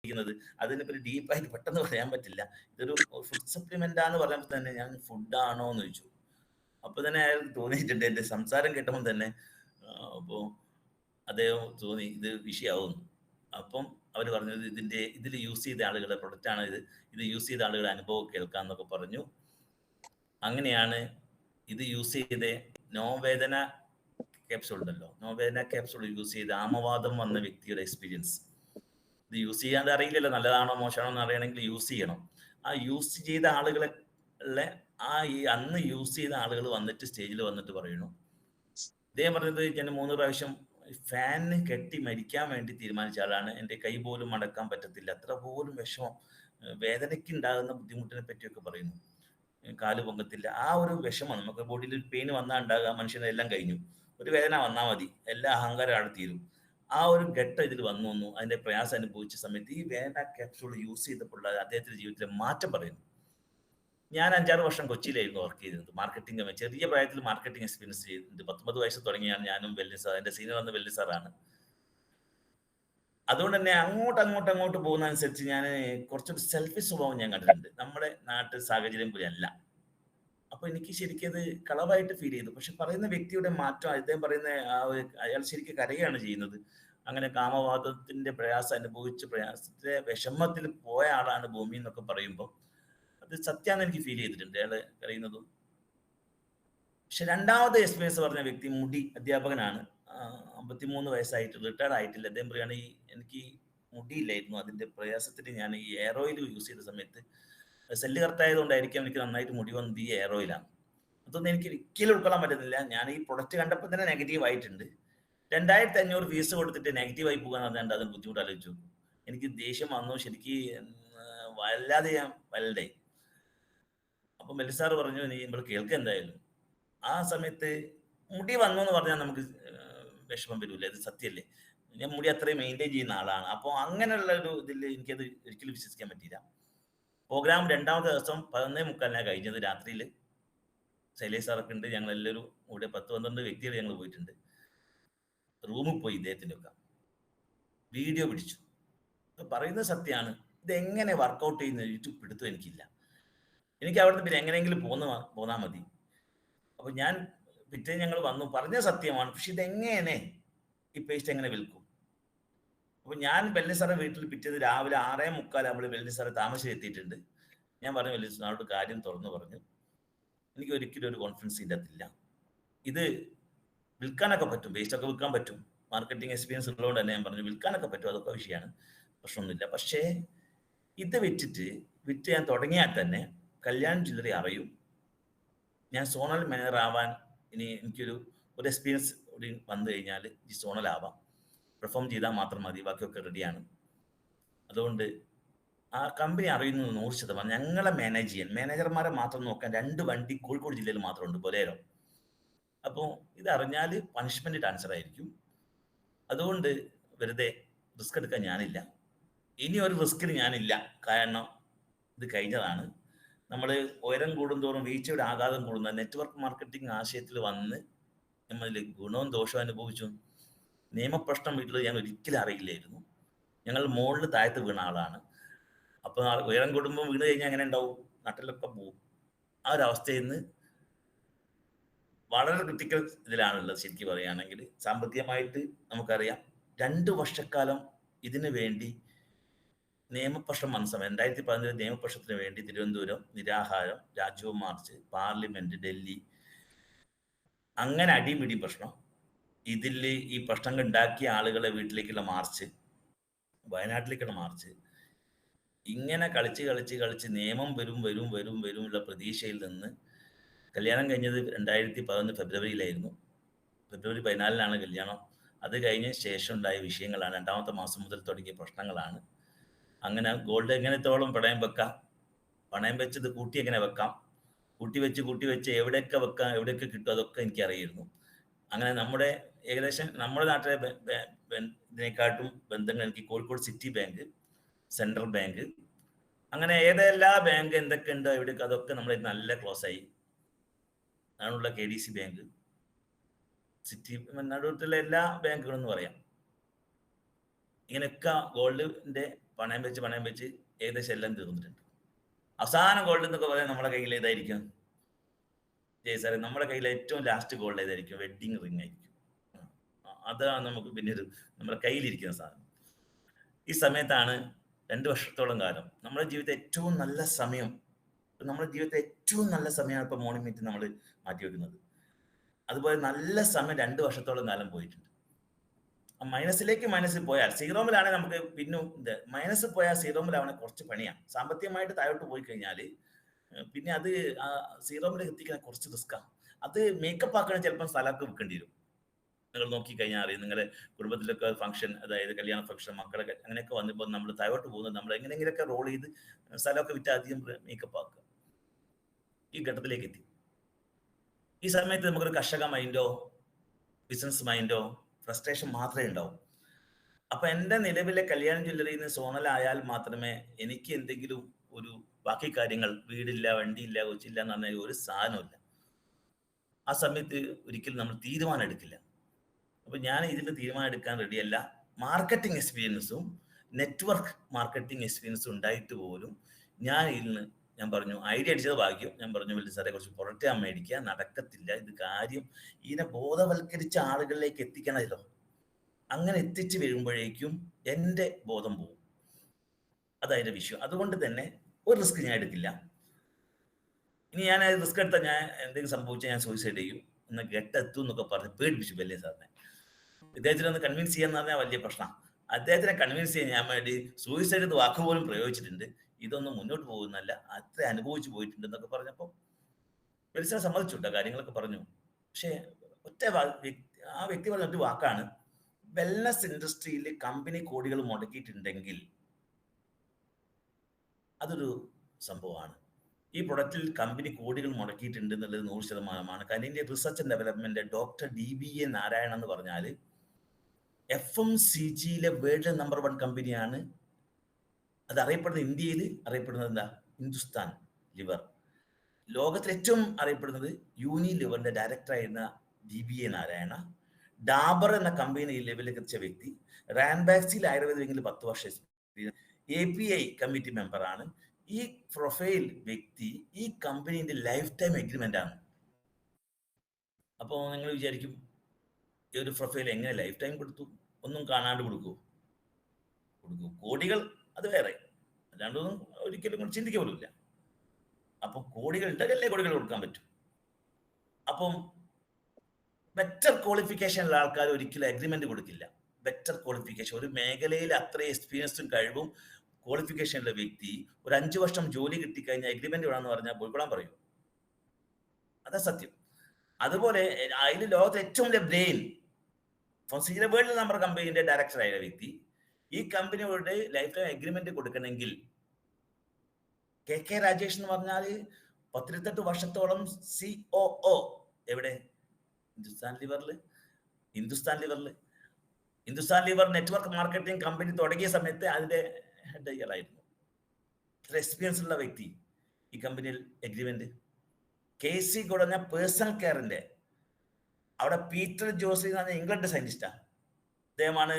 ിക്കുന്നത് അതിനിപ്പോൾ ഡീപ്പായിട്ട് പെട്ടെന്ന് പറയാൻ പറ്റില്ല. ഇതൊരു ഫുഡ് സപ്ലിമെന്റ് ആന്ന് പറയുമ്പോൾ തന്നെ ഞാൻ ഫുഡാണോ എന്ന് ചോദിച്ചു. അപ്പൊ തന്നെ അയാൾക്ക് തോന്നിയിട്ടുണ്ട്, എന്റെ സംസാരം കേട്ടപ്പോൾ തന്നെ. അപ്പോൾ അദ്ദേഹം തോന്നി ഇത് വിഷയമാവുന്നു. അപ്പം അവർ പറഞ്ഞത് ഇതിൽ യൂസ് ചെയ്ത ആളുകളുടെ പ്രൊഡക്റ്റാണ് ഇത് യൂസ് ചെയ്ത ആളുകളുടെ അനുഭവം കേൾക്കാമെന്നൊക്കെ പറഞ്ഞു. അങ്ങനെയാണ് ഇത് യൂസ് ചെയ്ത നോവേദന ക്യാപ്സൂൾ ഉണ്ടല്ലോ, നോവേദന ക്യാപ്സൂൾ യൂസ് ചെയ്ത് ആമവാദം വന്ന വ്യക്തിയുടെ എക്സ്പീരിയൻസ്. ഇത് യൂസ് ചെയ്യാണ്ട് അറിയില്ലല്ലോ നല്ലതാണോ മോശമാണോ എന്ന് അറിയണമെങ്കിൽ യൂസ് ചെയ്യണം. ആ യൂസ് ചെയ്ത ആളുകളെ അന്ന് യൂസ് ചെയ്ത ആളുകൾ വന്നിട്ട് സ്റ്റേജിൽ വന്നിട്ട് പറയുന്നു, ഇദ്ദേഹം പറഞ്ഞത് ഞാൻ 3 പ്രാവശ്യം ഫാനിന് കെട്ടി മരിക്കാൻ വേണ്ടി തീരുമാനിച്ച ആളാണ്. എൻ്റെ കൈ പോലും മടക്കാൻ പറ്റത്തില്ല, അത്ര പോലും വിഷമം, വേദനയ്ക്ക് ഉണ്ടാകുന്ന ബുദ്ധിമുട്ടിനെ പറ്റിയൊക്കെ പറയുന്നു. കാല് പൊങ്ങത്തില്ല, ആ ഒരു വിഷമം. നമുക്ക് ബോഡിയിൽ ഒരു പെയിൻ വന്നാൽ ഉണ്ടാകുക, മനുഷ്യനെല്ലാം കഴിഞ്ഞു. ഒരു വേദന വന്നാൽ മതി, എല്ലാ അഹങ്കാരം അവിടെ തീരും. ആ ഒരു ഘട്ടം ഇതിൽ വന്നു. അതിന്റെ പ്രയാസം അനുഭവിച്ച സമയത്ത് ഈ വേദന ക്യാപ്സൂൾ യൂസ് ചെയ്തപ്പോൾ അദ്ദേഹത്തിന്റെ ജീവിതത്തിലെ മാറ്റം പറയുന്നു. ഞാൻ 5-6 വർഷം കൊച്ചിയിലായിരുന്നു വർക്ക് ചെയ്തിരുന്നത്. മാർക്കറ്റിംഗ്, ചെറിയ പ്രായത്തിൽ മാർക്കറ്റിംഗ് എക്സ്പീരിയൻസ് ചെയ്തിട്ടുണ്ട്. 19 വയസ്സ് തുടങ്ങിയാണ് ഞാനും വെല്ലി സാർ, എൻ്റെ സീനിയർ വന്ന വെല്ലി സാറാണ്. അതുകൊണ്ട് തന്നെ അങ്ങോട്ട് പോകുന്ന അനുസരിച്ച് ഞാൻ കുറച്ചൊരു സെൽഫിഷ് സ്വഭാവം ഞാൻ കണ്ടിട്ടുണ്ട്. നമ്മുടെ നാട്ടിൽ സാഹചര്യം പോലെ അല്ല. അപ്പൊ എനിക്ക് ശരിക്കും അത് കളവായിട്ട് ഫീൽ ചെയ്തു. പക്ഷെ പറയുന്ന വ്യക്തിയുടെ മാറ്റം, അദ്ദേഹം പറയുന്ന അയാൾ ശരിക്കും കരയാണ് ചെയ്യുന്നത്. അങ്ങനെ കാമവാദത്തിന്റെ പ്രയാസം അനുഭവിച്ച് പ്രയാസത്തിലെ വിഷമത്തിൽ പോയ ആളാണ് ഭൂമി എന്നൊക്കെ പറയുമ്പോൾ അത് സത്യാന്ന് എനിക്ക് ഫീൽ ചെയ്തിട്ടുണ്ട്, അയാള് കരയുന്നതും. പക്ഷെ രണ്ടാമത്തെ എക്സ്പീരിയൻസ് പറഞ്ഞ വ്യക്തി അധ്യാപകനാണ്. 53 വയസ്സായിട്ട് റിട്ടയർഡ് ആയിട്ടില്ല. അദ്ദേഹം പറയുകയാണ്, എനിക്ക് മുടിയില്ലായിരുന്നു, അതിന്റെ പ്രയാസത്തിന് ഞാൻ ഈ എയർ ഓയിൽ യൂസ് ചെയ്ത സമയത്ത്, സെല്ല് കറക്റ്റായതുകൊണ്ടായിരിക്കും എനിക്ക് നന്നായിട്ട് മുടി വന്നത് ഈ എയർ ഓയിലാണ്. അതൊന്നും എനിക്ക് ഒരിക്കലും ഉൾക്കൊള്ളാൻ പറ്റുന്നില്ല. ഞാൻ ഈ പ്രൊഡക്റ്റ് കണ്ടപ്പോൾ തന്നെ നെഗറ്റീവ് ആയിട്ടുണ്ട്. 2500 ഫീസ് കൊടുത്തിട്ട് നെഗറ്റീവായി പോകാന്ന് പറഞ്ഞാൽ അത് ബുദ്ധിമുട്ട് ആലോചിച്ചു. എനിക്ക് ദേഷ്യം വന്നു, ശരിക്ക് വല്ലാതെ ഞാൻ വലണ്ടേ. അപ്പം മെല്ലി സാറ് പറഞ്ഞു, നീ നമ്മൾ കേൾക്കുക എന്തായാലും. ആ സമയത്ത് മുടി വന്നു എന്ന് പറഞ്ഞാൽ നമുക്ക് വിഷമം വരില്ല, ഇത് സത്യമല്ലേ. ഞാൻ മുടി അത്രയും മെയിൻറ്റെയിൻ ചെയ്യുന്ന ആളാണ്. അപ്പോൾ അങ്ങനെയുള്ള ഒരു ഇതിൽ എനിക്കത് ഒരിക്കലും വിശ്വസിക്കാൻ പറ്റിയില്ല. പ്രോഗ്രാം രണ്ടാമത്തെ ദിവസം 11:45 കഴിഞ്ഞത്. രാത്രിയിൽ ശൈലേഷ് സാറൊക്കെ ഉണ്ട്, ഞങ്ങളെല്ലാവരും കൂടെ 10-12 വ്യക്തികൾ ഞങ്ങൾ പോയിട്ടുണ്ട്. റൂമിൽ പോയി ഇദ്ദേഹത്തിൻ്റെ ഒക്കെ വീഡിയോ പിടിച്ചു. പറയുന്നത് സത്യമാണ്. ഇതെങ്ങനെ വർക്കൗട്ട് ചെയ്യുന്ന യൂട്യൂബ് പിടുത്തം എനിക്കില്ല. എനിക്ക് അവിടുന്ന് പിന്നെ എങ്ങനെയെങ്കിലും പോന്നാൽ മതി. അപ്പൊ ഞാൻ പിറ്റേ ഞങ്ങൾ വന്നു, പറഞ്ഞ സത്യമാണ്, പക്ഷെ ഇതെങ്ങനെ ഈ പേസ്റ്റ് എങ്ങനെ വിൽക്കും? അപ്പൊ ഞാൻ വെല്ലി സാറെ വീട്ടിൽ പിറ്റേത് രാവിലെ 6:45 ആകുമ്പോൾ വെല്ലി സാറെ താമസിച്ച് എത്തിയിട്ടുണ്ട്. ഞാൻ പറഞ്ഞു, വെല്ലി സാറോട് കാര്യം തുറന്നു പറഞ്ഞു, എനിക്ക് ഒരിക്കലും ഒരു കോൺഫിഡൻസ് ഇല്ലാത്തില്ല. ഇത് വിൽക്കാനൊക്കെ പറ്റും, പേസ്റ്റ് ഒക്കെ വിൽക്കാൻ പറ്റും, മാർക്കറ്റിംഗ് എക്സ്പീരിയൻസ് ഉള്ളതുകൊണ്ട് തന്നെ ഞാൻ പറഞ്ഞു വിൽക്കാനൊക്കെ പറ്റും, അതൊക്കെ വിഷയമാണ്, പ്രശ്നമൊന്നുമില്ല. പക്ഷേ ഇത് വിറ്റ് ഞാൻ തുടങ്ങിയാൽ തന്നെ കല്യാൺ ജ്വല്ലറി അറിയും. ഞാൻ സോണൽ മാനേജർ ആവാൻ ഇനി എനിക്കൊരു എക്സ്പീരിയൻസ് കൂടി വന്നു കഴിഞ്ഞാൽ ഈ സോണൽ ആവാം. പെർഫോം ചെയ്താൽ മാത്രം മതി, ബാക്കിയൊക്കെ റെഡിയാണ്. അതുകൊണ്ട് ആ കമ്പനി അറിയുന്നത് 100%. ഞങ്ങളെ മാനേജർമാരെ മാത്രം നോക്കാൻ 2 വണ്ടി കോഴിക്കോട് ജില്ലയിൽ മാത്രമുണ്ട്, ബൊലേരോ. അപ്പോൾ ഇതറിഞ്ഞാൽ പണിഷ്മെന്റ് ട്രാൻസ്ഫർ ആയിരിക്കും. അതുകൊണ്ട് വെറുതെ റിസ്ക് എടുക്കാൻ ഞാനില്ല, ഇനി ഒരു റിസ്കിന് ഞാനില്ല. കാരണം ഇത് കഴിഞ്ഞതാണ്. നമ്മൾ ഉയരം കൂടുന്തോറും വീഴ്ചയുടെ ആഘാതം കൂടുന്ന നെറ്റ്വർക്ക് മാർക്കറ്റിംഗ് ആശയത്തിൽ വന്ന് നമ്മളിൽ ഗുണവും ദോഷവും അനുഭവിച്ചു. നിയമപ്രശ്നം വീട്ടിൽ ഞാൻ ഒരിക്കലും അറിയില്ലായിരുന്നു. ഞങ്ങൾ മുകളിൽ താഴത്ത് വീണ ആളാണ്. അപ്പോൾ ഉയരം കൂടുമ്പോൾ വീണ് കഴിഞ്ഞാൽ എങ്ങനെ ഉണ്ടാവും? നാട്ടിലൊക്കെ പോവും. ആ ഒരു അവസ്ഥയിൽ നിന്ന് വളരെ ക്രിട്ടിക്കൽ ഇതിലാണുള്ളത്. ശരിക്കും പറയുകയാണെങ്കിൽ സാമ്പത്തികമായിട്ട് നമുക്കറിയാം, 2 വർഷക്കാലം ഇതിനു വേണ്ടി നിയമപ്രശ്നം വന്ന സമയം 2017 നിയമപ്രശ്നത്തിന് വേണ്ടി തിരുവനന്തപുരം നിരാഹാരം, രാജ്ഭവൻ മാർച്ച്, പാർലമെന്റ്, ഡൽഹി, അങ്ങനെ അടിപിടി പ്രശ്നം. ഇതിൽ ഈ പ്രശ്നങ്ങൾ ഉണ്ടാക്കിയ ആളുകളെ വീട്ടിലേക്കുള്ള മാർച്ച്, വയനാട്ടിലേക്കുള്ള മാർച്ച്, ഇങ്ങനെ കളിച്ച് നിയമം വരുമുള്ള പ്രതീക്ഷയിൽ നിന്ന് കല്യാണം കഴിഞ്ഞത് 2011 ഫെബ്രുവരിയിലായിരുന്നു. ഫെബ്രുവരി 14 കല്യാണം. അത് കഴിഞ്ഞ ശേഷം ഉണ്ടായ വിഷയങ്ങളാണ്, 2ാമത്തെ മാസം മുതൽ തുടങ്ങിയ പ്രശ്നങ്ങളാണ്. അങ്ങനെ ഗോൾഡ് എങ്ങനത്തോളം പണയം വെക്കാം, പണയം വെച്ചത് കൂട്ടി എങ്ങനെ വെക്കാം, കൂട്ടി വെച്ച് എവിടെയൊക്കെ വെക്കാം, എവിടെയൊക്കെ കിട്ടും, അതൊക്കെ എനിക്കറിയായിരുന്നു. അങ്ങനെ ഏകദേശം നമ്മുടെ നാട്ടിലെ ഇതിനെക്കാട്ടും ബന്ധങ്ങൾ എനിക്ക് Kozhikode city bank, central bank, അങ്ങനെ ഏതെല്ലാ ബാങ്ക് എന്തൊക്കെ ഉണ്ടോ എവിടെയൊക്കെ അതൊക്കെ നമ്മളെ നല്ല ക്ലോസ് ആയി. അതിനുള്ള KDC ബാങ്ക്, സിറ്റി, നടുവിലുള്ള എല്ലാ ബാങ്കുകളും എന്ന് പറയാം. ഇങ്ങനെയൊക്കെ ഗോൾഡിന്റെ പണയം വെച്ച് ഏകദേശം എല്ലാം തീർന്നിട്ടുണ്ട്. അവസാനം ഗോൾഡ് എന്നൊക്കെ പറയാൻ നമ്മുടെ കയ്യിൽ ഏതായിരിക്കും ജയ് സാറേ? നമ്മുടെ കയ്യിൽ ഏറ്റവും ലാസ്റ്റ് ഗോൾഡ് ഏതായിരിക്കും? വെഡ്ഡിങ് റിംഗ് ആയിരിക്കും. അതാണ് നമുക്ക് പിന്നീട് നമ്മുടെ കയ്യിലിരിക്കുന്ന സാധനം. ഈ സമയത്താണ് 2 വർഷത്തോളം കാലം നമ്മുടെ ജീവിതത്തെ ഏറ്റവും നല്ല സമയം, നമ്മുടെ ജീവിതത്തെ ഏറ്റവും നല്ല സമയമാണ് ഇപ്പോൾ മോർണിംഗ് മീറ്റ് നമ്മൾ മാറ്റി വെക്കുന്നത്. അതുപോലെ നല്ല സമയം 2 വർഷത്തോളം കാലം പോയിട്ടുണ്ട്. മൈനസിൽ പോയാൽ സീറോമിലാണെങ്കിൽ നമുക്ക് പിന്നും മൈനസിൽ പോയാൽ സീറോമിലാവണെ കുറച്ച് പണിയാണ്. സാമ്പത്തികമായിട്ട് താഴോട്ട് പോയി കഴിഞ്ഞാൽ പിന്നെ അത് സീറോമിൽ എത്തിക്കാൻ കുറച്ച് റിസ്ക്കാണ്. അത് മേക്കപ്പ് ആക്കണ ചിലപ്പോൾ സ്ഥലമൊക്കെ വിൽക്കേണ്ടി വരും. നിങ്ങൾ നോക്കിക്കഴിഞ്ഞാൽ അറിയാം, നിങ്ങളുടെ കുടുംബത്തിലൊക്കെ ഫംഗ്ഷൻ, അതായത് കല്യാണ ഫംഗ്ഷൻ, മക്കളൊക്കെ അങ്ങനെയൊക്കെ വന്നപ്പോൾ നമ്മൾ താഴോട്ട് പോകുന്നത് നമ്മൾ എങ്ങനെയെങ്കിലൊക്കെ റോൾ ചെയ്ത് സ്ഥലമൊക്കെ വിറ്റ് അധികം മേക്കപ്പ് ആക്കുക. ഈ ഘട്ടത്തിലേക്ക് എത്തി. ഈ സമയത്ത് നമുക്കൊരു കർഷക മൈൻഡോ ബിസിനസ് മൈൻഡോ ഫ്രസ്ട്രേഷൻ മാത്രമേ ഉണ്ടാവും. അപ്പൊ എൻ്റെ നിലവിലെ കല്യാൺ ജ്വല്ലറിയിൽ നിന്ന് സോണലായാൽ മാത്രമേ എനിക്ക് എന്തെങ്കിലും ഒരു ബാക്കി കാര്യങ്ങൾ, വീടില്ല, വണ്ടിയില്ല, കൊച്ചില്ല എന്ന് പറഞ്ഞാൽ ഒരു സാധനമില്ല. ആ സമയത്ത് ഒരിക്കലും നമ്മൾ തീരുമാനം എടുക്കില്ല. അപ്പൊ ഞാൻ ഇതിന്റെ തീരുമാനം എടുക്കാൻ റെഡിയല്ല. മാർക്കറ്റിംഗ് എക്സ്പീരിയൻസും നെറ്റ്വർക്ക് മാർക്കറ്റിംഗ് എക്സ്പീരിയൻസും ഉണ്ടായിട്ട് പോലും ഞാൻ പറഞ്ഞു, ഐഡിയ അടിച്ചത് ഭാഗ്യം. ഞാൻ പറഞ്ഞു, വലിയ സാറേ കുറച്ച് പുറത്തെ മേടിക്കുക, നടക്കത്തില്ല ഇത് കാര്യം. ഇതിനെ ബോധവൽക്കരിച്ച ആളുകളിലേക്ക് എത്തിക്കണമല്ലോ. അങ്ങനെ എത്തിച്ചു വരുമ്പോഴേക്കും എൻ്റെ ബോധം പോകും. അതതിൻ്റെ വിഷയം. അതുകൊണ്ട് തന്നെ ഒരു റിസ്ക് ഞാൻ എടുക്കില്ല. ഇനി ഞാൻ റിസ്ക് എടുത്താൽ ഞാൻ എന്തെങ്കിലും സംഭവിച്ചാൽ ഞാൻ സൂയിസൈഡ് ചെയ്യും എന്ന് ഗെട്ടെത്തും എന്നൊക്കെ പറഞ്ഞ് പേടിപ്പിച്ചു വലിയ സാറിനെ. ഇദ്ദേഹത്തിനെ ഒന്ന് കൺവിൻസ് ചെയ്യാന്ന് പറഞ്ഞാൽ വലിയ പ്രശ്നമാണ്. അദ്ദേഹത്തിനെ കൺവിൻസ് ചെയ്യാൻ ഞാൻ വേണ്ടി സൂയിസൈഡ് എന്ന് വാക്ക് പോലും പ്രയോഗിച്ചിട്ടുണ്ട്. ഇതൊന്നും മുന്നോട്ട് പോകുന്നല്ല, അത്ര അനുഭവിച്ചു പോയിട്ടുണ്ട് എന്നൊക്കെ പറഞ്ഞപ്പോൾ വലിയ സമ്മതിച്ചു കേട്ടോ, കാര്യങ്ങളൊക്കെ പറഞ്ഞു. പക്ഷേ ആ വ്യക്തി പറഞ്ഞൊരു വാക്കാണ്, വെൽനസ് ഇൻഡസ്ട്രിയിൽ കമ്പനി കോടികൾ മുടക്കിയിട്ടുണ്ടെങ്കിൽ അതൊരു സംഭവമാണ്. ഈ പ്രൊഡക്റ്റിൽ കമ്പനി കോടികൾ മുടക്കിയിട്ടുണ്ട് എന്നുള്ളത് 100%. കാരണം India research and development doctor DBA Narayanan എന്ന് പറഞ്ഞാൽ FMCGയിലെ വേൾഡ് നമ്പർ 1 കമ്പനിയാണ്. അത് അറിയപ്പെടുന്നത്, ഇന്ത്യയിൽ അറിയപ്പെടുന്നത് എന്താ? ഹിന്ദുസ്ഥാൻ ലിവർ. ലോകത്തിൽ ഏറ്റവും അറിയപ്പെടുന്നത് യൂണിലിവറിന്റെ ഡയറക്ടറായിരുന്ന DBA നാരായണ. ഡാബർ എന്ന കമ്പനി ലെവലിലേക്ക് എത്തിച്ച വ്യക്തി. റാൻബാക്സിൽ ആയുർവേദ വിങ്ങിൽ 10 വർഷം എക്സ്പീരിയൻസ്. API കമ്മിറ്റി മെമ്പറാണ്. ഈ പ്രൊഫൈൽ വ്യക്തി ഈ കമ്പനീന്റെ ലൈഫ് ടൈം എഗ്രിമെന്റ് ആണ്. അപ്പോൾ നിങ്ങൾ വിചാരിക്കും, ഈ ഒരു പ്രൊഫൈൽ എങ്ങനെ ലൈഫ് ടൈം കൊടുത്തു? ഒന്നും കാണാണ്ട് കൊടുക്കൂ? കോടികൾ അത് വേറെ, അല്ലാണ്ടൊന്നും ഒരിക്കലും ചിന്തിക്ക പോലുമില്ല. അപ്പം കോടികൾ ഉണ്ടെങ്കിലല്ലേ കോടികൾ കൊടുക്കാൻ പറ്റും. അപ്പം ബെറ്റർ ക്വാളിഫിക്കേഷൻ ഉള്ള ആൾക്കാർ ഒരിക്കലും അഗ്രിമെന്റ് കൊടുക്കില്ല. ബെറ്റർ ക്വാളിഫിക്കേഷൻ, ഒരു മേഖലയിൽ അത്ര എക്സ്പീരിയൻസും കഴിവും ക്വാളിഫിക്കേഷൻ ഉള്ള വ്യക്തി ഒരു 5 വർഷം ജോലി കിട്ടിക്കഴിഞ്ഞാൽ എഗ്രിമെന്റ് വേണമെന്ന് പറഞ്ഞാൽ പോയിക്കൊള്ളാൻ പറയും. അതാ സത്യം. അതുപോലെ അതിൽ ലോകത്തെ ഏറ്റവും വലിയ ബ്രെയിൻ FMCG വേൾഡ് നമ്പർ കമ്പനിയുടെ ഡയറക്ടർ ആയ വ്യക്തി ഈ കമ്പനിയോട് ലൈഫ് ടൈം എഗ്രിമെന്റ് കൊടുക്കണമെങ്കിൽ KK രാജേഷ് എന്ന് പറഞ്ഞാൽ 18 വർഷത്തോളം COO എവിടെ? Hindustan liver network marketing company തുടങ്ങിയ സമയത്ത് അതിന്റെ ഹെഡ് ഇയറായിരുന്നു. ഇത്ര എക്സ്പീരിയൻസ് ഉള്ള വ്യക്തി ഈ കമ്പനിയിൽ എഗ്രിമെന്റ്. KC കൊടുന്ന പേഴ്സണൽ കെയറിന്റെ അവിടെ പീറ്റർ ജോസി എന്ന് പറഞ്ഞ ഇംഗ്ലണ്ട് സയന്റിസ്റ്റാ. അദ്ദേഹമാണ്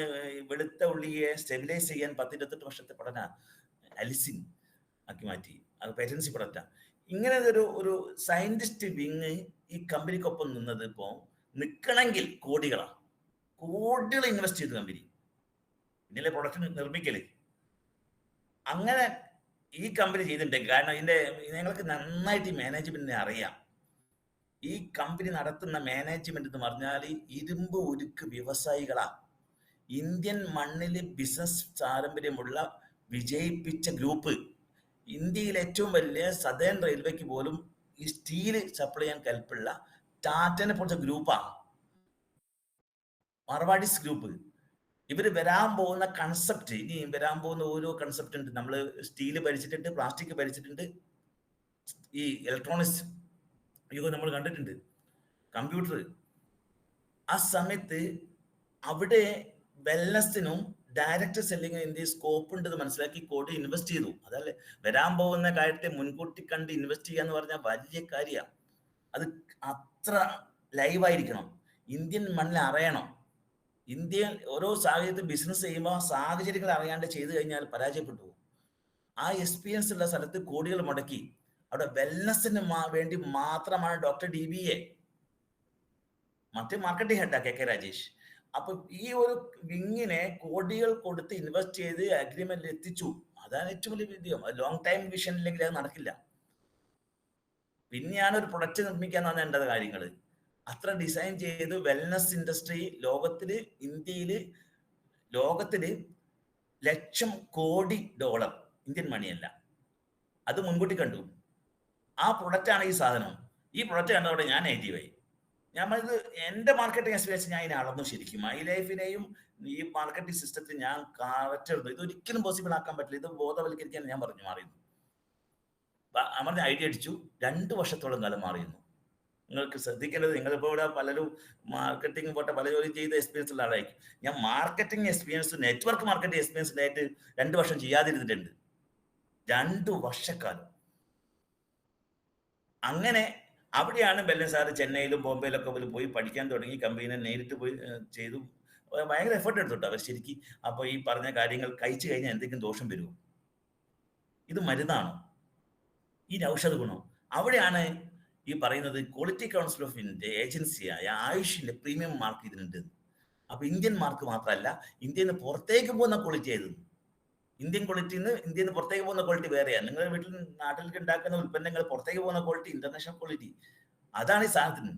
വെളുത്ത ഉള്ളിയെ സ്റ്റെബിലൈസ് ചെയ്യാൻ 10-28 വർഷത്തെ പഠന അലിസിൻ ആക്കി മാറ്റി. അത് പേറ്റൻസി പ്രൊഡക്റ്റാ. ഇങ്ങനെ ഒരു സയന്റിസ്റ്റ് വിങ് ഈ കമ്പനിക്കൊപ്പം നിന്നത് ഇപ്പോൾ നിൽക്കണമെങ്കിൽ കോടികൾ ഇൻവെസ്റ്റ് ചെയ്ത് കമ്പനി പിന്നിലെ പ്രൊഡക്റ്റ് നിർമ്മിക്കല്. അങ്ങനെ ഈ കമ്പനി ചെയ്തിട്ടുണ്ടെങ്കിൽ, കാരണം ഞങ്ങൾക്ക് നന്നായിട്ട് ഈ മാനേജ്മെന്റിനെ അറിയാം. ഈ കമ്പനി നടത്തുന്ന മാനേജ്മെന്റ് എന്ന് പറഞ്ഞാൽ ഇരുമ്പ് ഉരുക്ക് വ്യവസായികളാ. ഇന്ത്യൻ മണ്ണിൽ ബിസിനസ് പാരമ്പര്യമുള്ള വിജയിപ്പിച്ച ഗ്രൂപ്പ്. ഇന്ത്യയിലെ ഏറ്റവും വലിയ സദേൺ റെയിൽവേക്ക് പോലും ഈ സ്റ്റീല് സപ്ലൈ ചെയ്യാൻ കൽപ്പുള്ള ടാറ്റനെ പോലത്തെ ഗ്രൂപ്പാണ് മാർവാഡിസ് ഗ്രൂപ്പ്. ഇവര് വരാൻ പോകുന്ന കൺസെപ്റ്റ്, ഇനി വരാൻ പോകുന്ന ഓരോ കൺസെപ്റ്റ് ഉണ്ട്. നമ്മൾ സ്റ്റീല് ഭരിച്ചിട്ടുണ്ട്, പ്ലാസ്റ്റിക് ഭരിച്ചിട്ടുണ്ട്, ഈ ഇലക്ട്രോണിക്സ് യുഗം നമ്മൾ കണ്ടിട്ടുണ്ട്, കമ്പ്യൂട്ടർ. ആ സമയത്ത് അവിടെ വെൽനസിനും ഡയറക്റ്റ് സെല്ലിങ്ങിനും ഇന്ത്യ സ്കോപ്പ് ഉണ്ടെന്ന് മനസ്സിലാക്കി കോടി ഇൻവെസ്റ്റ് ചെയ്തു. അതല്ലേ വരാൻ പോകുന്ന കാര്യത്തെ മുൻകൂട്ടി കണ്ട് ഇൻവെസ്റ്റ് ചെയ്യാന്ന് പറഞ്ഞാൽ വലിയ കാര്യമാണ്. അത് അത്ര ലൈവായിരിക്കണം, ഇന്ത്യൻ മണ്ണിൽ അറിയണം. ഇന്ത്യയിൽ ഓരോ സാഹചര്യത്തിൽ ബിസിനസ് ചെയ്യുമ്പോൾ ആ സാഹചര്യങ്ങൾ അറിയാണ്ട് ചെയ്തു കഴിഞ്ഞാൽ പരാജയപ്പെട്ടു പോകും. ആ എക്സ്പീരിയൻസ് ഉള്ള സ്ഥലത്ത് കോടികൾ മുടക്കി അവിടെ വെൽനസിന് വേണ്ടി മാത്രമാണ് ഡോക്ടർ DBA, മറ്റേ മാർക്കറ്റിംഗ് ഹെഡാ KK രാജേഷ്. അപ്പൊ ഈ ഒരു വിങ്ങിനെ കോടികൾ കൊടുത്ത് ഇൻവെസ്റ്റ് ചെയ്ത് അഗ്രിമെന്റിൽ എത്തിച്ചു. അതാണ് ഏറ്റവും വലിയ വിജയം. ലോങ് ടൈം വിഷൻ ഇല്ലെങ്കിൽ അത് നടക്കില്ല. പിന്നെയാണ് ഒരു പ്രൊഡക്റ്റ് നിർമ്മിക്കാന്നാണ് വേണ്ടത് കാര്യങ്ങൾ. അത്ര ഡിസൈൻ ചെയ്ത് വെൽനസ് ഇൻഡസ്ട്രി ഇന്ത്യയില് ലോകത്തില് $1,00,000 ഇന്ത്യൻ മണിയല്ല, അത് മുൻകൂട്ടി കണ്ടു. ആ പ്രൊഡക്റ്റാണ് ഈ സാധനം. ഈ പ്രൊഡക്റ്റ് കണ്ടതോടെ ഞാൻ നെഗറ്റീവായി. ഞാൻ ഇത് എൻ്റെ മാർക്കറ്റിംഗ് എക്സ്പീരിയൻസ് ഞാൻ ഇതിനെ അളന്നു. ശരിക്കും മൈ ലൈഫിനെയും ഈ മാർക്കറ്റിംഗ് സിസ്റ്റത്തിൽ ഞാൻ കറക്റ്റ് എടുത്തു. ഇത് ഒരിക്കലും പോസിബിൾ ആക്കാൻ പറ്റില്ല. ഇത് ബോധവൽക്കരിക്കാൻ ഞാൻ പറഞ്ഞു മാറിയിരുന്നു. അമർന്ന് ഐഡിയ അടിച്ചു. 2 വർഷത്തോളം കാലം മാറിയിരുന്നു. നിങ്ങൾക്ക് ശ്രദ്ധിക്കേണ്ടത്, നിങ്ങളിപ്പോൾ ഇവിടെ പലരും മാർക്കറ്റിംഗ് പോട്ടെ പല ജോലി ചെയ്ത എക്സ്പീരിയൻസ് ഉള്ള ആളായിരിക്കും. ഞാൻ marketing experience, network marketing experience ആയിട്ട് 2 വർഷം ചെയ്യാതിരുന്നിട്ടുണ്ട്. 2 വർഷക്കാലം. അങ്ങനെ അവിടെയാണ് ബെല്ലൻ സാറ് ചെന്നൈയിലും ബോംബെയിലൊക്കെ പോയി പഠിക്കാൻ തുടങ്ങി. കമ്പനിയെ നേരിട്ട് പോയി ചെയ്തു. ഭയങ്കര എഫേർട്ട് എടുത്തിട്ട് അവർ ശരിക്കും. അപ്പോൾ ഈ പറഞ്ഞ കാര്യങ്ങൾ കഴിച്ചു കഴിഞ്ഞാൽ എന്തെങ്കിലും ദോഷം വരുമോ, ഇത് മരുന്നാണോ, ഈ ഔഷധ ഗുണം? അവിടെയാണ് ഈ പറയുന്നത് ക്വാളിറ്റി കൗൺസിൽ ഓഫ് ഇന്ത്യ ഏജൻസിയായ ആയുഷിന്റെ പ്രീമിയം മാർക്ക് ഇതിനുണ്ട്. അപ്പൊ ഇന്ത്യൻ മാർക്ക് മാത്രമല്ല, ഇന്ത്യയിൽ നിന്ന് പുറത്തേക്ക് പോകുന്ന ക്വാളിറ്റി ആയിരുന്നു. ഇന്ത്യൻ ഇന്ത്യയിൽ നിന്ന് പുറത്തേക്ക് പോകുന്ന ക്വാളിറ്റി വേറെയാണ്. നിങ്ങളുടെ വീട്ടിൽ നാട്ടിലേക്ക് ഉണ്ടാക്കുന്ന ഉൽപ്പന്നങ്ങൾ പുറത്തേക്ക് പോകുന്ന ക്വാളിറ്റി ഇന്റർനാഷണൽ ക്വാളിറ്റി. അതാണ് ഈ സാധനത്തിന്.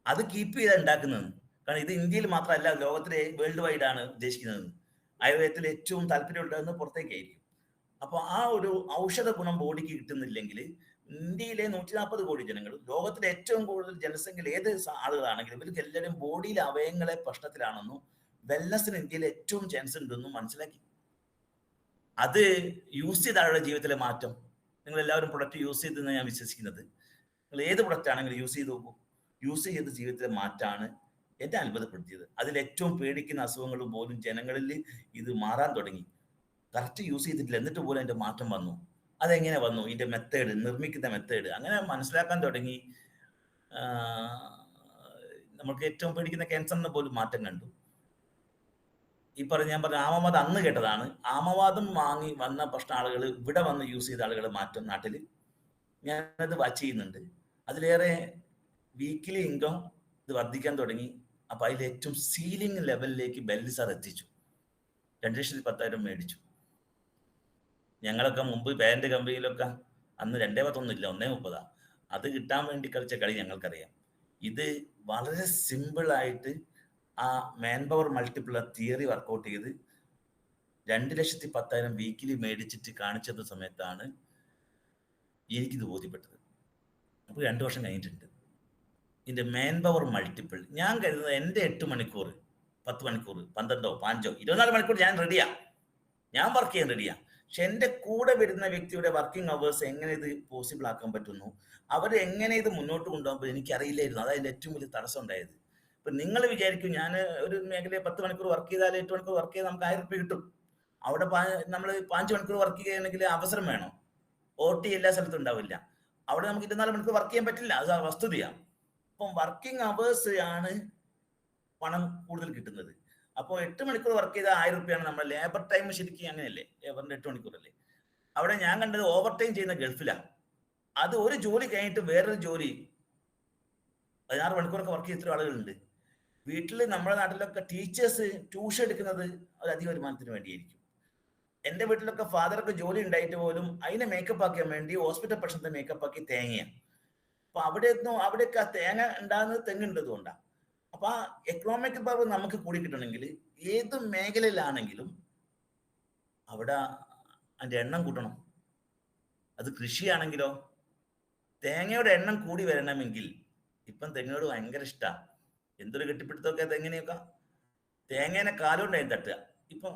അത് കീപ്പ് ചെയ്താൽ ഉണ്ടാക്കുന്നത്. കാരണം ഇത് ഇന്ത്യയിൽ മാത്രമല്ല, ലോകത്തിലെ വേൾഡ് വൈഡ് ആണ് ഉദ്ദേശിക്കുന്നത്. ആയുർവേദത്തിൽ ഏറ്റവും താല്പര്യം ഉണ്ടാകുന്നത് പുറത്തേക്കായിരിക്കും. അപ്പോൾ ആ ഒരു ഔഷധ ഗുണം ബോഡിക്ക് കിട്ടുന്നില്ലെങ്കിൽ ഇന്ത്യയിലെ 140 കോടി ജനങ്ങളും ലോകത്തിലെ ഏറ്റവും കൂടുതൽ ജനസംഖ്യയിൽ ഏത് ആളുകളാണെങ്കിലും ഇവർക്ക് എല്ലാവരും ബോഡിയിലെ അവയവങ്ങളെ പ്രശ്നത്തിലാണെന്നും വെൽനസിന് ഇന്ത്യയിൽ ഏറ്റവും ചാൻസ് ഉണ്ടെന്നും മനസ്സിലാക്കി. അത് യൂസ് ചെയ്ത ആളുടെ ജീവിതത്തിലെ മാറ്റം. നിങ്ങൾ എല്ലാവരും പ്രൊഡക്റ്റ് യൂസ് ചെയ്തെന്ന് ഞാൻ വിശ്വസിക്കുന്നത്. നിങ്ങൾ ഏത് പ്രൊഡക്റ്റ് ആണെങ്കിലും യൂസ് ചെയ്ത് നോക്കൂ. യൂസ് ചെയ്ത ജീവിതത്തിലെ മാറ്റമാണ് എന്നെ അത്ഭുതപ്പെടുത്തിയത്. അതിൽ ഏറ്റവും പേടിക്കുന്ന അസുഖങ്ങളും പോലും ജനങ്ങളിൽ ഇത് മാറാൻ തുടങ്ങി. കറക്റ്റ് യൂസ് ചെയ്തിട്ടില്ല, എന്നിട്ട് പോലും അതിന്റെ മാറ്റം വന്നു. അതെങ്ങനെ വന്നു, ഇതിന്റെ മെത്തേഡ്, നിർമ്മിക്കുന്ന മെത്തേഡ് അങ്ങനെ മനസ്സിലാക്കാൻ തുടങ്ങി. നമുക്ക് ഏറ്റവും പേടിക്കുന്ന ക്യാൻസറിന് പോലും മാറ്റം കണ്ടു. ഞാൻ പറഞ്ഞ ആമവാദം അന്ന് കേട്ടതാണ്. ആമവാദം വാങ്ങി വന്ന പ്രശ്ന ആളുകൾ ഇവിടെ വന്ന് യൂസ് ചെയ്ത ആളുകൾ മാറ്റം നാട്ടിൽ ഞാനത് വാച്ച് ചെയ്യുന്നുണ്ട്. അതിലേറെ വീക്കിലി ഇൻകം ഇത് വർദ്ധിക്കാൻ തുടങ്ങി. അപ്പൊ അതിൽ ഏറ്റവും സീലിംഗ് ലെവലിലേക്ക് ബെല്ലി സാർ എത്തിച്ചു. 2,10,000 മേടിച്ചു. ഞങ്ങളൊക്കെ മുമ്പ് പാരന്റ് കമ്പനിയിലൊക്കെ അന്ന് 2.10 ഇല്ല, 1.30. അത് കിട്ടാൻ വേണ്ടി കളിച്ച കളി ഞങ്ങൾക്കറിയാം. ഇത് വളരെ സിമ്പിൾ ആയിട്ട് ആ man power multiple theory work out ചെയ്ത് 2,10,000 വീക്കിലി മേടിച്ചിട്ട് കാണിച്ചത് സമയത്താണ് എനിക്കിത് ബോധ്യപ്പെട്ടത്. അപ്പോൾ 2 വർഷം കഴിഞ്ഞിട്ടുണ്ട്. ഇതിന്റെ മാൻ പവർ മൾട്ടിപ്പിൾ ഞാൻ കരുതുന്നത് എൻ്റെ 8 മണിക്കൂർ, 10 മണിക്കൂർ, 12, 15, 24 മണിക്കൂർ ഞാൻ റെഡിയാ, ഞാൻ വർക്ക് ചെയ്യാൻ റെഡിയാ. പക്ഷെ എൻ്റെ കൂടെ വരുന്ന വ്യക്തിയുടെ വർക്കിംഗ് അവേഴ്സ് എങ്ങനെ ഇത് പോസിബിൾ ആക്കാൻ പറ്റുന്നു, അവർ എങ്ങനെ ഇത് മുന്നോട്ട് കൊണ്ടുപോകുമ്പോൾ എനിക്കറിയില്ലായിരുന്നു. അതായത് ഏറ്റവും വലിയ തടസ്സം ഉണ്ടായത്. ഇപ്പൊ നിങ്ങൾ വിചാരിക്കും ഞാൻ ഒരു മേഖലയെ 10 മണിക്കൂർ വർക്ക് ചെയ്താൽ 8 മണിക്കൂർ വർക്ക് ചെയ്താൽ നമുക്ക് 1,000 രൂപ കിട്ടും. അവിടെ നമ്മൾ 5 മണിക്കൂർ വർക്ക് ചെയ്യണമെങ്കിൽ അവസരം വേണം. OT എല്ലാ സ്ഥലത്തും ഉണ്ടാവില്ല. അവിടെ നമുക്ക് 24 മണിക്കൂർ വർക്ക് ചെയ്യാൻ പറ്റില്ല, അത് വസ്തുതയാണ്. അപ്പം വർക്കിംഗ് അവേഴ്സ് ആണ് പണം കൂടുതൽ കിട്ടുന്നത്. അപ്പോൾ 8 മണിക്കൂർ വർക്ക് ചെയ്താൽ 1,000 രൂപയാണ് നമ്മുടെ ലേബർ ടൈം. ശരിക്കും അങ്ങനെയല്ലേ, ലേബറിന്റെ 8 മണിക്കൂറല്ലേ. അവിടെ ഞാൻ കണ്ടത് ഓവർ ടൈം ചെയ്യുന്ന ഗൾഫിലാണ്. അത് ഒരു ജോലി കഴിഞ്ഞിട്ട് വേറൊരു ജോലി 16 മണിക്കൂറൊക്കെ വർക്ക് ചെയ്ത ആളുകളുണ്ട്. വീട്ടിൽ നമ്മുടെ നാട്ടിലൊക്കെ ടീച്ചേഴ്സ് ട്യൂഷൻ എടുക്കുന്നത് ഒരു അധിക വരുമാനത്തിന് വേണ്ടിയായിരിക്കും. എൻ്റെ വീട്ടിലൊക്കെ ഫാദറൊക്കെ ജോലി ഉണ്ടായിട്ട് പോലും അതിനെ മേക്കപ്പ് ആക്കാൻ വേണ്ടി ഹോസ്പിറ്റൽ പ്രശ്നത്തെ മേക്കപ്പ് ആക്കി തേങ്ങയാണ്. അപ്പൊ അവിടെയൊക്കെ ആ തേങ്ങ ഉണ്ടാകുന്നത് തെങ്ങുണ്ടതുകൊണ്ടാണ്. അപ്പൊ ആ എക്കണോമിക് പവർ നമുക്ക് കൂടി കിട്ടണമെങ്കിൽ ഏത് മേഖലയിലാണെങ്കിലും അവിടെ അതിന്റെ എണ്ണം കൂട്ടണം. അത് കൃഷിയാണെങ്കിലോ തേങ്ങയുടെ എണ്ണം കൂടി വരണമെങ്കിൽ ഇപ്പം തെങ്ങിനോട് ഭയങ്കര ഇഷ്ടമാണ്. എന്തൊരു കെട്ടിപ്പിടുത്തമൊക്കെ തെങ്ങിനെയൊക്കെ തേങ്ങേനെ കാലുകൊണ്ടായി തട്ടുക. ഇപ്പം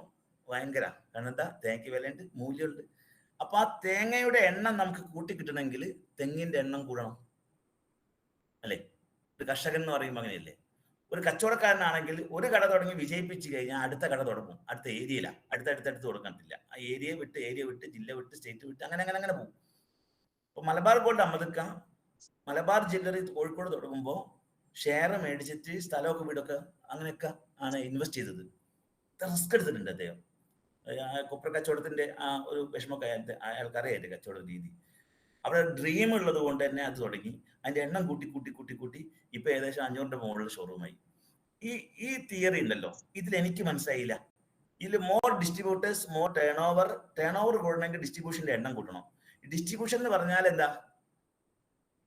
ഭയങ്കര, കാരണം എന്താ, തേങ്ങയ്ക്ക് വിലയുണ്ട്, മൂല്യമുണ്ട്. അപ്പൊ ആ തേങ്ങയുടെ എണ്ണം നമുക്ക് കൂട്ടിക്കിട്ടണമെങ്കിൽ തെങ്ങിന്റെ എണ്ണം കൂടണം അല്ലേ. ഒരു കർഷകൻ എന്ന് പറയുമ്പോൾ അങ്ങനെയല്ലേ. ഒരു കച്ചവടക്കാരനാണെങ്കിൽ ഒരു കട തുടങ്ങി വിജയിപ്പിച്ചു കഴിഞ്ഞാൽ അടുത്ത കട തുടങ്ങും, അടുത്ത ഏരിയയിലാണ്, അടുത്തടുത്തടുത്ത് കൊടുക്കത്തില്ല. ആ ഏരിയ വിട്ട് ജില്ല വിട്ട് സ്റ്റേറ്റ് വിട്ട് അങ്ങനെ പോകും. ഇപ്പൊ മലബാർ ഗോൾഡ് അമ്മദക്ക, മലബാർ ജ്വല്ലറി കോഴിക്കോട് തുടങ്ങുമ്പോൾ ഷെയർ മേടിച്ചിട്ട് സ്ഥലമൊക്കെ വീടൊക്കെ അങ്ങനെയൊക്കെ ആണ് ഇൻവെസ്റ്റ് ചെയ്തത്. റിസ്ക് എടുത്തിട്ടുണ്ട് അദ്ദേഹം. കൊപ്ര കച്ചവടത്തിന്റെ ആ ഒരു വിഷമമൊക്കെ അയാൾക്കറിയാം എൻ്റെ കച്ചവട രീതി. അവിടെ ഡ്രീം ഉള്ളത് കൊണ്ട് തന്നെ അത് തുടങ്ങി. അതിന്റെ എണ്ണം കൂട്ടി കൂട്ടി കൂട്ടി കൂട്ടി ഇപ്പൊ ഏകദേശം 500ന്റെ മുകളിൽ ഷോറൂമായി. ഈ ഈ തിയറി ഉണ്ടല്ലോ, ഇതിൽ എനിക്ക് മനസ്സിലായില്ല. ഇതിൽ more distributors more turn over കൂടണമെങ്കിൽ ഡിസ്ട്രിബ്യൂഷന്റെ എണ്ണം കൂട്ടണം. ഡിസ്ട്രിബ്യൂഷൻ എന്ന് പറഞ്ഞാൽ എന്താ?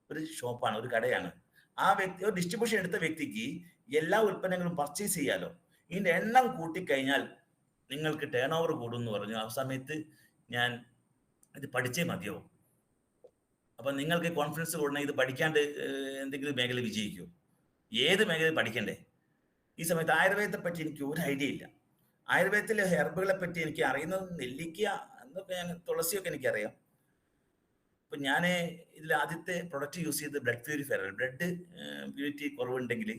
ഒരു ഷോപ്പാണ്, ഒരു കടയാണ്. ആ വ്യക്തി, ഒരു ഡിസ്ട്രിബ്യൂഷൻ എടുത്ത വ്യക്തിക്ക് എല്ലാ ഉൽപ്പന്നങ്ങളും പർച്ചേസ് ചെയ്യാലോ. ഇതിന്റെ എണ്ണം കൂട്ടിക്കഴിഞ്ഞാൽ നിങ്ങൾക്ക് ടേൺ ഓവർ കൂടും എന്ന് പറഞ്ഞു. ആ സമയത്ത് ഞാൻ ഇത് പഠിച്ചേ മതിയാവും. അപ്പൊ നിങ്ങൾക്ക് കോൺഫിഡൻസ് കൂടണം. ഇത് പഠിക്കാണ്ട് എന്തെങ്കിലും മേഖല വിജയിക്കൂ? ഏത് മേഖല പഠിക്കണ്ടേ? ഈ സമയത്ത് ആയുർവേദത്തെ പറ്റി എനിക്ക് ഒരു ഐഡിയ ഇല്ല. ആയുർവേദത്തിലെ ഹെർബുകളെ പറ്റി എനിക്ക് അറിയുന്നത് നെല്ലിക്ക എന്നൊക്കെ, തുളസിയൊക്കെ എനിക്കറിയാം. അപ്പൊ ഞാൻ ഇതിൽ ആദ്യത്തെ പ്രൊഡക്റ്റ് യൂസ് ചെയ്ത് ബ്ലഡ് പ്യൂരിഫയർ. ബ്ലഡ് പ്യൂരിറ്റി കുറവുണ്ടെങ്കിൽ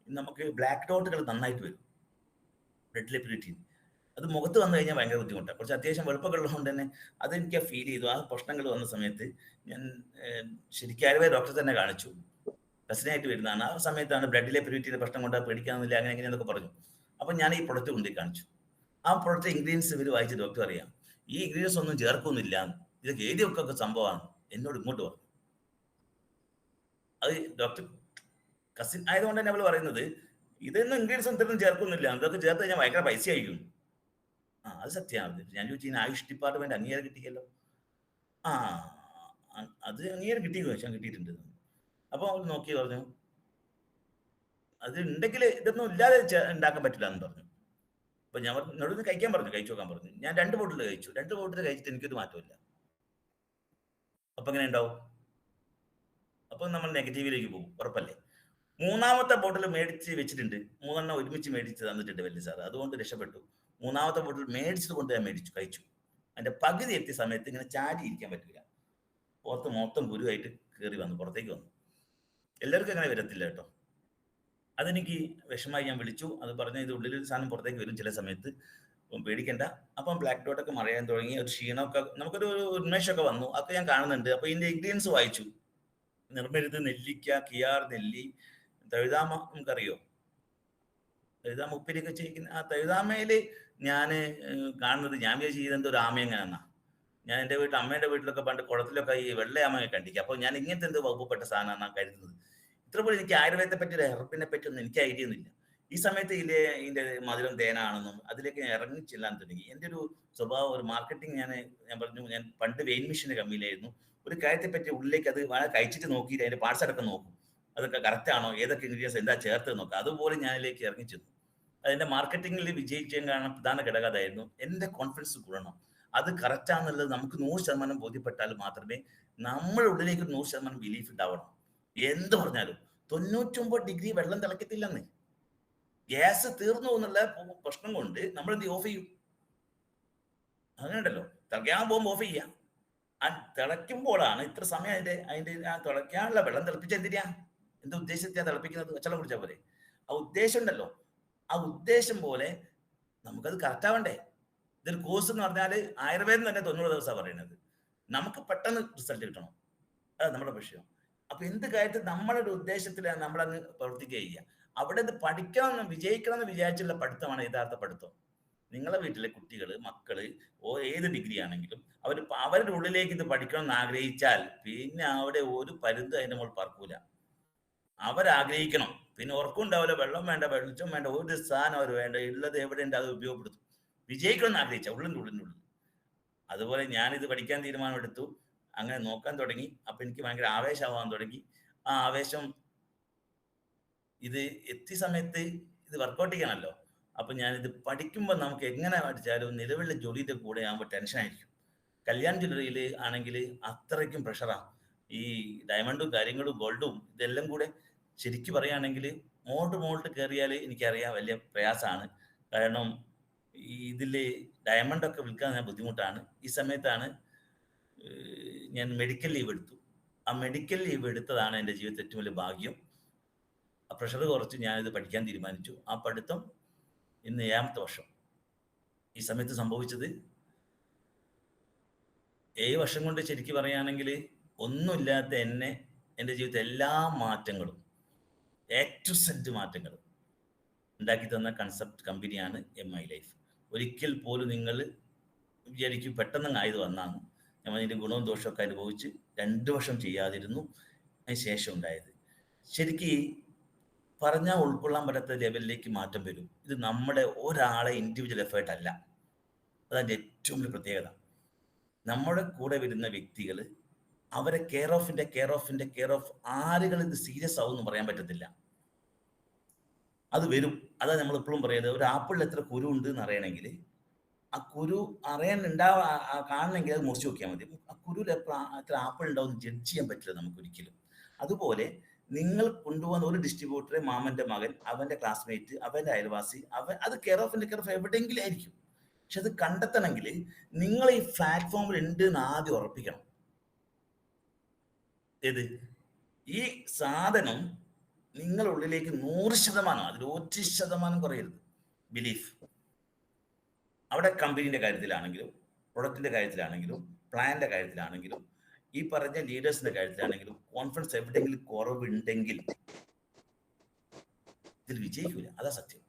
നമുക്ക് ബ്ലാക്ക് ഡോട്ടുകൾ നന്നായിട്ട് വരും ബ്ലഡിലെ പ്യൂരിറ്റി. അത് മുഖത്ത് വന്നു കഴിഞ്ഞാൽ ഭയങ്കര ബുദ്ധിമുട്ടാണ്. കുറച്ച് അത്യാവശ്യം വെളുപ്പമുള്ളതുകൊണ്ട് തന്നെ അതെനിക്ക് ഫീൽ ചെയ്തു. ആ പ്രശ്നങ്ങൾ വന്ന സമയത്ത് ഞാൻ ശരിക്കും ആയുർവേദ ഡോക്ടറെ തന്നെ കാണിച്ചു. പ്രശ്നമായിട്ട് വരുന്നതാണ്. ആ സമയത്താണ് ബ്ലഡിലെ പ്യൂരിറ്റിയുടെ പ്രശ്നം കൊണ്ട് പേടിക്കാന്നില്ല, അങ്ങനെ എങ്ങനെയെന്നൊക്കെ പറഞ്ഞു. അപ്പം ഞാൻ ഈ പ്രൊഡക്റ്റ് കൊണ്ടുപോയി കാണിച്ചു. ആ പ്രൊഡക്റ്റ് ഇൻഗ്രീഡിയൻസ് ഇവർ വായിച്ച് ഡോക്ടർ അറിയാം, ഈ ഇൻഗ്രീഡിയൻസ് ഒന്നും ചേർക്കൊന്നുമില്ല, ഇതൊക്കെ എഴുതിയൊക്കെ സംഭവമാണ്. എന്നോട് ഇങ്ങോട്ട് പറഞ്ഞു. അത് ഡോക്ടർ കസിൻ ആയതുകൊണ്ട് തന്നെ അവൾ പറയുന്നത് ഇതൊന്നും ഇൻഗ്രീഡിയൻസ് ഒന്നും ചേർക്കൊന്നുമില്ല, ഇതൊക്കെ ചേർത്ത് കഴിഞ്ഞാൽ ഭയങ്കര പൈസ ആയിരിക്കും. അത് സത്യമാണ്. ഞാൻ ചോദിച്ചു, ആയുഷ് ഡിപ്പാർട്ട്മെന്റ് അംഗീകാരം കിട്ടിയല്ലോ. ആ അത് അംഗീകാരം കിട്ടിയെന്ന് വെച്ചാൽ കിട്ടിയിട്ടുണ്ട്. അപ്പൊ അവൾ നോക്കി പറഞ്ഞു, അത് ഉണ്ടെങ്കിൽ ഇതൊന്നും ഇല്ലാതെ ഉണ്ടാക്കാൻ പറ്റില്ല എന്ന് പറഞ്ഞു. അപ്പൊ ഞാൻ എന്നോട് കഴിക്കാൻ പറഞ്ഞു, കഴിച്ചു നോക്കാൻ പറഞ്ഞു. ഞാൻ 2 ബോട്ടിൽ കഴിച്ചു. 2 ബോട്ടിൽ കഴിച്ചിട്ട് എനിക്കൊരു മാറ്റമില്ല. അപ്പൊ എങ്ങനെ ഉണ്ടാവും? അപ്പൊ നമ്മൾ നെഗറ്റീവിലേക്ക് പോകും, ഉറപ്പല്ലേ? 3ാമത്തെ ബോട്ടിൽ മേടിച്ച് വെച്ചിട്ടുണ്ട്. 3 ഒരുമിച്ച് മേടിച്ച് തന്നിട്ടുണ്ട് വലിയ സാർ, അതുകൊണ്ട് രക്ഷപ്പെട്ടു. 3ാമത്തെ ബോട്ടിൽ മേടിച്ചത് കൊണ്ട് ഞാൻ മേടിച്ചു, കഴിച്ചു. അതിന്റെ പകുതി എത്തിയ സമയത്ത് ഇങ്ങനെ ചാടി ഇരിക്കാൻ പറ്റില്ല. പുറത്ത് മൊത്തം ഗുരുവായിട്ട് കയറി വന്നു, പുറത്തേക്ക് വന്നു. എല്ലാവർക്കും അങ്ങനെ വരത്തില്ല കേട്ടോ. അതെനിക്ക് വിഷമായി. ഞാൻ വിളിച്ചു, അത് പറഞ്ഞ ഇത് ഉള്ളിൽ സാധനം പുറത്തേക്ക് വരും ചില സമയത്ത്, പേടിക്കണ്ട. അപ്പം ബ്ലാക്ക് ഡോട്ടൊക്കെ മറയാൻ തുടങ്ങി, ഒരു ക്ഷീണമൊക്കെ, നമുക്കൊരു ഉന്മേഷമൊക്കെ വന്നു. അതൊക്കെ ഞാൻ കാണുന്നുണ്ട്. അപ്പൊ ഇതിന്റെ ഇൻഗ്രീഡിയൻസ് വായിച്ചു. നിർമ്മരുത്, നെല്ലിക്ക, കിയാർ നെല്ലി, തഴുതാമ നമുക്കറിയോ? തഴുതാമ ഉപ്പിരിയൊക്കെ ചെയ്യിക്കുന്ന ആ തഴുതാമയില് ഞാൻ കാണുന്നത്, ഞാൻ വിചാരിച്ചു ഇതെന്തോ ഒരു ആമയങ്ങനെന്നാ. ഞാൻ എൻ്റെ അമ്മയുടെ വീട്ടിലൊക്കെ പണ്ട് കുളത്തിലൊക്കെ ഈ വെള്ളയാമയെ കണ്ടിക്കുക. അപ്പോൾ ഞാൻ ഇങ്ങനത്തെ എന്തോ വകുപ്പപ്പെട്ട സാധനമാണ് കരുതുന്നത്. ഇത്ര പോലും എനിക്ക് ആയുർവേദത്തെ പറ്റി, ഹെർബിനെ പറ്റി ഒന്നും എനിക്ക് ഐഡിയ ഒന്നുമില്ല. ഈ സമയത്ത് ഇതിന്റെ മധുരം തേനാണെന്നും അതിലേക്ക് ഞാൻ ഇറങ്ങി ചെല്ലാൻ തുടങ്ങി. എൻ്റെ ഒരു സ്വഭാവം, ഒരു മാർക്കറ്റിംഗ്, ഞാൻ പറഞ്ഞു, ഞാൻ പണ്ട് വെയിൻ മെഷീൻ്റെ കമ്മിയിലായിരുന്നു. ഒരു കാര്യത്തെ പറ്റി ഉള്ളിലേക്ക് അത് കഴിച്ചിട്ട് നോക്കിയിട്ട് അതിന്റെ പാർട്സ് അടക്കം നോക്കും, അതൊക്കെ കറക്റ്റ് ആണോ, ഏതൊക്കെ ഇൻഗ്രീഡിയൻസ് എന്താ ചേർത്ത് നോക്കുക. അതുപോലെ ഞാനിലേക്ക് ഇറങ്ങി ചെന്നു. അതിന്റെ മാർക്കറ്റിംഗിൽ വിജയിക്കാൻ കാരണം പ്രധാന ഘടകം അതായിരുന്നു. എൻ്റെ കോൺഫിഡൻസ് കൂടണം. അത് കറക്റ്റാന്നുള്ളത് നമുക്ക് 100% ബോധ്യപ്പെട്ടാൽ മാത്രമേ നമ്മുടെ ഉള്ളിലേക്ക് 100% ബിലീഫ് ഉണ്ടാവണം. എന്ത് പറഞ്ഞാലും 99 ഡിഗ്രി വെള്ളം തിളക്കത്തില്ലെന്ന്. ഗ്യാസ് തീർന്നു എന്നുള്ള പ്രശ്നം കൊണ്ട് നമ്മൾ എന്ത് ഓഫ് ചെയ്യും? അങ്ങനെ ഉണ്ടല്ലോ, തിളയ്ക്കാൻ പോകുമ്പോൾ ഓഫ് ചെയ്യാം. ആ തിളയ്ക്കുമ്പോഴാണ് ഇത്ര സമയം അതിന്റെ ആ തിളയ്ക്കാനുള്ള വെള്ളം തിളപ്പിച്ച എന്തിനാ, എന്ത് ഉദ്ദേശത്തെയാണ് തിളപ്പിക്കുന്നത്? പച്ചവെള്ളം കുടിച്ചാൽ പോലെ. ആ ഉദ്ദേശം ഉണ്ടല്ലോ, ആ ഉദ്ദേശം പോലെ നമുക്കത് കറക്റ്റ് ആവണ്ടേ. ഇതൊരു കോഴ്സ് എന്ന് പറഞ്ഞാൽ ആയുർവേദം തന്നെ 90 ദിവസമാണ് പറയുന്നത്. നമുക്ക് പെട്ടെന്ന് റിസൾട്ട് കിട്ടണം, അതാണ് നമ്മുടെ വിഷയം. അപ്പൊ എന്ത് കാര്യത്തിൽ നമ്മളൊരു ഉദ്ദേശത്തിലാണ് നമ്മളങ്ങ് പ്രവർത്തിക്കുക ചെയ്യുക. അവിടെ ഇത് പഠിക്കണം, വിജയിക്കണം എന്ന് വിചാരിച്ചുള്ള പഠിത്തമാണ് യഥാർത്ഥ പഠിത്തം. നിങ്ങളെ വീട്ടിലെ കുട്ടികൾ, മക്കള് ഏത് ഡിഗ്രി ആണെങ്കിലും അവരുടെ ഉള്ളിലേക്ക് ഇത് പഠിക്കണം എന്ന് ആഗ്രഹിച്ചാൽ പിന്നെ അവിടെ ഒരു പരുന്ത് അതിന്റെ മുകളിൽ പറക്കൂല. അവരാഗ്രഹിക്കണം. പിന്നെ ഉറക്കമുണ്ടാവില്ല, വെള്ളം വേണ്ട, വെളിച്ചം വേണ്ട, ഒരു സാധനം അവർ വേണ്ട, ഉള്ളത് എവിടെ ഉണ്ട് അത് ഉപയോഗപ്പെടുത്തും. വിജയിക്കണം എന്ന് ആഗ്രഹിച്ച ഉള്ളിനുള്ളിൽ. അതുപോലെ ഞാനിത് പഠിക്കാൻ തീരുമാനമെടുത്തു, അങ്ങനെ നോക്കാൻ തുടങ്ങി. അപ്പൊ എനിക്ക് ഭയങ്കര ആവേശമാവാൻ തുടങ്ങി. ആ ആവേശം ഇത് എത്തിയ സമയത്ത് ഇത് വർക്കൗട്ട് ചെയ്യണമല്ലോ. അപ്പൊ ഞാനിത് പഠിക്കുമ്പോൾ നമുക്ക് എങ്ങനെ പഠിച്ചാലും നിലവിലെ ജോലിയുടെ കൂടെ ആകുമ്പോൾ ടെൻഷൻ ആയിരിക്കും. കല്യാൺ ജ്വല്ലറിയിൽ ആണെങ്കിൽ അത്രയ്ക്കും പ്രഷറാണ്. ഈ ഡയമണ്ടും കാര്യങ്ങളും ഗോൾഡും ഇതെല്ലാം കൂടെ ശരിക്കും പറയുകയാണെങ്കിൽ മോൾട്ട് കയറിയാൽ എനിക്കറിയാം വലിയ പ്രയാസമാണ്. കാരണം ഇതില് ഡയമണ്ടൊക്കെ വിൽക്കാൻ ഞാൻ ബുദ്ധിമുട്ടാണ്. ഈ സമയത്താണ് ഞാൻ മെഡിക്കൽ ലീവ് എടുത്തു. ആ മെഡിക്കൽ ലീവ് എടുത്തതാണ് എൻ്റെ ജീവിതത്തിൽ ഏറ്റവും വലിയ ഭാഗ്യം. ആ പ്രഷർ കുറച്ച് ഞാനിത് പഠിക്കാൻ തീരുമാനിച്ചു. ആ പഠിത്തം ഇന്ന് 7ാമത്തെ വർഷം. ഈ സമയത്ത് സംഭവിച്ചത് 7 വർഷം കൊണ്ട് ശരിക്കും പറയുകയാണെങ്കിൽ ഒന്നുമില്ലാത്ത എന്നെ, എൻ്റെ ജീവിതത്തിൽ എല്ലാ മാറ്റങ്ങളും എ ടു സെഡ് മാറ്റങ്ങൾ ഉണ്ടാക്കി തന്ന കൺസെപ്റ്റ് കമ്പനിയാണ് MI ലൈഫ്. ഒരിക്കൽ പോലും നിങ്ങൾ വിചാരിക്കും പെട്ടെന്ന് ആയത് വന്നാണ്. നമ്മൾ അതിൻ്റെ ഗുണവും ദോഷമൊക്കെ അനുഭവിച്ച് 2 വർഷം ചെയ്യാതിരുന്നു. അതിന് ശേഷം ഉണ്ടായത് ശരിക്ക് പറഞ്ഞാൽ ഉൾക്കൊള്ളാൻ പറ്റാത്ത ലെവലിലേക്ക് മാറ്റം വരും. ഇത് നമ്മുടെ ഒരാളെ ഇൻഡിവിജ്വൽ എഫേർട്ട് അല്ല. അതാണ് ഏറ്റവും വലിയ പ്രത്യേകത. നമ്മുടെ കൂടെ വരുന്ന വ്യക്തികൾ അവരെ കെയർ ഓഫ് ആരുകൾ ഇത് സീരിയസ് ആവും എന്ന് പറയാൻ പറ്റത്തില്ല. അത് വരും. അതാണ് നമ്മൾ എപ്പോഴും പറയുന്നത്. ഒരു ആപ്പിളിൽ എത്ര കുരു ഉണ്ട് എന്ന് അറിയണമെങ്കിൽ ആ കുരു കാണണമെങ്കിൽ അത് മുറിച്ച് നോക്കിയാൽ മതി. ആ കുരുവിൽ എത്ര ആപ്പിൾ ഉണ്ടാവും ജഡ്ജ് ചെയ്യാൻ പറ്റില്ല നമുക്ക് ഒരിക്കലും. അതുപോലെ നിങ്ങൾ കൊണ്ടുപോകുന്ന ഒരു ഡിസ്ട്രിബ്യൂട്ടറെ, മാമന്റെ മകൻ, അവന്റെ ക്ലാസ്മേറ്റ്, അവന്റെ അയൽവാസി, അത് കെയർ ഓഫ് എവിടെയെങ്കിലും ആയിരിക്കും. പക്ഷെ അത് കണ്ടെത്തണമെങ്കിൽ നിങ്ങൾ ഈ പ്ലാറ്റ്ഫോമിൽ ഉണ്ട് എന്ന് ആദ്യം ഉറപ്പിക്കണം. ഏത് ഈ സാധനം നിങ്ങളുടെ ഉള്ളിലേക്ക് 100%, അതിൽ 1% കുറയരുത് ബിലീഫ്. അവിടെ കമ്പനീൻ്റെ കാര്യത്തിലാണെങ്കിലും, പ്രൊഡക്റ്റിൻ്റെ കാര്യത്തിലാണെങ്കിലും, പ്ലാനിൻ്റെ കാര്യത്തിലാണെങ്കിലും, ഈ പറഞ്ഞ ലീഡേഴ്സിന്റെ കാര്യത്തിലാണെങ്കിലും കോൺഫിഡൻസ് എവിടെയെങ്കിലും കുറവുണ്ടെങ്കിൽ ഇതിൽ വിജയിക്കൂല. അതാ സത്യം.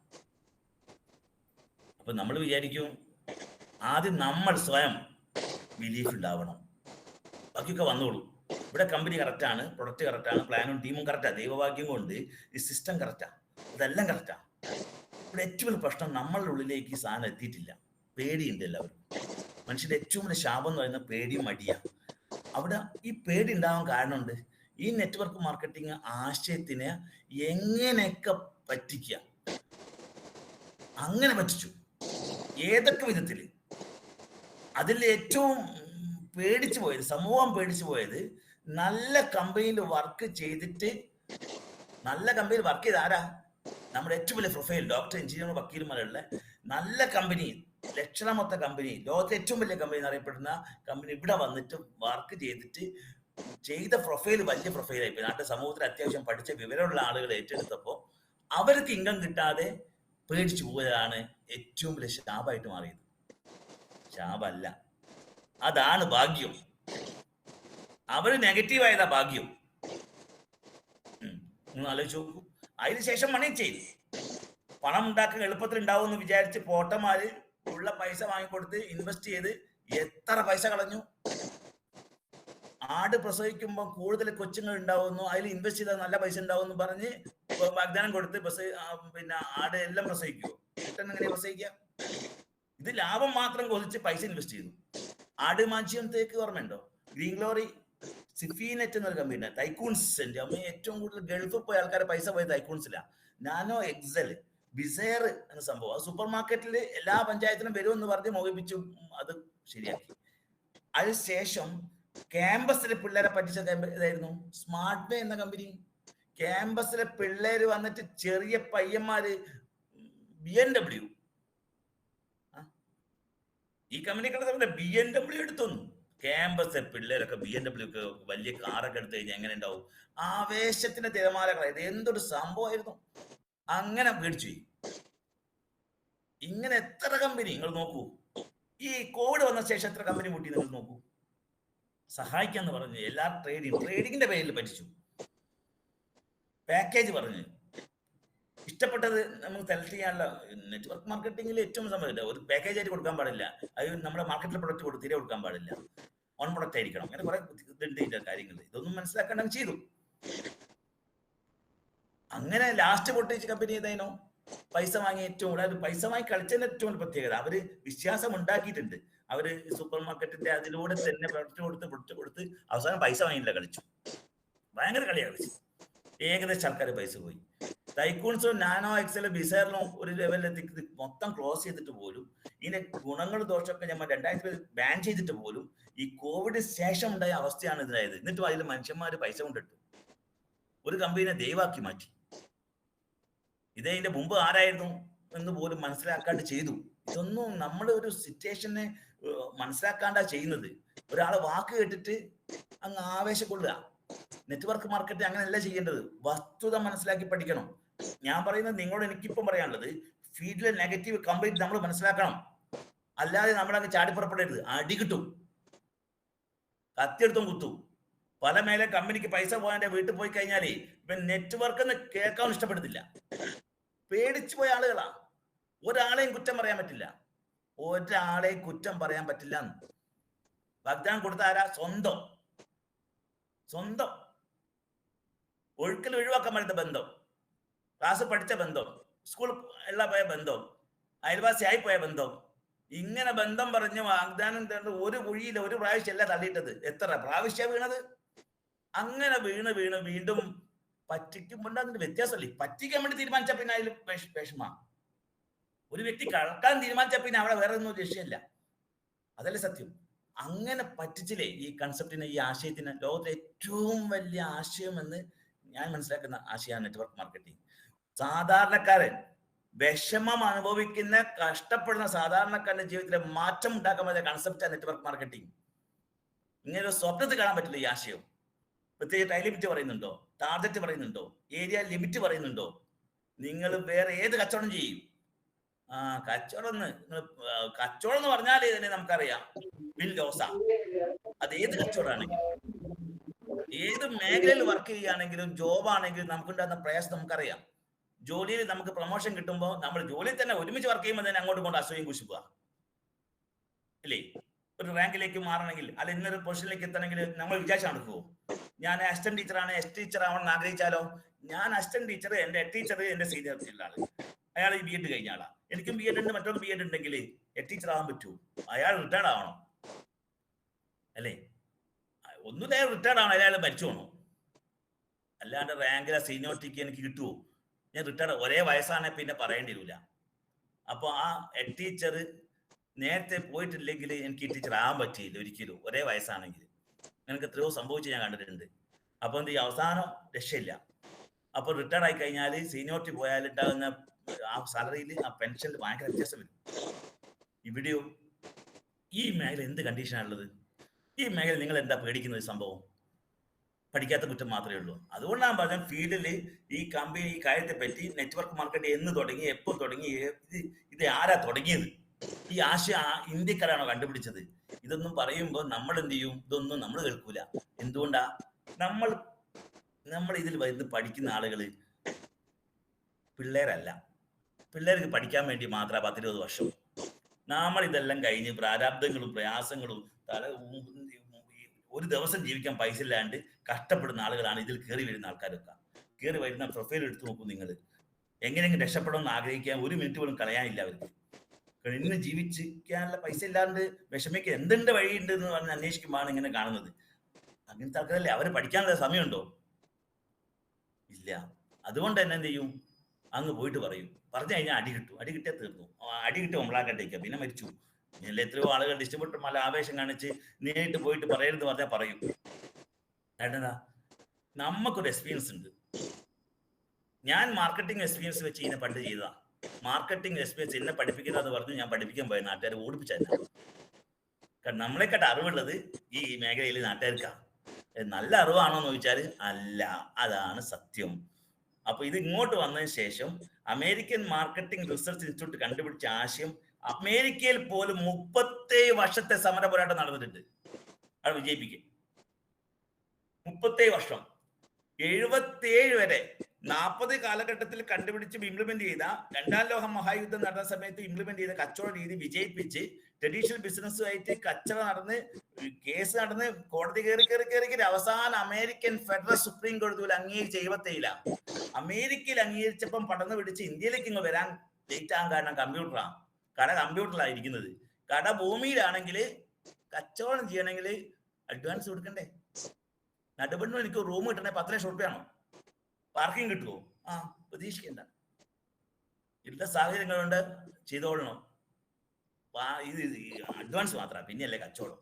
അപ്പൊ നമ്മൾ വിചാരിക്കും ആദ്യം നമ്മൾ സ്വയം ബിലീഫ് ഉണ്ടാവണം, ബാക്കിയൊക്കെ വന്നോളൂ. ഇവിടെ കമ്പനി കറക്റ്റാണ്, പ്രൊഡക്റ്റ് കറക്റ്റാണ്, പ്ലാനും ടീമും കറക്റ്റാ, ദൈവഭാഗ്യം കൊണ്ട് ഈ സിസ്റ്റം കറക്റ്റാ, ഇതെല്ലാം കറക്റ്റാ. ഇവിടെ ഏറ്റവും വലിയ പ്രശ്നം നമ്മളുടെ ഉള്ളിലേക്ക് ഈ സാധനം എത്തിയിട്ടില്ല. പേടിയുണ്ട് എല്ലാവരും. മനുഷ്യന്റെ ഏറ്റവും വലിയ ശാപം എന്ന് പറയുന്നത് പേടിയും മടിയാണ്. അവിടെ ഈ പേടി ഉണ്ടാവാൻ കാരണമുണ്ട്. ഈ നെറ്റ്വർക്ക് മാർക്കറ്റിംഗ് ആശയത്തിനെ എങ്ങനെയൊക്കെ പറ്റിക്കുക, അങ്ങനെ പറ്റിച്ചു. ഏതൊക്കെ വിധത്തിൽ അതിൽ ഏറ്റവും പേടിച്ചു പോയത്, സമൂഹം പേടിച്ചു പോയത്, നല്ല കമ്പനിയിൽ വർക്ക് ചെയ്തിട്ട്, നല്ല കമ്പനിയിൽ വർക്ക് ചെയ്ത് ആരാ? നമ്മുടെ ഏറ്റവും വലിയ പ്രൊഫൈൽ ഡോക്ടർ, എഞ്ചിനീയർ, വക്കീൽമാരുള്ള നല്ല കമ്പനി, ലക്ഷണമൊത്ത കമ്പനി, ലോകത്തെ ഏറ്റവും വലിയ കമ്പനി എന്നറിയപ്പെടുന്ന കമ്പനി ഇവിടെ വന്നിട്ട് വർക്ക് ചെയ്തിട്ട് ചെയ്ത പ്രൊഫൈൽ വലിയ പ്രൊഫൈലായി. നാട്ടിലെ സമൂഹത്തിൽ അത്യാവശ്യം പഠിച്ച വിവരമുള്ള ആളുകൾ ഏറ്റെടുത്തപ്പോൾ അവർക്ക് ഇൻകം കിട്ടാതെ പേടിച്ചു പോയതാണ് ഏറ്റവും വലിയ ശാപമായിട്ട് മാറിയത്. ശാപല്ല, അതാണ് ഭാഗ്യം. അവര് നെഗറ്റീവായതാ ഭാഗ്യം. നിങ്ങൾ ആലോചിച്ച് നോക്കൂ. അതിനുശേഷം മണി ചെയ്തു പണം ഉണ്ടാക്കാൻ എളുപ്പത്തിൽ ഉണ്ടാവും എന്ന് വിചാരിച്ച് പോട്ടന്മാര് ഉള്ള പൈസ വാങ്ങിക്കൊടുത്ത് ഇൻവെസ്റ്റ് ചെയ്ത് എത്ര പൈസ കളഞ്ഞു. ആട് പ്രസവിക്കുമ്പോൾ കൂടുതൽ കൊച്ചുങ്ങൾ ഉണ്ടാവുന്നു, അതിൽ ഇൻവെസ്റ്റ് ചെയ്താൽ നല്ല പൈസ ഉണ്ടാവും എന്ന് പറഞ്ഞ് വാഗ്ദാനം കൊടുത്ത് പിന്നെ ആട് എല്ലാം പ്രസവിക്കുമോ? എങ്ങനെ പ്രസവിക്കുക? ഇത് ലാഭം മാത്രം കൊതിച്ച് പൈസ ഇൻവെസ്റ്റ് ചെയ്തു. ആട് മാഞ്ചിയത്തേക്ക് ഓർമ്മയുണ്ടോ? ഗ്രീൻ ഗ്ലോറി, സിഫിനെറ്റ് എന്നൊരു കമ്പനി, തൈക്കൂൺസിന്റെ അമ്മ ഏറ്റവും കൂടുതൽ ഗൾഫിൽ പോയ ആൾക്കാരെ പൈസ പോയത് തൈക്കൂൺസിലാണ്. നാനോ എക്സൽ, ബിസെയർ എന്ന സംഭവം അത് സൂപ്പർ മാർക്കറ്റിൽ എല്ലാ പഞ്ചായത്തിനും വരുമെന്ന് പറഞ്ഞ് മോഹിപ്പിച്ചു, അത് ശരിയാക്കി. അതിനുശേഷം ക്യാമ്പസിലെ പിള്ളേരെ പറ്റിച്ച ഇതായിരുന്നു സ്മാർട്ട് വേ എന്ന കമ്പനി. ക്യാമ്പസിലെ പിള്ളേര് വന്നിട്ട് ചെറിയ പയ്യന്മാര് BMW, ഈ കമ്പനി BMW എടുത്തൊന്നു. ക്യാമ്പസിലെ പിള്ളേരൊക്കെ BMW ഒക്കെ വലിയ കാറൊക്കെ എടുത്തു കഴിഞ്ഞാൽ എങ്ങനെ ഉണ്ടാവും? ആവേശത്തിന്റെ തിരമാലകളായത് എന്തൊരു സംഭവമായിരുന്നു. അങ്ങനെ പേടിച്ചു. ഇങ്ങനെ എത്ര കമ്പനി നിങ്ങൾ നോക്കൂ. ഈ കോവിഡ് വന്ന ശേഷം എത്ര കമ്പനി മുട്ടി നിങ്ങൾ നോക്കൂ. സഹായിക്കാന്ന് പറഞ്ഞ് എല്ലാ ട്രേഡിങ്ങിന്റെ പേരിൽ പറ്റിച്ചു. പാക്കേജ് പറഞ്ഞ് ഇഷ്ടപ്പെട്ടത് നമുക്ക് സെലക്ട് ചെയ്യാനുള്ള നെറ്റ്വർക്ക് മാർക്കറ്റിംഗിൽ ഏറ്റവും സമയമില്ല. ഒരു പാക്കേജ് ആയിട്ട് കൊടുക്കാൻ പാടില്ല. അത് നമ്മുടെ മാർക്കറ്റിലെ പ്രൊഡക്റ്റ് തീരെ കൊടുക്കാൻ പാടില്ല. ഓൺ പ്രൊഡക്റ്റ് ആയിരിക്കണം. അങ്ങനെ കുറെ ഇതുണ്ട് ഇതിന്റെ കാര്യങ്ങൾ. ഇതൊന്നും മനസ്സിലാക്കേണ്ട ചെയ്തു. അങ്ങനെ ലാസ്റ്റ് പൊട്ടിച്ച കമ്പനി ഏതായിരുന്നു? പൈസ വാങ്ങി ഏറ്റവും കൂടുതൽ പൈസ വാങ്ങി കളിച്ചതിന്റെ ഏറ്റവും പ്രത്യേകത, അവര് വിശ്വാസം ഉണ്ടാക്കിയിട്ടുണ്ട്. അവര് സൂപ്പർ മാർക്കറ്റിന്റെ അതിലൂടെ തന്നെ പ്രൊഡക്റ്റ് കൊടുത്ത് അവസാനം പൈസ വാങ്ങിയില്ല, കളിച്ചു. ഭയങ്കര കളിയാണ് കളിച്ചു. ഏകദേശം ആൾക്കാർ പൈസ പോയി. തൈക്കൂൺസും നാനോ എക്സലും ബിസെയറിലും ഒരു ലെവലിലെത്തി മൊത്തം ക്ലോസ് ചെയ്തിട്ട് പോലും ഇതിന്റെ ഗുണങ്ങൾ ദോഷമൊക്കെ നമ്മൾ 2000 ബാൻ ചെയ്തിട്ട് പോലും ഈ കോവിഡ് ശേഷം ഉണ്ടായ അവസ്ഥയാണ് ഇതിനായത്. എന്നിട്ടും അതിൽ മനുഷ്യന്മാര് പൈസ കൊണ്ടിട്ടു. ഒരു കമ്പനിയെ ദൈവാക്കി മാറ്റി. ഇതേ ഇതിന്റെ മുമ്പ് ആരായിരുന്നു എന്ന് പോലും മനസ്സിലാക്കാണ്ട് ചെയ്തു. ഇതൊന്നും നമ്മൾ ഒരു സിറ്റുവേഷനെ മനസ്സിലാക്കാണ്ടാ ചെയ്യുന്നത്. ഒരാളെ വാക്ക് കേട്ടിട്ട് അങ്ങ് ആവേശം കൊള്ളുക. നെറ്റ്വർക്ക് മാർക്കറ്റ് അങ്ങനെയല്ല ചെയ്യേണ്ടത്. വസ്തുത മനസ്സിലാക്കി പഠിക്കണം. ഞാൻ പറയുന്നത് നിങ്ങളോട് എനിക്കിപ്പം പറയാനുള്ളത്, ഫീൽഡിലെ നെഗറ്റീവ് കംപ്ലീറ്റ് നമ്മൾ മനസ്സിലാക്കണം. അല്ലാതെ നമ്മളങ്ങ് ചാടിപ്പുറപ്പെടരുത്. അടി കിട്ടും, കത്തിയെടുത്തും കുത്തും. പല മേലെ കമ്പനിക്ക് പൈസ പോകാൻ വീട്ടിൽ പോയി കഴിഞ്ഞാലേ ഇവൻ നെറ്റ്വർക്ക് എന്ന് കേൾക്കാൻ ഇഷ്ടപ്പെടുന്നില്ല. പേടിച്ചു പോയ ആളുകളാ. ഒരാളെയും കുറ്റം പറയാൻ പറ്റില്ല. ഒരാളെയും കുറ്റം പറയാൻ പറ്റില്ല. വാഗ്ദാനം കൊടുത്ത ആരാ? സ്വന്തം ഒഴുക്കൽ ഒഴിവാക്കാൻ പറ്റുന്ന ബന്ധം, ക്ലാസ് പഠിച്ച ബന്ധം, സ്കൂൾ ഉള്ള പോയ ബന്ധം, അയൽവാസിയായി പോയ ബന്ധം, ഇങ്ങനെ ബന്ധം പറഞ്ഞ് വാഗ്ദാനം തരുന്ന ഒരു കുഴിയിൽ ഒരു പ്രാവശ്യമല്ല തള്ളിയിട്ടത്, എത്ര പ്രാവശ്യം വീണത്. അങ്ങനെ വീണ് വീണ്ടും പറ്റിക്കുമ്പോൾ അതിന്റെ വ്യത്യാസമല്ലേ. പറ്റിക്കാൻ വേണ്ടി തീരുമാനിച്ച പിന്നെ അതിൽ വിഷമ. ഒരു വ്യക്തി കളക്കാൻ തീരുമാനിച്ച പിന്നെ അവിടെ വേറെ ഒന്നും ലക്ഷ്യമില്ല. അതല്ലേ സത്യം. അങ്ങനെ പറ്റിച്ചില്ലേ ഈ കൺസെപ്റ്റിനെ, ഈ ആശയത്തിന് ലോകത്തിലെ ഏറ്റവും വലിയ ആശയം എന്ന് ഞാൻ മനസ്സിലാക്കുന്ന ആശയമാണ് നെറ്റ്വർക്ക് മാർക്കറ്റിംഗ്. സാധാരണക്കാരൻ വിഷമം അനുഭവിക്കുന്ന, കഷ്ടപ്പെടുന്ന സാധാരണക്കാരന്റെ ജീവിതത്തിലെ മാറ്റം ഉണ്ടാക്കാൻ പറ്റിയ കൺസെപ്റ്റാണ് നെറ്റ്വർക്ക് മാർക്കറ്റിംഗ്. ഇങ്ങനെ ഒരു സ്വപ്നത്തിൽ കാണാൻ പറ്റില്ല ഈ ആശയം. പ്രത്യേകിച്ച് ടൈം ലിമിറ്റ് പറയുന്നുണ്ടോ, ടാർഗറ്റ് പറയുന്നുണ്ടോ, ഏരിയ ലിമിറ്റ് പറയുന്നുണ്ടോ? നിങ്ങൾ വേറെ ഏത് കച്ചവടം ചെയ്യും? കച്ചവടം എന്ന് പറഞ്ഞാൽ തന്നെ നമുക്കറിയാം വിൻ ലോസ. അത് ഏത് കച്ചവടമാണെങ്കിലും, ഏത് മേഖലയിൽ വർക്ക് ചെയ്യുകയാണെങ്കിലും, ജോബ് ആണെങ്കിലും നമുക്കുണ്ടാകുന്ന പ്രയാസം നമുക്കറിയാം. ജോലിയിൽ നമുക്ക് പ്രൊമോഷൻ കിട്ടുമ്പോൾ നമ്മൾ ജോലിയിൽ തന്നെ ഒരുമിച്ച് വർക്ക് ചെയ്യുമ്പോൾ തന്നെ അങ്ങോട്ടും കൊണ്ട് അസൂയം കുശിപ്പുക ഇല്ലേ? ഒരു റാങ്കിലേക്ക് മാറണമെങ്കിൽ, അല്ല ഇന്നൊരു പൊസിഷനിലേക്ക് എത്തണമെങ്കിൽ നമ്മൾ വിചാരിച്ച് നടക്കുമോ? ഞാൻ അസിസ്റ്റന്റ് ടീച്ചറാണ്, ടീച്ചർ ആവണമെന്ന് ആഗ്രഹിച്ചാലോ? ഞാൻ അസിസ്റ്റന്റ് ടീച്ചർ, എന്റെ ടീച്ചർ എന്റെ സീനിയർ ആള്, അയാൾ BEd കഴിഞ്ഞ ആളാ. എനിക്കും BEd ഉണ്ട്, മറ്റൊരു BEd ഉണ്ടെങ്കിൽ ടീച്ചർ ആവാൻ പറ്റൂ? അയാൾ റിട്ടയർഡ് ആവണം അല്ലേ? ഒന്നുമില്ല, അയാൾ റിട്ടയർഡ് ആവണം, അയാൾ മരിച്ചു പോകണം. അല്ലാണ്ട് റാങ്കിലെ സീനിയോറിറ്റിക്ക് എനിക്ക് കിട്ടുമോ? ഞാൻ റിട്ടയർഡ്, ഒരേ വയസ്സാണെങ്കിൽ പിന്നെ പറയേണ്ടി വരില്ല. അപ്പോൾ ആ ടീച്ചർ നേരത്തെ പോയിട്ടില്ലെങ്കിൽ എനിക്ക് ടീച്ചർ ആവാൻ പറ്റിയില്ല ഒരിക്കലും, ഒരേ വയസ്സാണെങ്കിൽ. എനിക്ക് എത്രയോ സംഭവിച്ച് ഞാൻ കണ്ടിട്ടുണ്ട്. അപ്പോൾ എന്ത് ചെയ്യും? അവസാനം രക്ഷയില്ല. അപ്പോൾ റിട്ടയർഡ് ആയി കഴിഞ്ഞാൽ സീനിയോറിറ്റി പോയാൽ ഉണ്ടാകുന്ന ആ സാലറിയിൽ, ആ പെൻഷനിൽ ഭയങ്കര വ്യത്യാസം വരും. ഇവിടെയോ ഈ മേഖല എന്ത് കണ്ടീഷനാണുള്ളത്? ഈ മേഖല നിങ്ങൾ എന്താ പേടിക്കുന്നത്? സംഭവം പഠിക്കാത്ത കുറ്റം മാത്രമേ ഉള്ളൂ. അതുകൊണ്ടാണ് പറഞ്ഞ ഫീൽഡിൽ ഈ കമ്പനി, ഈ കാര്യത്തെ പറ്റി നെറ്റ്വർക്ക് മാർക്കറ്റ് എന്ന് തുടങ്ങി, എപ്പോൾ തുടങ്ങി, ഇത് ആരാ തുടങ്ങിയത്? ഈ ആശയം ഇന്ത്യക്കാരാണോ കണ്ടുപിടിച്ചത്? ഇതൊന്നും പറയുമ്പോൾ നമ്മൾ എന്ത് ചെയ്യും? ഇതൊന്നും നമ്മൾ കേൾക്കൂല. എന്തുകൊണ്ടാ? നമ്മൾ ഇതിൽ വരുന്ന പഠിക്കുന്ന ആളുകൾ പിള്ളേരല്ല. പിള്ളേർക്ക് പഠിക്കാൻ വേണ്ടി മാത്രം 10-20 വർഷം. നമ്മൾ ഇതെല്ലാം കഴിഞ്ഞ് പ്രാരാബ്ദങ്ങളും പ്രയാസങ്ങളും ഒരു ദിവസം ജീവിക്കാൻ പൈസ ഇല്ലാണ്ട് കഷ്ടപ്പെടുന്ന ആളുകളാണ് ഇതിൽ കയറി വരുന്ന ആൾക്കാരൊക്കെ. കയറി വരുന്ന പ്രൊഫൈൽ എടുത്തു നോക്കും നിങ്ങൾ. എങ്ങനെയെങ്കിലും രക്ഷപ്പെടണമെന്ന് ആഗ്രഹിക്കാൻ 1 മിനിറ്റ് പോലും കളയാനില്ല അവർക്ക്. ഇന്ന് ജീവിച്ചിരിക്കാനുള്ള പൈസ ഇല്ലാണ്ട് വിഷമിക്കുക എന്തിന്റെ വഴിയുണ്ട് എന്ന് പറഞ്ഞ് അന്വേഷിക്കുമ്പോഴാണ് ഇങ്ങനെ കാണുന്നത്. അങ്ങനത്തെ ആൾക്കാരല്ലേ? അവര് പഠിക്കാനുള്ള സമയമുണ്ടോ? ഇല്ല. അതുകൊണ്ട് തന്നെ എന്ത് ചെയ്യും? അങ്ങ് പോയിട്ട് പറയും. പറഞ്ഞു കഴിഞ്ഞാൽ അടി കിട്ടിയാൽ തീർന്നു. അടി കിട്ടി ഒമ്പളാക്കട്ടേക്കുക, പിന്നെ മരിച്ചു. ഇല്ല, എത്രയോ ആളുകൾ ഡിസ്ട്രിബ്യൂട്ടർ മല ആവേശം കാണിച്ച് നേരിട്ട് പോയിട്ട് പറയരുത് പറഞ്ഞാൽ പറയും. ഏട്ടനാ, നമുക്കൊരു എക്സ്പീരിയൻസ് ഉണ്ട്. ഞാൻ മാർക്കറ്റിംഗ് എക്സ്പീരിയൻസ് വെച്ച് ഇതിനെ പണ്ട് ചെയ്തതാ. മാർക്കറ്റിംഗ് എക്സ്പീരിയൻസ് എന്നെ പഠിപ്പിക്കുന്നതെന്ന് പറഞ്ഞ് ഞാൻ പഠിപ്പിക്കാൻ പോയ നാട്ടുകാർ ഓടിപ്പിച്ചായിരുന്നു. കാരണം നമ്മളെക്കാട്ട് അറിവുള്ളത് ഈ മേഖലയിൽ നാട്ടുകാർക്കാണ്. നല്ല അറിവാണോ എന്ന് ചോദിച്ചാൽ അല്ല, അതാണ് സത്യം. അപ്പൊ ഇത് ഇങ്ങോട്ട് വന്നതിന് ശേഷം അമേരിക്കൻ മാർക്കറ്റിംഗ് റിസർച്ച് ഇൻസ്റ്റിറ്റ്യൂട്ട് കണ്ടുപിടിച്ച ആശയം അമേരിക്കയിൽ പോലും 37 വർഷത്തെ സമര പോരാട്ടം നടന്നിട്ടുണ്ട് അത് വിജയിപ്പിക്കും. 37 വർഷം, 77 വരെ 40 കാലഘട്ടത്തിൽ കണ്ടുപിടിച്ച് ഇംപ്ലിമെന്റ് ചെയ്ത, 2ാം ലോക മഹായുദ്ധം നടന്ന സമയത്ത് ഇംപ്ലിമെന്റ് ചെയ്ത കച്ചവട രീതി വിജയിപ്പിച്ച് ട്രഡീഷണൽ ബിസിനസ്സുമായിട്ട് കച്ചവടം നടന്ന്, കേസ് നടന്ന്, കോടതി കയറി അവസാനം അമേരിക്കൻ ഫെഡറൽ സുപ്രീം കോടതി പോലും അംഗീകരിച്ച് 77. അമേരിക്കയിൽ അംഗീകരിച്ചപ്പം പടർന്നു പിടിച്ച് ഇന്ത്യയിലേക്ക് ഇങ്ങ് വരാൻ ലേറ്റ് ആകാൻ കാരണം കമ്പ്യൂട്ടറാണ്. കട കമ്പ്യൂട്ടറിലാണ് ഇരിക്കുന്നത്. കട ഭൂമിയിലാണെങ്കിൽ കച്ചവടം ചെയ്യണമെങ്കിൽ അഡ്വാൻസ് കൊടുക്കണ്ടേ? നടുപെണ്ണു എനിക്ക് റൂം കിട്ടണേ 10 ലക്ഷം റുപ്യാണോ? പാർക്കിംഗ് കിട്ടുമോ? പ്രതീക്ഷിക്കണ്ട. ഇവിടുത്തെ സാഹചര്യങ്ങൾ കൊണ്ട് ചെയ്തോളണം. ഇത് അഡ്വാൻസ് മാത്രമാണ്, പിന്നെയല്ലേ കച്ചവടം.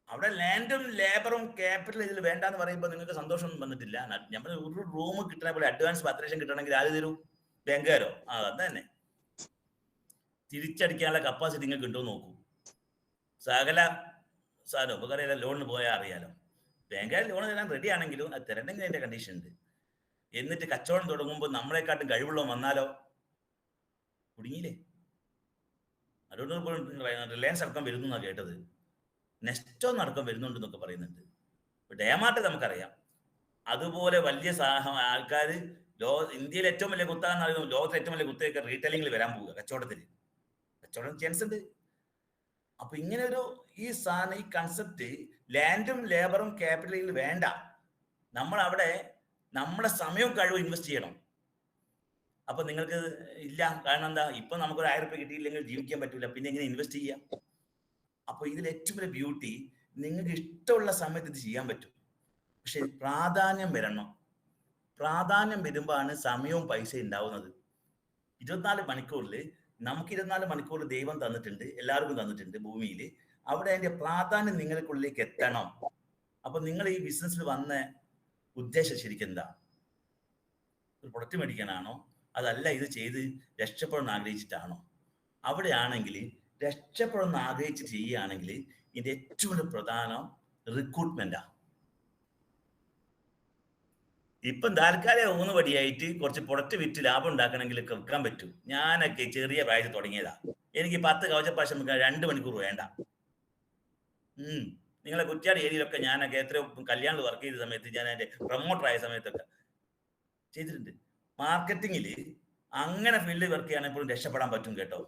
അവിടെ ലാൻഡും ലേബറും ക്യാപിറ്റൽ ഇതിൽ വേണ്ടെന്ന് പറയുമ്പോൾ നിങ്ങൾക്ക് സന്തോഷമൊന്നും വന്നിട്ടില്ല. നമ്മൾ ഒരു റൂം കിട്ടണ പോലെ അഡ്വാൻസ് 10 ലക്ഷം കിട്ടണമെങ്കിൽ ആര് തരും? ബാങ്കുകാരോ? അത് തന്നെ. തിരിച്ചടിക്കാനുള്ള കപ്പാസിറ്റി നിങ്ങൾക്ക് കിട്ടുമെന്ന് നോക്കൂ. സകല സാധനം ഉപകാരം ലോണിന് പോയാൽ അറിയാലോ. ബാങ്കുകാർ ലോൺ തരാൻ റെഡി ആണെങ്കിലും അത് തരണമെങ്കിൽ അതിന്റെ കണ്ടീഷൻ ഉണ്ട്. എന്നിട്ട് കച്ചവടം തുടങ്ങുമ്പോൾ നമ്മളെക്കാട്ടും കഴിവുള്ള വന്നാലോ കുടുങ്ങിയില്ലേ? അതുകൊണ്ട് റിലയൻസ് അടക്കം വരുന്നു എന്നാണ് കേട്ടത്. നെസ്റ്റോ അടക്കം വരുന്നുണ്ടെന്നൊക്കെ പറയുന്നുണ്ട്. ഡേമാർട്ട് നമുക്കറിയാം. അതുപോലെ വലിയ ആൾക്കാർ ഇന്ത്യയിലെ ഏറ്റവും വലിയ കുത്തകെന്ന് പറയുന്നത് ലോകത്തിലെ ഏറ്റവും വലിയ കുത്തകയൊക്കെ റീറ്റെയിലിംഗിൽ വരാൻ പോവുക, കച്ചവടം ചാൻസ് ഉണ്ട്. അപ്പൊ ഇങ്ങനെ ഈ സാധനം, ഈ കൺസെപ്റ്റ് ലാൻഡും ലേബറും ക്യാപിറ്റലിൽ വേണ്ട. നമ്മൾ അവിടെ നമ്മുടെ സമയവും കഴിവും ഇൻവെസ്റ്റ് ചെയ്യണം. അപ്പൊ നിങ്ങൾക്ക് ഇല്ല, കാരണം എന്താ, ഇപ്പൊ നമുക്കൊരു 1000 രൂപ കിട്ടിയില്ലെങ്കിൽ ജീവിക്കാൻ പറ്റൂല, പിന്നെ എങ്ങനെ ഇൻവെസ്റ്റ് ചെയ്യാം? അപ്പൊ ഇതിൽ ഏറ്റവും വലിയ ബ്യൂട്ടി, നിങ്ങൾക്ക് ഇഷ്ടമുള്ള സമയത്ത് ഇത് ചെയ്യാൻ പറ്റും. പക്ഷെ പ്രാധാന്യം വരണം. പ്രാധാന്യം വരുമ്പോഴാണ് സമയവും പൈസ ഉണ്ടാവുന്നത്. 24 മണിക്കൂറിൽ നമുക്ക് 24 മണിക്കൂർ ദൈവം തന്നിട്ടുണ്ട്, എല്ലാവർക്കും തന്നിട്ടുണ്ട് ഭൂമിയിൽ. അവിടെ അതിന്റെ പ്രാധാന്യം നിങ്ങൾക്കുള്ളിലേക്ക് എത്തണം. അപ്പൊ നിങ്ങൾ ഈ ബിസിനസ്സിൽ വന്ന ഉദ്ദേശം ശരിക്കും എന്താ? ഒരു പ്രൊഡക്റ്റ് മേടിക്കാനാണോ, അതല്ല ഇത് ചെയ്ത് രക്ഷപ്പെടാൻ ആഗ്രഹിച്ചിട്ടാണോ? അവിടെയാണെങ്കിൽ രക്ഷപ്പെടാൻ ആഗ്രഹിച്ച് ചെയ്യുകയാണെങ്കിൽ ഇതിന്റെ ഏറ്റവും വലിയ പ്രധാനം റിക്രൂട്ട്മെന്റാ. ഇപ്പം താൽക്കാലിക ഊന്നുപടിയായിട്ട് കുറച്ച് പ്രൊഡക്റ്റ് വിറ്റ് ലാഭം ഉണ്ടാക്കണമെങ്കിൽ വിൽക്കാൻ പറ്റും. ഞാനൊക്കെ ചെറിയ പ്രായത്തിൽ തുടങ്ങിയതാ. എനിക്ക് 10 കവചപ്പാശം വിൽക്കാൻ 2 മണിക്കൂർ വേണ്ട. നിങ്ങളെ കുറ്റ്യാടി ഏരിയയിലൊക്കെ ഞാനൊക്കെ എത്രയോ കല്യാണിൽ വർക്ക് ചെയ്ത സമയത്ത്, ഞാൻ എൻ്റെ പ്രൊമോട്ടർ ആയ സമയത്തൊക്കെ ചെയ്തിട്ടുണ്ട്. മാർക്കറ്റിങ്ങിൽ അങ്ങനെ ഫീൽഡിൽ വർക്ക് ചെയ്യാനെപ്പോഴും രക്ഷപ്പെടാൻ പറ്റും കേട്ടോ.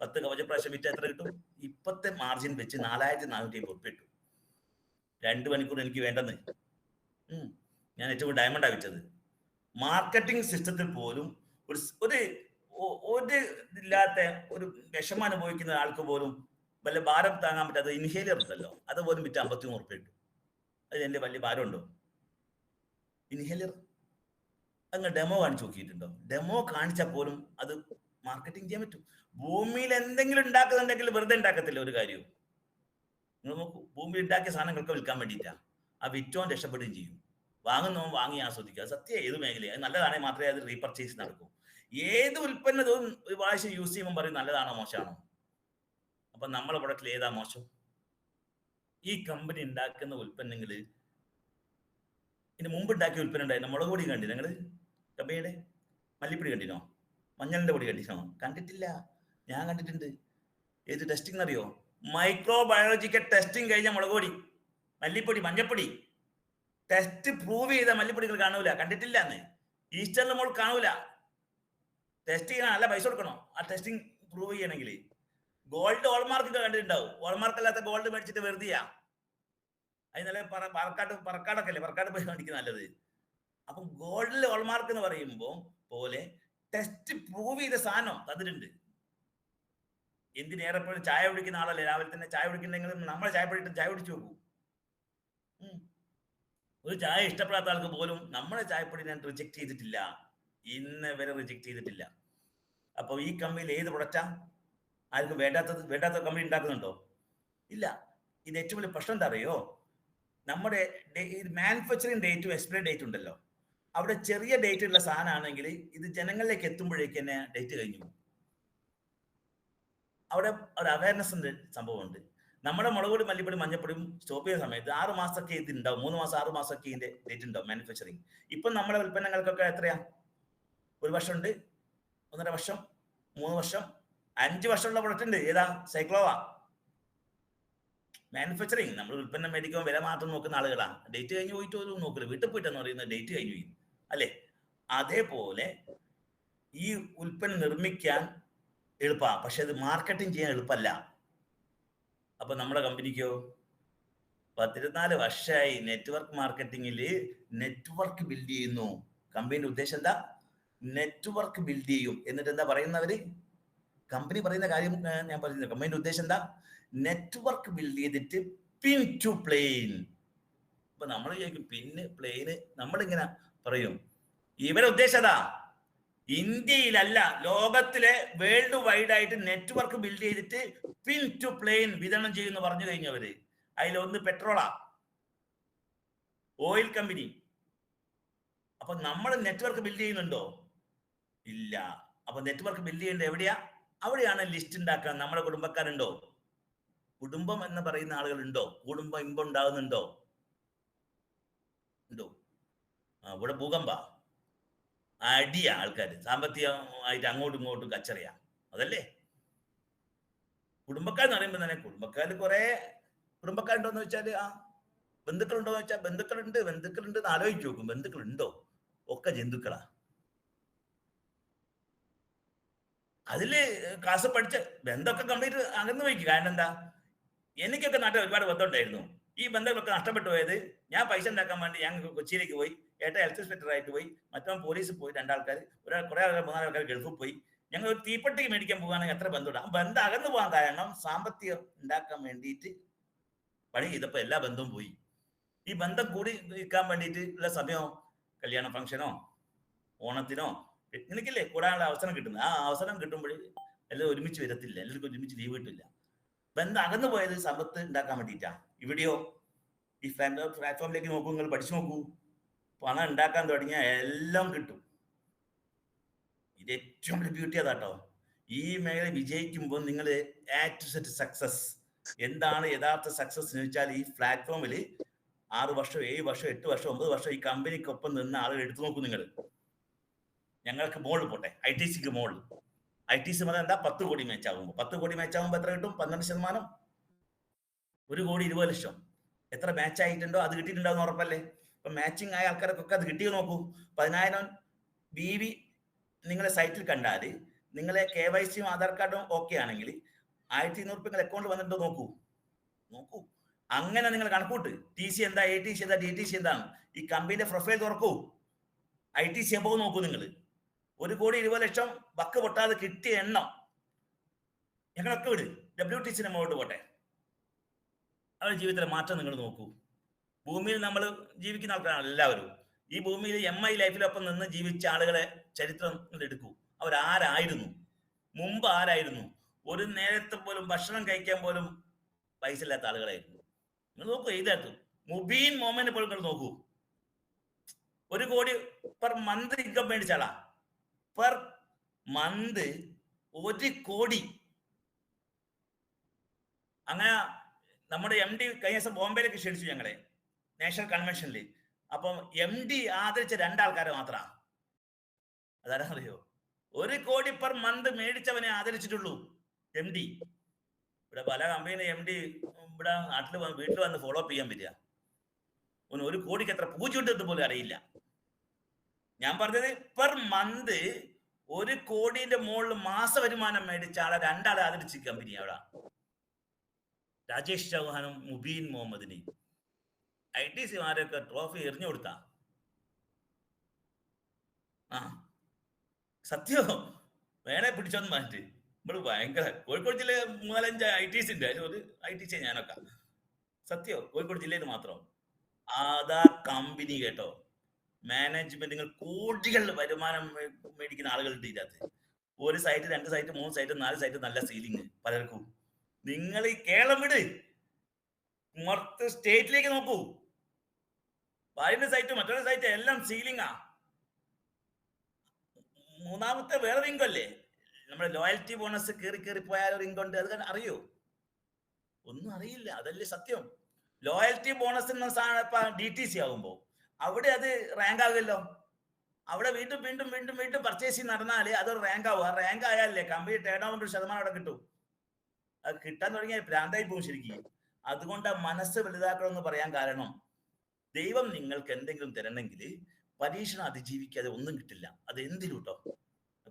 10 കവചപ്രാവശ്യം വിറ്റ് എത്ര കിട്ടും? ഇപ്പത്തെ മാർജിൻ വെച്ച് 4450 ഉറുപ്പിക കിട്ടും. 2 മണിക്കൂർ എനിക്ക് വേണ്ടെന്ന്. ഞാൻ ഏറ്റവും ഡയമണ്ടാ വിറ്റത്. മാർക്കറ്റിംഗ് സിസ്റ്റത്തിൽ പോലും ഒരു ഇല്ലാത്ത ഒരു വിഷമം അനുഭവിക്കുന്ന ആൾക്ക് പോലും വല്ല ഭാരം താങ്ങാൻ പറ്റാത്ത ഇൻഹേലർ ഉണ്ടല്ലോ, അതുപോലും വിറ്റ് 53 ഉറുപ്പിക കിട്ടും. അതിൽ എൻ്റെ വലിയ ഭാരമുണ്ടോ? ഇൻഹേലർ അങ്ങ് ഡെമോ കാണിച്ചു നോക്കിയിട്ടുണ്ടോ? ഡെമോ കാണിച്ചാൽ പോലും അത് മാർക്കറ്റിംഗ് ചെയ്യാൻ പറ്റും. ഭൂമിയിൽ എന്തെങ്കിലും ഉണ്ടാക്കുന്നുണ്ടെങ്കിൽ വെറുതെ ഉണ്ടാക്കത്തില്ല ഒരു കാര്യവും. നിങ്ങൾ നോക്കൂ, ഭൂമിയിൽ ഉണ്ടാക്കിയ സാധനങ്ങൾക്ക് വിൽക്കാൻ വേണ്ടിയിട്ടാ. ആ വിറ്റോൻ രക്ഷപ്പെടുകയും ചെയ്യും. വാങ്ങുന്നവൻ വാങ്ങി ആസ്വദിക്കുക. സത്യം ഏത് മേഖലയാണ് നല്ലതാണെങ്കിൽ മാത്രമേ അത് റീപർച്ചേസ് നടക്കൂ. ഏത് ഉൽപ്പന്നവും ഒരു പ്രാവശ്യം യൂസ് ചെയ്യുമ്പോൾ പറയും നല്ലതാണോ മോശമാണോ. അപ്പൊ നമ്മളെ പ്രൊഡക്റ്റിൽ ഏതാ മോശം? ഈ കമ്പനി ഉണ്ടാക്കുന്ന ഉൽപ്പന്നങ്ങൾ, ഇതിന് മുമ്പ് ഉണ്ടാക്കിയ ഉൽപ്പന്നം ഉണ്ടായിരുന്നു. മുളക് പൊടി കണ്ടില്ല നിങ്ങൾ? കമ്പനിയുടെ മല്ലിപ്പൊടി കണ്ടിനോ? മഞ്ഞളിന്റെ പൊടി കണ്ടിനോ? കണ്ടിട്ടില്ല. ഞാൻ കണ്ടിട്ടുണ്ട്. ഏത് ടെസ്റ്റിംഗ് അറിയോ? മൈക്രോബയോളജിക്കൽ ടെസ്റ്റിംഗ് കഴിഞ്ഞ മുളക് പൊടി, മല്ലിപ്പൊടി, മഞ്ഞപ്പൊടി ടെസ്റ്റ് പ്രൂവ് ചെയ്ത മല്ലിപ്പൊടികൾ കാണൂല. കണ്ടിട്ടില്ല എന്ന്. ഈസ്റ്ററിന് മോൾ കാണൂല. ടെസ്റ്റ് ചെയ്യണം, നല്ല പൈസ കൊടുക്കണോ ആ ടെസ്റ്റിംഗ് പ്രൂവ് ചെയ്യണമെങ്കിൽ. ഗോൾഡ് ഹോൾമാർക്ക് കണ്ടിട്ടുണ്ടാവും. ഹോൾമാർക്ക് അല്ലാത്ത ഗോൾഡ് മേടിച്ചിട്ട് വെറുതെയാ. അത് നല്ല പറക്കാടൊക്കെ അല്ലേ, പറക്കാട് പോയി കാണിക്കുന്ന നല്ലത്. അപ്പം ഗോൾഡിൽ ഹോൾമാർക്ക് എന്ന് പറയുമ്പോൾ പോലെ ടെസ്റ്റ് പ്രൂവ് ചെയ്ത സാധനം തന്നിട്ടുണ്ട്. എന്തിനേറെപ്പോഴും ചായ കുടിക്കുന്ന ആളല്ലേ, രാവിലെ തന്നെ ചായ കുടിക്കുന്നെങ്കിൽ നമ്മളെ ചായ കുടിച്ചു നോക്കൂ. ഒരു ചായ ഇഷ്ടപ്പെടാത്ത ആൾക്ക് പോലും നമ്മളെ ചായപ്പൊടി ഞാൻ റിജക്ട് ചെയ്തിട്ടില്ല, ഇന്ന് വരെ റിജക്ട് ചെയ്തിട്ടില്ല. അപ്പോൾ ഈ കമ്പനിയിൽ ഏത് പ്രൊഡക്റ്റാ ആർക്കും വേണ്ടാത്ത കമ്പനി ഉണ്ടാക്കുന്നുണ്ടോ? ഇല്ല. ഇത് ഏറ്റവും വലിയ പ്രശ്നം എന്താ അറിയോ? നമ്മുടെ മാനുഫാക്ചറിങ് ഡേറ്റും എക്സ്പയറി ഡേറ്റ് ഉണ്ടല്ലോ, അവിടെ ചെറിയ ഡേറ്റ് ഉള്ള സാധനമാണെങ്കിൽ ഇത് ജനങ്ങളിലേക്ക് എത്തുമ്പോഴേക്ക് തന്നെ ഡേറ്റ് കഴിഞ്ഞു. അവിടെ ഒരു അവയർനെസ്സിന്റെ സംഭവമുണ്ട്. നമ്മുടെ മുളക് പൊടി, മല്ലിപ്പൊടി, മഞ്ഞപ്പൊടിയും സ്റ്റോപ്പ് ചെയ്യുന്ന സമയത്ത് 6 മാസമൊക്കെ ഇത് ഉണ്ടാവും. 3 മാസം 6 മാസമൊക്കെ ഇതിന്റെ ഡേറ്റ് ഉണ്ടാവും മാനുഫാക്ചറിങ്. ഇപ്പം നമ്മുടെ ഉൽപ്പന്നങ്ങൾക്കൊക്കെ എത്രയാ? 1 വർഷമുണ്ട്, 1.5 വർഷം, 3 വർഷം, 5 വർഷമുള്ള പ്രൊഡക്റ്റ് ഉണ്ട്. ഏതാ? സൈക്ലോവാ. മാനുഫാക്ചറിങ് നമ്മൾ ഉൽപ്പന്നം മേടിക്കുമ്പോൾ വില മാത്രം നോക്കുന്ന ആളുകളാണ്. ഡേറ്റ് കഴിഞ്ഞ് പോയിട്ട് ഒരു നോക്കില്ല. വീട്ടിൽ പോയിട്ടെന്ന് പറയുന്നത് ഡേറ്റ് കഴിഞ്ഞു പോയി അല്ലേ? അതേപോലെ ഈ ഉൽപ്പന്നം നിർമ്മിക്കാൻ എളുപ്പമാണ്, പക്ഷെ അത് മാർക്കറ്റിംഗ് ചെയ്യാൻ എളുപ്പമല്ല. അപ്പൊ നമ്മുടെ കമ്പനിക്കോ 14 വർഷമായി നെറ്റ്വർക്ക് മാർക്കറ്റിംഗിൽ നെറ്റ്വർക്ക് ബിൽഡ് ചെയ്യുന്നു. കമ്പനിയുടെ ഉദ്ദേശം എന്താ? നെറ്റ്വർക്ക് ബിൽഡ് ചെയ്യും. എന്നിട്ട് എന്താ പറയുന്നവര്? കമ്പനി പറയുന്ന കാര്യം ഞാൻ പറയുന്നത്. കമ്പനിയുടെ ഉദ്ദേശം എന്താ? നെറ്റ്വർക്ക് ബിൽഡ് ചെയ്തിട്ട് പിൻ ടു പ്ലെയിൻ. ഇപ്പൊ നമ്മൾ ചോദിക്കും പിന്ന് പ്ലെയിന്, നമ്മളിങ്ങനെ പറയും. ഇവരെ ഉദ്ദേശതാ ഇന്ത്യയിലല്ല, ലോകത്തിലെ വേൾഡ് വൈഡ് ആയിട്ട് നെറ്റ്വർക്ക് ബിൽഡ് ചെയ്തിട്ട് പിൻ ടു പ്ലെയിൻ വിതരണം ചെയ്യുന്നു പറഞ്ഞു കഴിഞ്ഞവര്. അതിലൊന്ന് പെട്രോളാ, ഓയിൽ കമ്പനി. അപ്പൊ നമ്മൾ നെറ്റ്വർക്ക് ബിൽഡ് ചെയ്യുന്നുണ്ടോ? ഇല്ല. അപ്പൊ നെറ്റ്വർക്ക് ബിൽഡ് ചെയ്യേണ്ടത് എവിടെയാ? അവിടെയാണ് ലിസ്റ്റ് ഉണ്ടാക്കാൻ. നമ്മുടെ കുടുംബക്കാരുണ്ടോ? കുടുംബം എന്ന് പറയുന്ന ആളുകളുണ്ടോ? കുടുംബം ഇമ്പം ഉണ്ടാകുന്നുണ്ടോ? ഉണ്ടോ? ഇവിടെ ഭൂകമ്പ അടിയാ, ആൾക്കാർ സാമ്പത്തികമായിട്ട് അങ്ങോട്ടും ഇങ്ങോട്ടും കച്ചറിയാ. അതല്ലേ കുടുംബക്കാരെന്ന് പറയുമ്പോൾ തന്നെ. കുടുംബക്കാർ കുറെ കുടുംബക്കാരുണ്ടോന്ന് വെച്ചാല് ബന്ധുക്കളുണ്ടോ എന്ന് വെച്ചാൽ ബന്ധുക്കളുണ്ട് എന്ന് ആലോചിച്ച് നോക്കും. ബന്ധുക്കളുണ്ടോ? ഒക്കെ ജന്തുക്കളാ. അതില് ക്ലാസ് പഠിച്ച ബന്ധമൊക്കെ കംപ്ലീറ്റ് അകന്നു പോയിക്ക്. കാരണം എന്താ, എനിക്കൊക്കെ നാട്ടിൽ ഒരുപാട് ബന്ധം ഉണ്ടായിരുന്നു. ഈ ബന്ധങ്ങളൊക്കെ നഷ്ടപ്പെട്ടു പോയത് ഞാൻ പൈസ ഉണ്ടാക്കാൻ വേണ്ടി ഞാൻ കൊച്ചിയിലേക്ക് പോയി. ഏട്ടൻ ഹെൽത്ത് ഇൻസ്പെക്ടർ ആയിട്ട് പോയി, മറ്റവൻ പോലീസിൽ പോയി, രണ്ടാൾക്കാർ, കുറെ ആൾക്കാർ, മൂന്നാൾക്കാർ ഗൾഫിൽ പോയി. ഞങ്ങൾ ഒരു തീപ്പെട്ടി മേടിക്കാൻ പോകുകയാണെങ്കിൽ എത്ര ബന്ധമുണ്ട്. ആ ബന്ധം അകന്നു പോകാൻ കാരണം സാമ്പത്തികം ഉണ്ടാക്കാൻ വേണ്ടിയിട്ട് പണി ചെയ്തപ്പോൾ എല്ലാ ബന്ധവും പോയി. ഈ ബന്ധം കൂടി നിൽക്കാൻ വേണ്ടിയിട്ട് ഉള്ള സമയം കല്യാണ ഫംഗ്ഷനോ ഓണത്തിനോ നിനക്കില്ലേ കൂടാനുള്ള അവസരം കിട്ടുന്നത്. ആ അവസരം കിട്ടുമ്പോൾ എല്ലാവരും ഒരുമിച്ച് വരത്തില്ല, എല്ലാവർക്കും ഒരുമിച്ച് ലീവ് കിട്ടില്ല. ബന്ധം അകന്നു പോയത് സമ്പത്ത് ഉണ്ടാക്കാൻ വേണ്ടിയിട്ടാ. ഇവിടെയോ ഈ പ്ലാറ്റ്ഫോമിലേക്ക് നോക്കൂ, നിങ്ങൾ പഠിച്ചു നോക്കൂ, പണം ഉണ്ടാക്കാൻ തുടങ്ങിയാൽ എല്ലാം കിട്ടും. ഇത് ഏറ്റവും വലിയ ബ്യൂട്ടി അതാട്ടോ. ഈ മേഖല വിജയിക്കുമ്പോൾ നിങ്ങൾ A to Z സക്സസ്. എന്താണ് യഥാർത്ഥ സക്സസ് എന്ന് വെച്ചാൽ, ഈ പ്ലാറ്റ്ഫോമിൽ 6 വർഷം 7 വർഷം 8 വർഷം 9 വർഷം ഈ കമ്പനിക്കൊപ്പം നിന്ന് ആളുകൾ എടുത്തു നോക്കൂ. നിങ്ങൾ ഞങ്ങൾക്ക് മോള് പോട്ടെ, ITCക്ക് മോള്, ITC പറഞ്ഞാൽ എന്താ, 10 കോടി മാച്ച് ആകുമ്പോൾ 10 കോടി മാച്ച് ആകുമ്പോൾ എത്ര കിട്ടും? 12%. 1 കോടി 20 ലക്ഷം. എത്ര മാച്ച് ആയിട്ടുണ്ടോ അത് കിട്ടിയിട്ടുണ്ടാവുന്ന ഉറപ്പല്ലേ? ഇപ്പൊ മാച്ചിങ് ആയ ആൾക്കാർക്കൊക്കെ അത് കിട്ടിയത് നോക്കൂ. 10,000 BV നിങ്ങളെ സൈറ്റിൽ കണ്ടാൽ, നിങ്ങളെ KYC ആധാർ കാർഡും ഓക്കെ ആണെങ്കിൽ 1,200 നിങ്ങൾ അക്കൗണ്ട് വന്നിട്ടോ നോക്കൂ. അങ്ങനെ നിങ്ങൾ കണക്കൂട്ട്. TC എന്താ, ATC എന്താ, DTC എന്താണ്, ഈ കമ്പനിയുടെ പ്രൊഫൈൽ തുറക്കൂ. ITC എബോവ് നോക്കൂ. നിങ്ങൾ 1 കോടി 20 ലക്ഷം ബക്ക് പൊട്ടാതെ കിട്ടിയ എണ്ണം ഞങ്ങളൊക്കെ വിട്, WTC നമ്മോട്ട് പോട്ടെ. അവരുടെ ജീവിതത്തിലെ മാറ്റം നിങ്ങൾ നോക്കൂ. ഭൂമിയിൽ നമ്മൾ ജീവിക്കുന്ന ആൾക്കാരാണ് എല്ലാവരും. ഈ ഭൂമിയിൽ MI ലൈഫിലൊപ്പം നിന്ന് ജീവിച്ച ആളുകളെ ചരിത്രം എടുക്കൂ. അവരാരായിരുന്നു, മുമ്പ് ആരായിരുന്നു? ഒരു നേരത്തെ പോലും ഭക്ഷണം കഴിക്കാൻ പോലും പൈസ ഇല്ലാത്ത ആളുകളായിരുന്നു. നിങ്ങൾ നോക്കൂ, എഴുതാത്തു മുബീൻ മോഹമ്മദിനെ പോലും നിങ്ങൾ നോക്കൂ. 1 കോടി പെർ മന്ത് ഇൻകം മേടിച്ചാളാ. Per month 1 crore. അങ്ങനെ നമ്മുടെ MD കഴിഞ്ഞ ദിവസം ബോംബെയിലേക്ക് ക്ഷണിച്ചു ഞങ്ങളെ നാഷണൽ കൺവെൻഷനിൽ. അപ്പം MD ആദരിച്ച 2 ആൾക്കാരെ മാത്രമാണ്. അതാരറിയോ? 1 കോടി പെർ മന്ത് മേടിച്ചവനെ ആദരിച്ചിട്ടുള്ളൂ MD. ഇവിടെ പല കമ്പനി MD ഇവിടെ നാട്ടിൽ വീട്ടിൽ വന്ന് ഫോളോ അപ്പ് ചെയ്യാൻ പറ്റുക. 1 കോടിക്ക് എത്ര പൂജ ഉണ്ടെന്ന് പോലും അറിയില്ല. ഞാൻ പറഞ്ഞത് പെർ മന്ത് 1 കോടിന്റെ മുകളിൽ മാസ വരുമാനം മേടിച്ച ആളെ 2 ആളെ ആദരിച്ച കമ്പനി അവിടെ. രാജേഷ് ചൗഹാനും മുബീൻ മുഹമ്മദിനെയും. ITCമാരൊക്കെ ട്രോഫി എറിഞ്ഞു കൊടുത്ത സത്യം വേണേ പിടിച്ചോന്ന് മാറ്റി. നമ്മള് ഭയങ്കര കോഴിക്കോട് ജില്ലയിൽ 3-5 ITC ഉണ്ട്. അതിൽ ഒരു ITC ഞാനൊക്കെ സത്യം കോഴിക്കോട് ജില്ലയിൽ മാത്രം. അതാ കമ്പനി കേട്ടോ. മാനേജ്മെന്റുകൾ കോടികൾ വരുമാനം മേടിക്കുന്ന ആളുകളുണ്ട് ഇതിനകത്ത്. 1 സൈറ്റ് 2 സൈറ്റ് 3 സൈറ്റ് 4 സൈറ്റ് നല്ല സീലിംഗ് പലർക്കും. നിങ്ങൾ ഈ കേരളം വിട്, മൊത്തം സ്റ്റേറ്റിലേക്ക് നോക്കൂ. 15 സൈറ്റ് മറ്റൊരു സൈറ്റ് എല്ലാം സീലിംഗാ. 3ാമത്തെ വേറെ ഇൻകം അല്ലേ, നമ്മുടെ ലോയൽറ്റി ബോണസ് കയറി പോയാൽ ഒരു ഇൻകം ഉണ്ട്. അത് അറിയോ? ഒന്നും അറിയില്ല. അതല്ലേ സത്യം. ലോയൽറ്റി ബോണസ് എന്ന സാധനം ഇപ്പൊ DTC ആകുമ്പോ അവിടെ അത് റാങ്ക് ആകുമല്ലോ. അവിടെ വീണ്ടും പർച്ചേസിങ് നടന്നാൽ അതൊരു റാങ്ക് ആവും. ആ റാങ്ക് ആയാലേ കമ്പനി ടേൺ ഓവറിന്റെ 1% അവിടെ കിട്ടും. അത് കിട്ടാൻ തുടങ്ങിയാൽ ഭ്രാന്തായി പോകും ശരിക്കും. അതുകൊണ്ട് മനസ്സ് വലുതാക്കണമെന്ന് പറയാൻ കാരണം, ദൈവം നിങ്ങൾക്ക് എന്തെങ്കിലും തരണമെങ്കിൽ പരീക്ഷണം അതിജീവിക്കാതെ ഒന്നും കിട്ടില്ല. അത് എന്തിലും കേട്ടോ,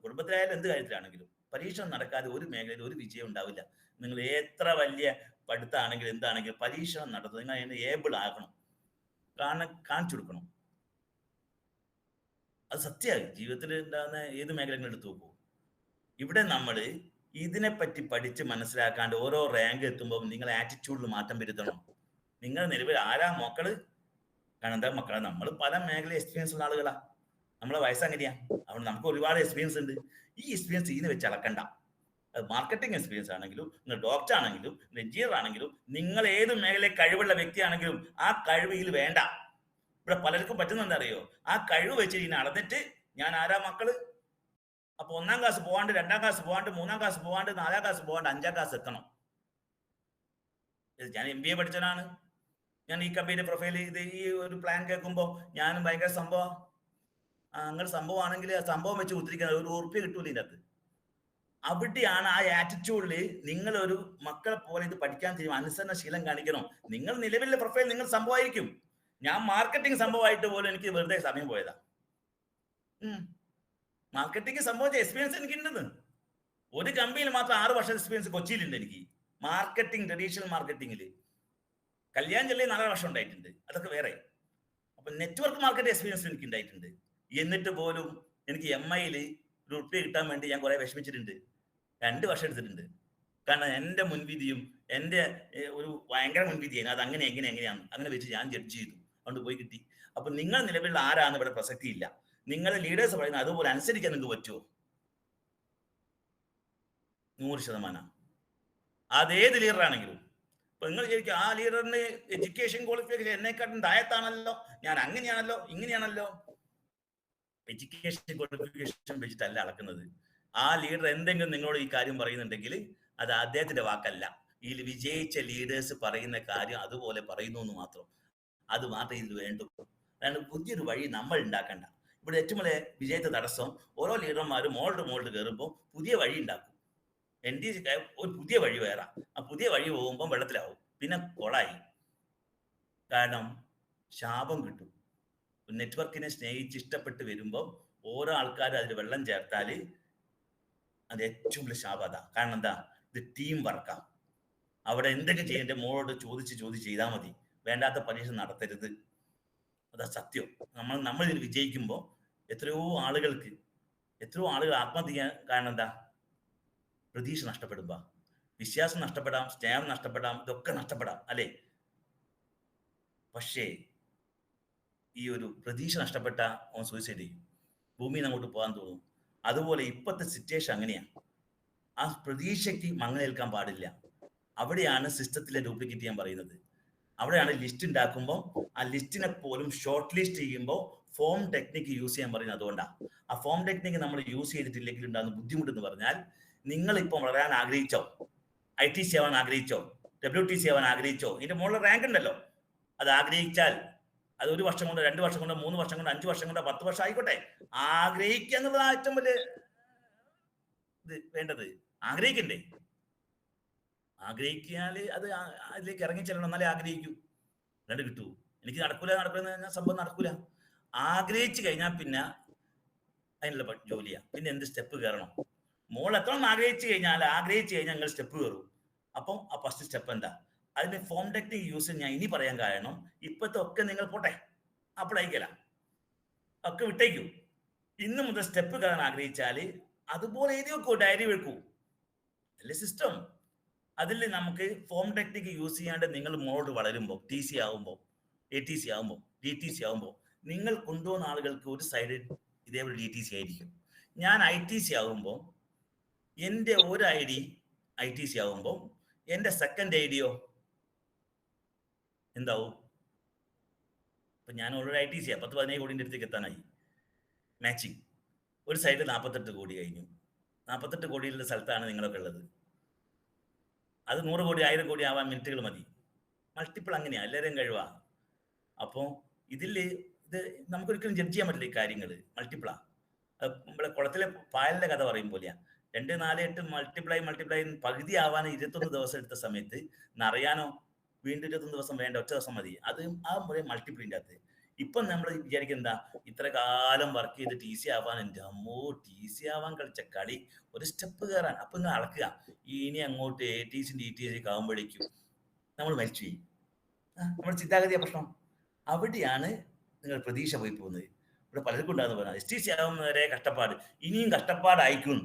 കുടുംബത്തിലായാലും എന്ത് കാര്യത്തിലാണെങ്കിലും പരീക്ഷണം നടക്കാതെ ഒരു മേഖലയിൽ ഒരു വിജയം ഉണ്ടാവില്ല. നിങ്ങൾ എത്ര വലിയ പഠിത്തമാണെങ്കിലും എന്താണെങ്കിലും പരീക്ഷണം നടത്തുന്നത് നിങ്ങൾ അതിന് ഏബിൾ ആകണം, കാണിച്ചു കൊടുക്കണം. അത് സത്യമായി ജീവിതത്തിൽ ഉണ്ടാകുന്ന ഏത് മേഖലകളും എടുത്തു നോക്കൂ. ഇവിടെ നമ്മൾ ഇതിനെപ്പറ്റി പഠിച്ച് മനസ്സിലാക്കാണ്ട് ഓരോ റാങ്ക് എത്തുമ്പോൾ നിങ്ങൾ ആറ്റിറ്റ്യൂഡിൽ മാറ്റം വരുത്തണം. നിങ്ങൾ നിലവിൽ ആരാ മക്കള്? കാരണം എന്താ മക്കളെ, നമ്മൾ പല മേഖല എക്സ്പീരിയൻസ് ഉള്ള ആളുകളാ. നമ്മളെ വയസ്സങ്ങനെയാ. അതുകൊണ്ട് നമുക്ക് ഒരുപാട് എക്സ്പീരിയൻസ് ഉണ്ട്. ഈ എക്സ്പീരിയൻസ് ഇതിനെ വെച്ച് അളക്കണ്ട. അത് മാർക്കറ്റിംഗ് എക്സ്പീരിയൻസ് ആണെങ്കിലും, നിങ്ങൾ ഡോക്ടർ ആണെങ്കിലും, എഞ്ചിനീയർ ആണെങ്കിലും, നിങ്ങൾ ഏത് മേഖലയിൽ കഴിവുള്ള വ്യക്തിയാണെങ്കിലും ആ കഴിവ് ഇതിൽ വേണ്ട. ഇവിടെ പലർക്കും പറ്റുന്ന എന്താ അറിയോ, ആ കഴിവ് വെച്ച് ഇതിനെ അളന്നിട്ട് ഞാൻ ആരാ മക്കള്, അപ്പൊ 1ാം ക്ലാസ് പോകാണ്ട് 2ാം ക്ലാസ് പോകാണ്ട് 3ാം ക്ലാസ് പോകാണ്ട് 4ാം ക്ലാസ് പോകാണ്ട് 5ാം ക്ലാസ് എത്തണം. ഞാൻ MBA പഠിച്ചവനാണ്. ഞാൻ ഈ കമ്പനിയുടെ പ്രൊഫൈൽ ഇത് ഈ ഒരു പ്ലാൻ കേൾക്കുമ്പോൾ ഞാനും ഭയങ്കര സംഭവം. അങ്ങനെ സംഭവമാണെങ്കിൽ ആ സംഭവം വെച്ച് ഉദ്ധരിക്കാൻ 1 ഉറുപ്പ്യ കിട്ടൂല ഇതിൻ്റെ അകത്ത്. അവിടെയാണ് ആ ആറ്റിറ്റ്യൂഡിൽ നിങ്ങൾ ഒരു മക്കളെ പോലെ ഇത് പഠിക്കാൻ ചെയ്യും, അനുസരണ ശീലം കാണിക്കണം. നിങ്ങൾ നിലവിലെ പ്രൊഫൈൽ നിങ്ങൾ സംഭവമായിരിക്കും. ഞാൻ മാർക്കറ്റിംഗ് സംഭവമായിട്ട് പോലും എനിക്ക് വെറുതെ സമയം പോയതാ. മാർക്കറ്റിംഗ് സംഭവിച്ച എക്സ്പീരിയൻസ് എനിക്കുണ്ടെന്ന്. ഒരു കമ്പനിയിൽ മാത്രം 6 വർഷം എക്സ്പീരിയൻസ് കൊച്ചിയിലുണ്ട് എനിക്ക്. മാർക്കറ്റിംഗ്, ട്രഡീഷണൽ മാർക്കറ്റിംഗിൽ കല്യാൺ ജില്ലയിൽ 4 വർഷം ഉണ്ടായിട്ടുണ്ട്. അതൊക്കെ വേറെ. അപ്പൊ നെറ്റ്വർക്ക് മാർക്കറ്റ് എക്സ്പീരിയൻസ് എനിക്ക് ഉണ്ടായിട്ടുണ്ട്. എന്നിട്ട് പോലും എനിക്ക് MIയിൽ ഒരു ഉറുപ്പിക കിട്ടാൻ വേണ്ടി ഞാൻ കുറെ വിഷമിച്ചിട്ടുണ്ട്. 2 വർഷം എടുത്തിട്ടുണ്ട്. കാരണം എൻ്റെ മുൻവിധിയും എൻ്റെ ഒരു ഭയങ്കര മുൻവിധിയാണ്. അത് അങ്ങനെ എങ്ങനെയാണ് അങ്ങനെ വെച്ച് ഞാൻ ജഡ്ജ് ചെയ്തു, അതുകൊണ്ട് പോയി കിട്ടി. അപ്പൊ നിങ്ങൾ നിലവിലുള്ള ആരാന്ന് ഇവിടെ പ്രസക്തിയില്ല. നിങ്ങളുടെ ലീഡേഴ്സ് പറയുന്നത് അതുപോലെ അനുസരിക്കാൻ നിങ്ങൾക്ക് പറ്റുമോ? 100%. അതേത് ലീഡറാണെങ്കിലും. ഇപ്പൊ നിങ്ങൾ ശരിക്കും ആ ലീഡറിന് എഡ്യൂക്കേഷൻ ക്വാളിഫിക്കേഷൻ എന്നെക്കാട്ടും താഴത്താണല്ലോ, ഞാൻ അങ്ങനെയാണല്ലോ ഇങ്ങനെയാണല്ലോ. എഡ്യൂക്കേഷൻ ക്വാളിഫിക്കേഷൻ വെച്ചിട്ടല്ല അളക്കുന്നത്. ആ ലീഡർ എന്തെങ്കിലും നിങ്ങളോട് ഈ കാര്യം പറയുന്നുണ്ടെങ്കിൽ അത് അദ്ദേഹത്തിന്റെ വാക്കല്ല. ഈ വിജയിച്ച ലീഡേഴ്സ് പറയുന്ന കാര്യം അതുപോലെ പറയുന്നു എന്ന് മാത്രം. അത് മാത്രമേ ഇതിൽ വേണ്ടൂ. അതാണ് പുതിയൊരു വഴി നമ്മൾ ഉണ്ടാക്കണ്ട. ഇവിടെ ഏറ്റവും വലിയ വിജയത്തെ തടസ്സം ഓരോ ലീഡർമാരും മോൾഡ് കയറുമ്പോൾ പുതിയ വഴി ഉണ്ടാക്കും. ഒരു പുതിയ വഴി വേറെ, ആ പുതിയ വഴി പോകുമ്പോൾ വെള്ളത്തിലാവും, പിന്നെ കൊളായി. കാരണം ശാപം കിട്ടും. നെറ്റ്വർക്കിനെ സ്നേഹിച്ച് ഇഷ്ടപ്പെട്ട് വരുമ്പോൾ ഓരോ ആൾക്കാരും അതിൽ വെള്ളം ചേർത്താൽ അത് ഏറ്റവും വലിയ ശാപം അതാ. കാരണം എന്താ, ഇത് ടീം വർക്കാ. അവിടെ എന്തൊക്കെ ചെയ്യേണ്ട മോളോട് ചോദിച്ച് ചെയ്താൽ മതി. വേണ്ടാത്ത പരീക്ഷ നടത്തരുത്. അതാ സത്യം. നമ്മൾ ഇതിൽ വിജയിക്കുമ്പോൾ എത്രയോ ആളുകൾ ആത്മഹത്യ ചെയ്യാൻ കാരണം എന്താ? പ്രതീക്ഷ നഷ്ടപ്പെടുമ്പോ. വിശ്വാസം നഷ്ടപ്പെടാം, സ്നേഹം നഷ്ടപ്പെടാം, ഇതൊക്കെ നഷ്ടപ്പെടാം അല്ലേ? പക്ഷേ ഈ ഒരു പ്രതീക്ഷ നഷ്ടപ്പെട്ട ഓൻ സൂയിസൈഡ് ചെയ്യും, ഭൂമിയിൽ അങ്ങോട്ട് പോകാൻ തോന്നും. അതുപോലെ ഇപ്പോഴത്തെ സിറ്റുവേഷൻ അങ്ങനെയാണ്. ആ പ്രതീക്ഷയ്ക്ക് മങ്ങലേൽക്കാൻ പാടില്ല. അവിടെയാണ് സിസ്റ്റത്തിലെ ഡ്യൂപ്ലിക്കേറ്റ് ചെയ്യാൻ പറയുന്നത്. അവിടെയാണ് ലിസ്റ്റ് ഉണ്ടാക്കുമ്പോൾ ആ ലിസ്റ്റിനെ പോലും ഷോർട്ട് ലിസ്റ്റ് ചെയ്യുമ്പോൾ ഫോം ടെക്നിക്ക് യൂസ് ചെയ്യാൻ പറയുന്നത്. അതുകൊണ്ടാണ് ആ ഫോം ടെക്നിക്ക് നമ്മൾ യൂസ് ചെയ്തിട്ടില്ലെങ്കിൽ ഉണ്ടാകുന്ന ബുദ്ധിമുട്ടെന്ന് പറഞ്ഞാൽ, നിങ്ങളിപ്പോൾ വളരാൻ ആഗ്രഹിച്ചോ, ITC ആവാൻ ആഗ്രഹിച്ചോ, WTC ആവാൻ ആഗ്രഹിച്ചോ, ഇതിന്റെ മുകളിൽ റാങ്ക് ഉണ്ടല്ലോ, അത് ആഗ്രഹിച്ചാൽ അത് 1 വർഷം കൊണ്ട്, 2 വർഷം കൊണ്ട്, 3 വർഷം കൊണ്ട്, 5 വർഷം കൊണ്ട്, 10 വർഷം ആയിക്കോട്ടെ, ആഗ്രഹിക്കുക എന്നുള്ളതാണ് ഏറ്റവും വലിയ ഇത് വേണ്ടത്. ആഗ്രഹിക്കണ്ടേ? ആഗ്രഹിക്കാല് അത് അതിലേക്ക് ഇറങ്ങി ചെല്ലണം, എന്നാലേ ആഗ്രഹിക്കൂ. അല്ലാണ്ട് കിട്ടൂ. എനിക്ക് നടക്കൂല സംഭവം നടക്കൂല. ആഗ്രഹിച്ചു കഴിഞ്ഞാൽ പിന്നെ അതിനുള്ള ജോലിയാ. പിന്നെ എന്ത് സ്റ്റെപ്പ് കയറണം? മോൾ എത്ര ആഗ്രഹിച്ചു കഴിഞ്ഞാൽ നിങ്ങൾ സ്റ്റെപ്പ് കയറും. അപ്പം ആ ഫസ്റ്റ് സ്റ്റെപ്പ് എന്താ? അതിന് ഫോം ടെക്നിക് യൂസ് ഞാൻ ഇനി പറയാൻ കാരണം, ഇപ്പോഴത്തെ ഒക്കെ നിങ്ങൾ പോട്ടെ, അപ്പോഴയക്കല ഒക്കെ വിട്ടേക്കൂ. ഇന്ന് മുതൽ സ്റ്റെപ്പ് കയറാൻ ആഗ്രഹിച്ചാൽ അതുപോലെ എഴുതി വെക്കൂ, ഡയറി വെക്കൂ, അല്ലേ സിസ്റ്റം. അതിൽ നമുക്ക് ഫോം ടെക്നിക്ക് യൂസ് ചെയ്യാണ്ട് നിങ്ങൾ മോളോട് വളരുമ്പോൾ, TC ആകുമ്പോൾ, ATC ആകുമ്പോൾ, DTC ആകുമ്പോൾ, നിങ്ങൾ കൊണ്ടുപോകുന്ന ആളുകൾക്ക് ഒരു സൈഡ് ഇതേപോലെ DTC ആയിരിക്കും. ഞാൻ ITC ആകുമ്പോൾ എൻ്റെ ഒരു ID ITC ആകുമ്പോൾ എൻ്റെ സെക്കൻഡ് IDയോ എന്താവും? ഇപ്പൊ ഞാൻ ഓൾറെഡി ITC 10-17 കോടിൻ്റെ അടുത്തേക്ക് എത്താനായി. മാച്ചിങ് ഒരു സൈഡ് 48 കോടി കഴിഞ്ഞു. 48 കോടിയുള്ള സ്ഥലത്താണ് നിങ്ങളൊക്കെ ഉള്ളത്. അത് 100 കോടി 1000 കോടി ആവാൻ മിനിറ്റുകൾ മതി. മൾട്ടിപ്പിൾ അങ്ങനെയാ, എല്ലാവരെയും കഴിവാ. അപ്പോൾ ഇത് നമുക്കൊരിക്കലും ജഡ്ജ് ചെയ്യാൻ പറ്റില്ല. ഈ കാര്യങ്ങൾ മൾട്ടിപ്പിളാ. നമ്മളെ കുളത്തിലെ പായലിന്റെ കഥ പറയും പോലെയാ. 2, 4, 8 മൾട്ടിപ്ലൈ പകുതി ആവാൻ 21 ദിവസം എടുത്ത സമയത്ത് നിറയാനോ വീണ്ടും 21 ദിവസം വേണ്ട, ഒറ്റ ദിവസം മതി. അത് ആ മുறை മൾട്ടിപ്ലിൻ്റെ അകത്ത്. ഇപ്പം നമ്മൾ വിചാരിക്കുന്നത് എന്താ, ഇത്ര കാലം വർക്ക് ചെയ്ത് TC ആവാൻ, എൻ്റെ അമ്മോ TC ആവാൻ കളിച്ച കളി, ഒരു സ്റ്റെപ്പ് കയറാൻ. അപ്പൊ നിങ്ങൾ അളക്കുക, ഇനി അങ്ങോട്ട് ATC DTC ആകുമ്പോഴേക്കും നമ്മൾ മരിച്ചു പോയി. നമ്മുടെ ചിന്താഗതിയ പ്രശ്നം. അവിടെയാണ് നിങ്ങൾ പ്രതീക്ഷ പോയി പോകുന്നത്. ഇവിടെ പലർക്കും ഉണ്ടാകുന്ന പറഞ്ഞാൽ STC ആവുന്നവരെ കഷ്ടപ്പാട്, ഇനിയും കഷ്ടപ്പാടായിരിക്കും.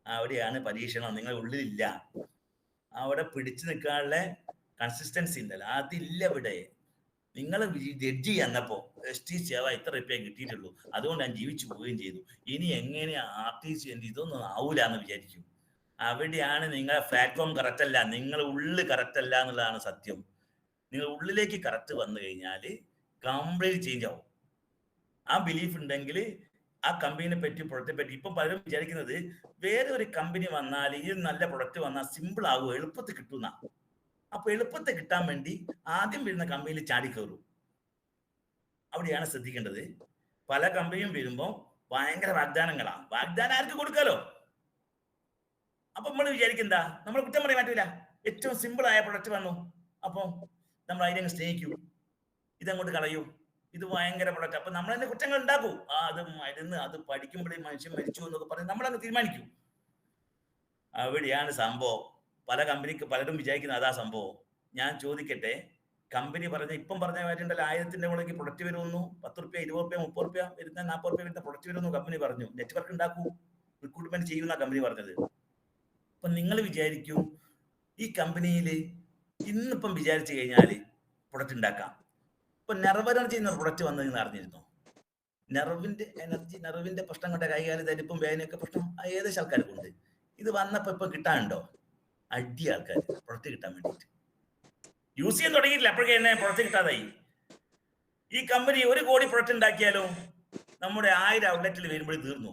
അവിടെയാണ് പരീക്ഷണം. നിങ്ങളുടെ ഉള്ളിലില്ല. അവിടെ പിടിച്ചു നിൽക്കാനുള്ള കൺസിസ്റ്റൻസി ഉണ്ടല്ലോ, അതില്ല ഇവിടെ. നിങ്ങൾ ജഡ്ജി എന്നപ്പോ STC ആവാൻ ഇത്ര റുപ്യ കിട്ടിയിട്ടുള്ളൂ, അതുകൊണ്ട് ഞാൻ ജീവിച്ചു പോവുകയും ചെയ്തു, ഇനി എങ്ങനെയാ RTC ഇതൊന്നും ആവൂല എന്ന് വിചാരിക്കും. അവിടെയാണ് നിങ്ങളെ പ്ലാറ്റ്ഫോം കറക്റ്റ് അല്ല, നിങ്ങളുടെ ഉള്ളിൽ കറക്റ്റ് അല്ല എന്നുള്ളതാണ് സത്യം. നിങ്ങൾ ഉള്ളിലേക്ക് കറക്റ്റ് വന്നു കഴിഞ്ഞാൽ കംപ്ലീറ്റ് ചേഞ്ച് ആവും. ആ ബിലീഫ് ഉണ്ടെങ്കിൽ ആ കമ്പനിയെ പറ്റി, പ്രൊഡക്റ്റിനെ പറ്റി. ഇപ്പം പലരും വിചാരിക്കുന്നത് വേറെ ഒരു കമ്പനി വന്നാൽ, ഈ നല്ല പ്രൊഡക്റ്റ് വന്നാൽ സിമ്പിൾ ആകുമോ, എളുപ്പത്തിൽ കിട്ടുന്ന. അപ്പൊ എളുപ്പത്തിൽ കിട്ടാൻ വേണ്ടി ആദ്യം വരുന്ന കമ്പനിയിൽ ചാടിക്കയറും. അവിടെയാണ് ശ്രദ്ധിക്കേണ്ടത്. പല കമ്പനിയും വരുമ്പോൾ ഭയങ്കര വാഗ്ദാനങ്ങളാ. വാഗ്ദാനം ആർക്ക് കൊടുക്കാലോ? അപ്പൊ നമ്മൾ വിചാരിക്കുന്ന നമ്മൾ കുറ്റം പറയാൻ പറ്റൂല. ഏറ്റവും സിമ്പിൾ ആയ പ്രൊഡക്റ്റ് വന്നു, അപ്പൊ നമ്മൾ അതിനെ സ്നേഹിക്കൂ, ഇതങ്ങോട്ട് കളയൂ, ഇത് ഭയങ്കര പ്രൊഡക്റ്റ്. അപ്പൊ നമ്മൾ തന്നെ കുറ്റങ്ങൾ ഉണ്ടാക്കൂ. അത് മരുന്ന്, അത് പഠിക്കുമ്പോഴേ മനുഷ്യൻ മരിച്ചു എന്നൊക്കെ പറഞ്ഞ് നമ്മളങ്ങ് തീരുമാനിക്കും. അവിടെയാണ് സംഭവം. പല കമ്പനിക്ക് പലരും വിചാരിക്കുന്നത് അതാ സംഭവം. ഞാൻ ചോദിക്കട്ടെ, കമ്പനി പറഞ്ഞ ഇപ്പം പറഞ്ഞ കാര്യമുണ്ടല്ലോ, 1000ന്റെ മുകളിലേക്ക് പ്രൊഡക്റ്റ് വരുന്നു, 10 റുപ്യ, 20 റുപ്യ, 30 റുപ്യ വരുന്ന, 40 റുപ്യ വരുന്ന പ്രൊഡക്റ്റ് വരുന്നു കമ്പനി പറഞ്ഞു. നെറ്റ്വർക്ക് ഉണ്ടാക്കൂ, റിക്രൂട്ട്മെന്റ് ചെയ്യുന്ന കമ്പനി പറഞ്ഞത്. അപ്പൊ നിങ്ങൾ വിചാരിക്കും ഈ കമ്പനിയിൽ ഇന്നിപ്പം വിചാരിച്ചു കഴിഞ്ഞാൽ പ്രൊഡക്റ്റ് ഉണ്ടാക്കാം. ഇപ്പൊ നെർവ് എനർജി എന്ന പ്രൊഡക്റ്റ് വന്ന് നിങ്ങൾ അറിഞ്ഞിരുന്നോ? നെർവിന്റെ എനർജി, നെർവിന്റെ പ്രശ്നം കൊണ്ട് കൈകാര്യം തരിപ്പും വേദനയൊക്കെ പ്രശ്നം ഏകദേശം ആൾക്കാർക്കുണ്ട്. ഇത് വന്നപ്പോ ഇപ്പൊ കിട്ടാനുണ്ടോ? അടി ആൾക്കാർ പ്രൊഡക്റ്റ് കിട്ടാൻ വേണ്ടിയിട്ട് യൂസ് ചെയ്യാൻ തുടങ്ങിയിട്ടില്ല, അപ്പോഴേക്കും തന്നെ പ്രൊഡക്റ്റ് കിട്ടാതായി. ഈ കമ്പനി 1 കോടി പ്രൊഡക്റ്റ് ഉണ്ടാക്കിയാലോ നമ്മുടെ 1000 ഔട്ട്ലെറ്റിൽ വരുമ്പോഴേ തീർന്നു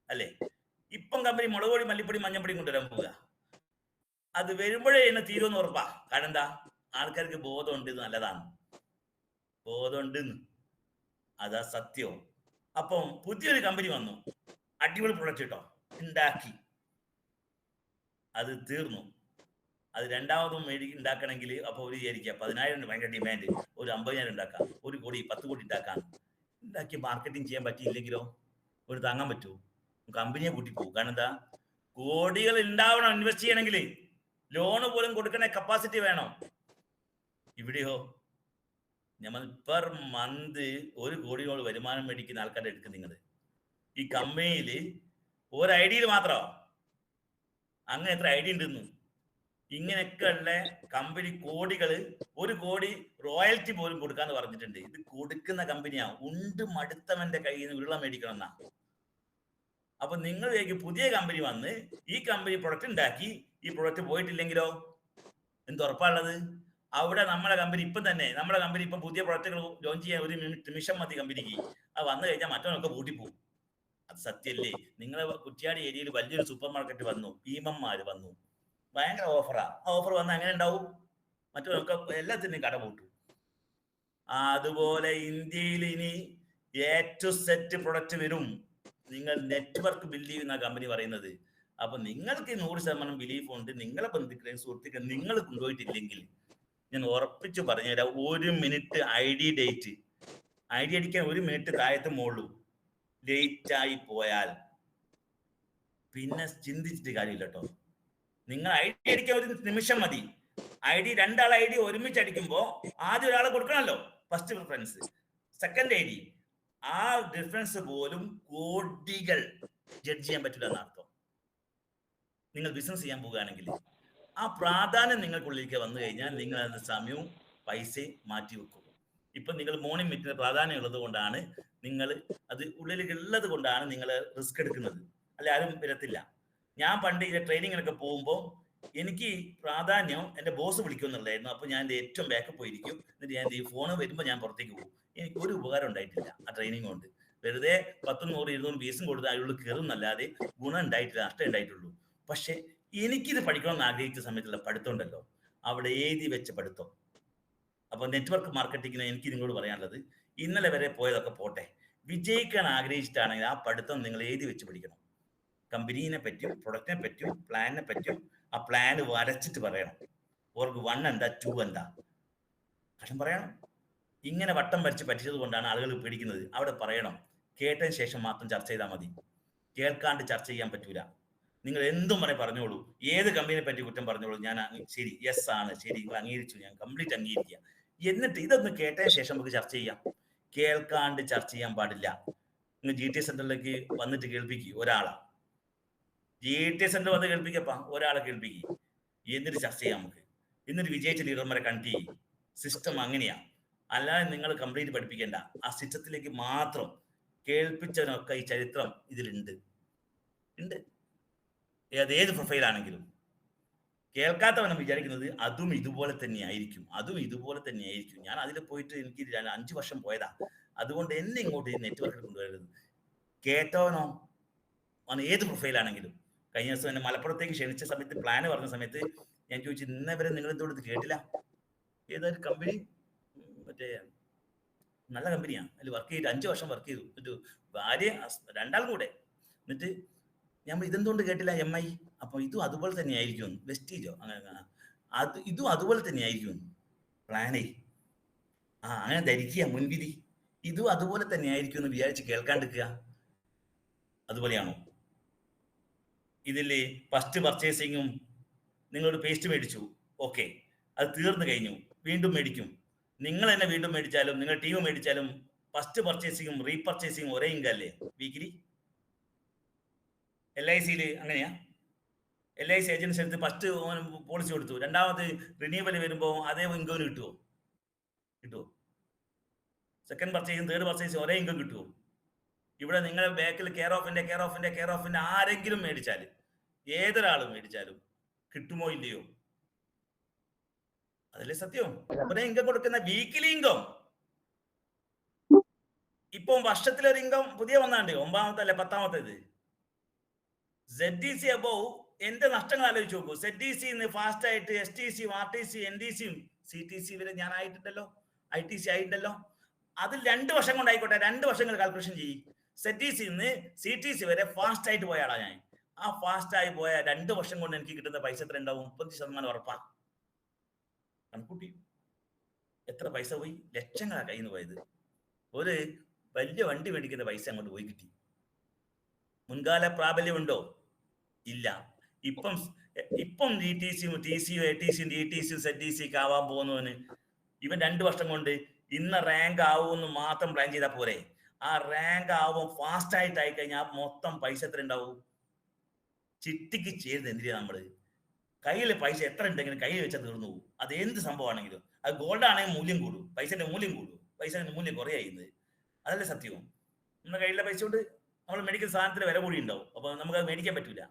അല്ലേ? ഇപ്പം കമ്പനി മുളക് പൊടി, മല്ലിപ്പൊടി, മഞ്ഞപ്പൊടി കൊണ്ടുവരാൻ പോവുക. അത് വരുമ്പോഴേ എന്നെ തീരുമെന്ന് ഉറപ്പാ. കാരണം എന്താ? ആൾക്കാർക്ക് ബോധമുണ്ട് ഇത് നല്ലതാണ്, ബോധമുണ്ട്, അതാ സത്യവും. അപ്പം പുതിയൊരു കമ്പനി വന്നു, അടിപൊളി പ്രൊഡക്റ്റ് കേട്ടോ ഉണ്ടാക്കി, അത് തീർന്നു. അത് രണ്ടാമതും ഉണ്ടാക്കണമെങ്കിൽ അപ്പോൾ ഒരു വിചാരിക്കുക 10,000 ഭയങ്കര ഡിമാൻഡ്, ഒരു 50,000 ഉണ്ടാക്കാം, 1 കോടി 10 കോടി ഉണ്ടാക്കാം. ഉണ്ടാക്കി മാർക്കറ്റിംഗ് ചെയ്യാൻ പറ്റിയില്ലെങ്കിലോ ഒരു താങ്ങാൻ പറ്റുമോ? കമ്പനിയെ കൂട്ടിപ്പോകും. കാരണം എന്താ? കോടികൾ ഉണ്ടാവണം ഇൻവെസ്റ്റ് ചെയ്യണമെങ്കിൽ, ലോണ് പോലും കൊടുക്കണ കപ്പാസിറ്റി വേണം. ഇവിടെയോ നമ്മൾ പെർ മന്ത് 1 കോടിയോട് വരുമാനം മേടിക്കുന്ന ആൾക്കാരെ എടുക്കും നിങ്ങൾ. ഈ കമ്പനിയിൽ ഒരു ഐഡിയയിൽ മാത്രം അങ്ങനെ എത്ര ഐഡിയ ഉണ്ടെന്ന്. ഇങ്ങനെയൊക്കെ ഉള്ള കമ്പനി കോടികൾ, 1 കോടി റോയൽറ്റി പോലും കൊടുക്കാന്ന് പറഞ്ഞിട്ടുണ്ട്. ഇത് കൊടുക്കുന്ന കമ്പനിയാ, ഉണ്ട് മടുത്തവന്റെ കയ്യിൽ നിന്ന് ഉരുള മേടിക്കണം എന്നാ. അപ്പൊ നിങ്ങളിലേക്ക് പുതിയ കമ്പനി വന്ന് ഈ കമ്പനി പ്രൊഡക്റ്റ് ഉണ്ടാക്കി, ഈ പ്രൊഡക്റ്റ് പോയിട്ടില്ലെങ്കിലോ എന്ത് ഉറപ്പാണുള്ളത്? അവിടെ നമ്മുടെ കമ്പനി ഇപ്പം പുതിയ പ്രൊഡക്റ്റുകൾ ലോഞ്ച് ചെയ്യാൻ 1 നിമിഷം മതി കമ്പനിക്ക്. അത് വന്നു കഴിഞ്ഞാൽ മറ്റവനൊക്കെ പൂട്ടിപ്പോകും. അത് സത്യല്ലേ? നിങ്ങളെ കുറ്റ്യാടി ഏരിയയിൽ വലിയൊരു സൂപ്പർ മാർക്കറ്റ് വന്നു, ഭീമന്മാര് വന്നു, ഭയങ്കര ഓഫറാ. ആ ഓഫർ വന്നാൽ എങ്ങനെ ഉണ്ടാവും? മറ്റവരൊക്കെ എല്ലാത്തിനും കട പൂട്ടും. അതുപോലെ ഇന്ത്യയിൽ ഇനി A to Z പ്രൊഡക്റ്റ് വരും. നിങ്ങൾ നെറ്റ്വർക്ക് ബിൽഡ് ചെയ്യുന്ന കമ്പനി പറയുന്നത്. അപ്പൊ നിങ്ങൾക്ക് 100% ബിലീഫ് ഉണ്ട്. നിങ്ങളെ ബന്ധുക്കളെയും സുഹൃത്തുക്കളെയും നിങ്ങൾ കൊണ്ടുപോയിട്ടില്ലെങ്കിൽ ഞാൻ ഉറപ്പിച്ചു പറഞ്ഞുതരാം, 1 മിനിറ്റ് ഐഡി ഡേറ്റ്, ഐഡി അടിക്കാൻ 1 മിനിറ്റ് താഴത്ത് മുകളിലും ലേറ്റ് ആയി പോയാൽ പിന്നെ ചിന്തിച്ചിട്ട് കാര്യമില്ല കേട്ടോ. നിങ്ങൾ ഐഡി അടിക്കാൻ 1 നിമിഷം മതി. രണ്ടാൾ ഐഡി ഒരുമിച്ച് അടിക്കുമ്പോൾ ആദ്യം ഒരാളെ കൊടുക്കണമല്ലോ ഫസ്റ്റ് പ്രിഫറൻസ്, സെക്കൻഡ് ഐഡി. ആ ഡിഫറൻസ് പോലും കോടികൾ ജഡ്ജ് ചെയ്യാൻ പറ്റില്ല എന്നർത്ഥം. നിങ്ങൾ ബിസിനസ് ചെയ്യാൻ പോവുകയാണെങ്കിൽ ആ പ്രാധാന്യം നിങ്ങൾക്കുള്ളിലേക്ക് വന്നു കഴിഞ്ഞാൽ നിങ്ങൾ അതിന്റെ സമയവും പൈസയും മാറ്റി വെക്കും. ഇപ്പൊ നിങ്ങൾ മോർണിംഗ് മീറ്റിന് പ്രാധാന്യം ഉള്ളത് കൊണ്ടാണ്, നിങ്ങൾ അത് ഉള്ളിലേക്ക് ഉള്ളത് കൊണ്ടാണ് നിങ്ങൾ റിസ്ക് എടുക്കുന്നത്. അല്ല, ആരും വരത്തില്ല. ഞാൻ പണ്ട് ഈ ട്രെയിനിങ്ങിനൊക്കെ പോകുമ്പോൾ എനിക്ക് പ്രാധാന്യം എൻ്റെ ബോസ് വിളിക്കുന്നുണ്ടായിരുന്നു. അപ്പൊ ഞാൻ ഏറ്റവും ബാക്ക് പോയിരിക്കും. എന്നിട്ട് ഞാൻ ഈ ഫോണ് വരുമ്പോൾ ഞാൻ പുറത്തേക്ക് പോകും. എനിക്ക് ഒരു ഉപകാരം ഉണ്ടായിട്ടില്ല ആ ട്രെയിനിങ് കൊണ്ട്. വെറുതെ 10, 100, 200 പീസും കൊടുത്ത് അതിനുള്ളിൽ കയറുന്നല്ലാതെ ഗുണം ഉണ്ടായിട്ടില്ല, നഷ്ടം ഉണ്ടായിട്ടുള്ളൂ. പക്ഷെ എനിക്കിത് പഠിക്കണമെന്ന് ആഗ്രഹിച്ച സമയത്തുള്ള പഠിത്തം ഉണ്ടല്ലോ, അവിടെ എഴുതി വെച്ച പഠിത്തം. അപ്പൊ നെറ്റ്വർക്ക് മാർക്കറ്റിങ്ങിന് എനിക്ക് നിങ്ങളോട് പറയാനുള്ളത്, ഇന്നലെ വരെ പോയതൊക്കെ പോട്ടെ, വിജയിക്കാൻ ആഗ്രഹിച്ചിട്ടാണെങ്കിൽ ആ പഠിത്തം നിങ്ങൾ എഴുതി വെച്ച് പഠിക്കണം. കമ്പനീനെ പറ്റിയും പ്രൊഡക്റ്റിനെ പറ്റിയും പ്ലാനിനെ പറ്റിയും ആ പ്ലാന് വരച്ചിട്ട് പറയണം. ഓർക്ക് 1 എന്താ 2 എന്താ പക്ഷം പറയണം. ഇങ്ങനെ വട്ടം വരച്ച് പറ്റിച്ചത് കൊണ്ടാണ് ആളുകൾ പേടിക്കുന്നത്. അവിടെ പറയണം. കേട്ടതിന് ശേഷം മാത്രം ചർച്ച ചെയ്താൽ മതി. കേൾക്കാണ്ട് ചർച്ച ചെയ്യാൻ പറ്റൂല. നിങ്ങൾ എന്തും പറഞ്ഞോളൂ, ഏത് കമ്പനിയെ പറ്റി കുറ്റം പറഞ്ഞോളൂ, ഞാൻ ശരി, യെസ് ആണ്, ശരി, നിങ്ങൾ അംഗീകരിച്ചു, ഞാൻ കംപ്ലീറ്റ് അംഗീകരിക്കുക. എന്നിട്ട് ഇതൊന്ന് കേട്ടതിന് ശേഷം നമുക്ക് ചർച്ച ചെയ്യാം. കേൾക്കാണ്ട് ചർച്ച ചെയ്യാൻ പാടില്ല. നിങ്ങൾ GT സെന്ററിലേക്ക് വന്നിട്ട് കേൾപ്പിക്കുക ഒരാളാ, GT സെന്റർ വന്ന് കേൾപ്പിക്കപ്പാ, ഒരാളെ കേൾപ്പിക്കുക, എന്നിട്ട് ചർച്ച ചെയ്യാം നമുക്ക്. എന്നിട്ട് വിജയിച്ച ലീഡർമാരെ കണക്ട് ചെയ്യും. സിസ്റ്റം അങ്ങനെയാ. അല്ലാതെ നിങ്ങൾ കംപ്ലീറ്റ് പഠിപ്പിക്കേണ്ട. ആ സിസ്റ്റത്തിലേക്ക് മാത്രം കേൾപ്പിച്ചവനൊക്കെ ഈ ചരിത്രം ഇതിലുണ്ട്. ഏത് പ്രൊഫൈലാണെങ്കിലും കേൾക്കാത്തവനെ വിചാരിക്കുന്നത് അതും ഇതുപോലെ തന്നെ ആയിരിക്കും. ഞാൻ അതിൽ പോയിട്ട് എനിക്ക് 5 വർഷം പോയതാ. അതുകൊണ്ട് എന്നെ ഇങ്ങോട്ട് നെറ്റ്വർക്കിൽ കൊണ്ടുവരരുത്. കേട്ടവനോ അവൻ ഏത് പ്രൊഫൈലാണെങ്കിലും. കഴിഞ്ഞ ദിവസം എന്നെ മലപ്പുറത്തേക്ക് ക്ഷണിച്ച സമയത്ത്, പ്ലാന് പറഞ്ഞ സമയത്ത് ഞാൻ ചോദിച്ചു, ഇന്നവരെ നിങ്ങൾ എന്തുകൊണ്ട് കേട്ടില്ല? ഏതൊരു കമ്പനി, മറ്റേ നല്ല കമ്പനിയാണ്, അതിൽ വർക്ക് ചെയ്ത് 5 വർഷം വർക്ക് ചെയ്തു. എന്നിട്ട് ഭാര്യ 2 ആളും കൂടെ. എന്നിട്ട് ഞാൻ ഇതെന്തുകൊണ്ട് കേട്ടില്ല MI. അപ്പൊ ഇതും അതുപോലെ തന്നെ ആയിരിക്കും, വെസ്റ്റീജോ അങ്ങനെ ഇതും അതുപോലെ തന്നെ ആയിരിക്കും പ്ലാനേ. അങ്ങനെ ധരിക്കുക, മുൻവിധി. ഇതും അതുപോലെ തന്നെ ആയിരിക്കും എന്ന് വിചാരിച്ച് കേൾക്കാണ്ടിരിക്കുക. അതുപോലെയാണോ? ഇതില് ഫസ്റ്റ് പർച്ചേസിങ്ങും, നിങ്ങളൊരു പേസ്റ്റ് മേടിച്ചു, ഓക്കെ, അത് തീർന്നു കഴിഞ്ഞു, വീണ്ടും മേടിക്കും. നിങ്ങൾ തന്നെ വീണ്ടും മേടിച്ചാലും നിങ്ങൾ ടീം മേടിച്ചാലും ഫസ്റ്റ് പർച്ചേസിങ്ങും റീപർച്ചേസിങ്ങും ഒരേ ഇൻകം അല്ലേ വീക്കിലി? LICയിൽ അങ്ങനെയാ. LIC ഏജൻസി എടുത്ത് ഫസ്റ്റ് പോളിസി കൊടുത്തു, രണ്ടാമത് റിന്യൂവൽ വരുമ്പോൾ അതേ ഇൻകം കിട്ടുമോ? സെക്കൻഡ് പർച്ചേസും തേർഡ് പർച്ചേസും ഒരേ ഇൻകം കിട്ടുമോ? ഇവിടെ നിങ്ങളുടെ ബാക്കിൽ കെയർ ഓഫിന്റെ ആരെങ്കിലും മേടിച്ചാൽ, ഏതൊരാളും മേടിച്ചാലും കിട്ടുമോ ഇല്ലയോ? അതല്ലേ സത്യം. ഒരേ ഇൻകം കൊടുക്കുന്ന വീക്കിലി ഇൻകം. ഇപ്പം വർഷത്തിലൊരു ഇൻകം പുതിയ വന്നാണ്ട് 9ാമത്തെ അല്ലെ 10ാമത്തേത്. ZDC അബോവ് എന്റെ നഷ്ടങ്ങൾ ആലോചിച്ച് നോക്കൂ. ZDC ഫാസ്റ്റ് ആയിട്ട് STC, RTC, NDC, CTC വരെ ഞാൻ ആയിട്ടുണ്ടല്ലോ, ITC ആയിട്ടുണ്ടല്ലോ. അതിൽ 2 വർഷം കൊണ്ടായിക്കോട്ടെ, 2 വർഷങ്ങൾ കാൽക്കുലേഷൻ ചെയ്യും. ZDC CTC വരെ ഫാസ്റ്റ് ആയിട്ട് പോയ ആളാ ഞാൻ. ആ ഫാസ്റ്റ് ആയി പോയ 2 വർഷം കൊണ്ട് എനിക്ക് കിട്ടുന്ന പൈസ എത്ര ഉണ്ടാവും? 30% ഉറപ്പാ. കണക്കൂട്ടി എത്ര പൈസ പോയി? ലക്ഷങ്ങളാ കയ്യിൽ നിന്ന് പോയത്. ഒരു വലിയ വണ്ടി മേടിക്കുന്ന പൈസ അങ്ങോട്ട് പോയി കിട്ടി. മുൻകാല പ്രാബല്യമുണ്ടോ? ഇല്ല. ഇപ്പം DTCയും TCയും ATCയും DTCയും ZDCക്ക് ആവാൻ പോകുന്നവന് ഇവൻ 2 വർഷം കൊണ്ട് ഇന്ന റാങ്ക് ആവുമെന്ന് മാത്രം പ്ലാൻ ചെയ്താൽ പോരെ? ആ റാങ്ക് ആവും ഫാസ്റ്റ് ആയിട്ട് ആയി കഴിഞ്ഞാൽ മൊത്തം പൈസ എത്ര ഉണ്ടാവും? ചിട്ടിക്ക് ചെയ്ത് എന്തിനാ നമ്മള്? കയ്യിൽ പൈസ എത്ര ഉണ്ടെങ്കിലും കയ്യിൽ വെച്ചാൽ തീർന്നു പോകും. അത് എന്ത് സംഭവമാണെങ്കിലും. അത് ഗോൾഡ് ആണെങ്കിൽ മൂല്യം കൂടും, പൈസന്റെ മൂല്യം കൂടും, പൈസന്റെ മൂല്യം കുറയുന്നത്. അതല്ലേ സത്യവും. നമ്മുടെ കയ്യിലെ പൈസ കൊണ്ട് നമ്മൾ മേടിക്കുന്ന സാധനത്തിന് വില കൂടി ഉണ്ടാവും, അപ്പൊ നമുക്കത് മേടിക്കാൻ പറ്റൂല.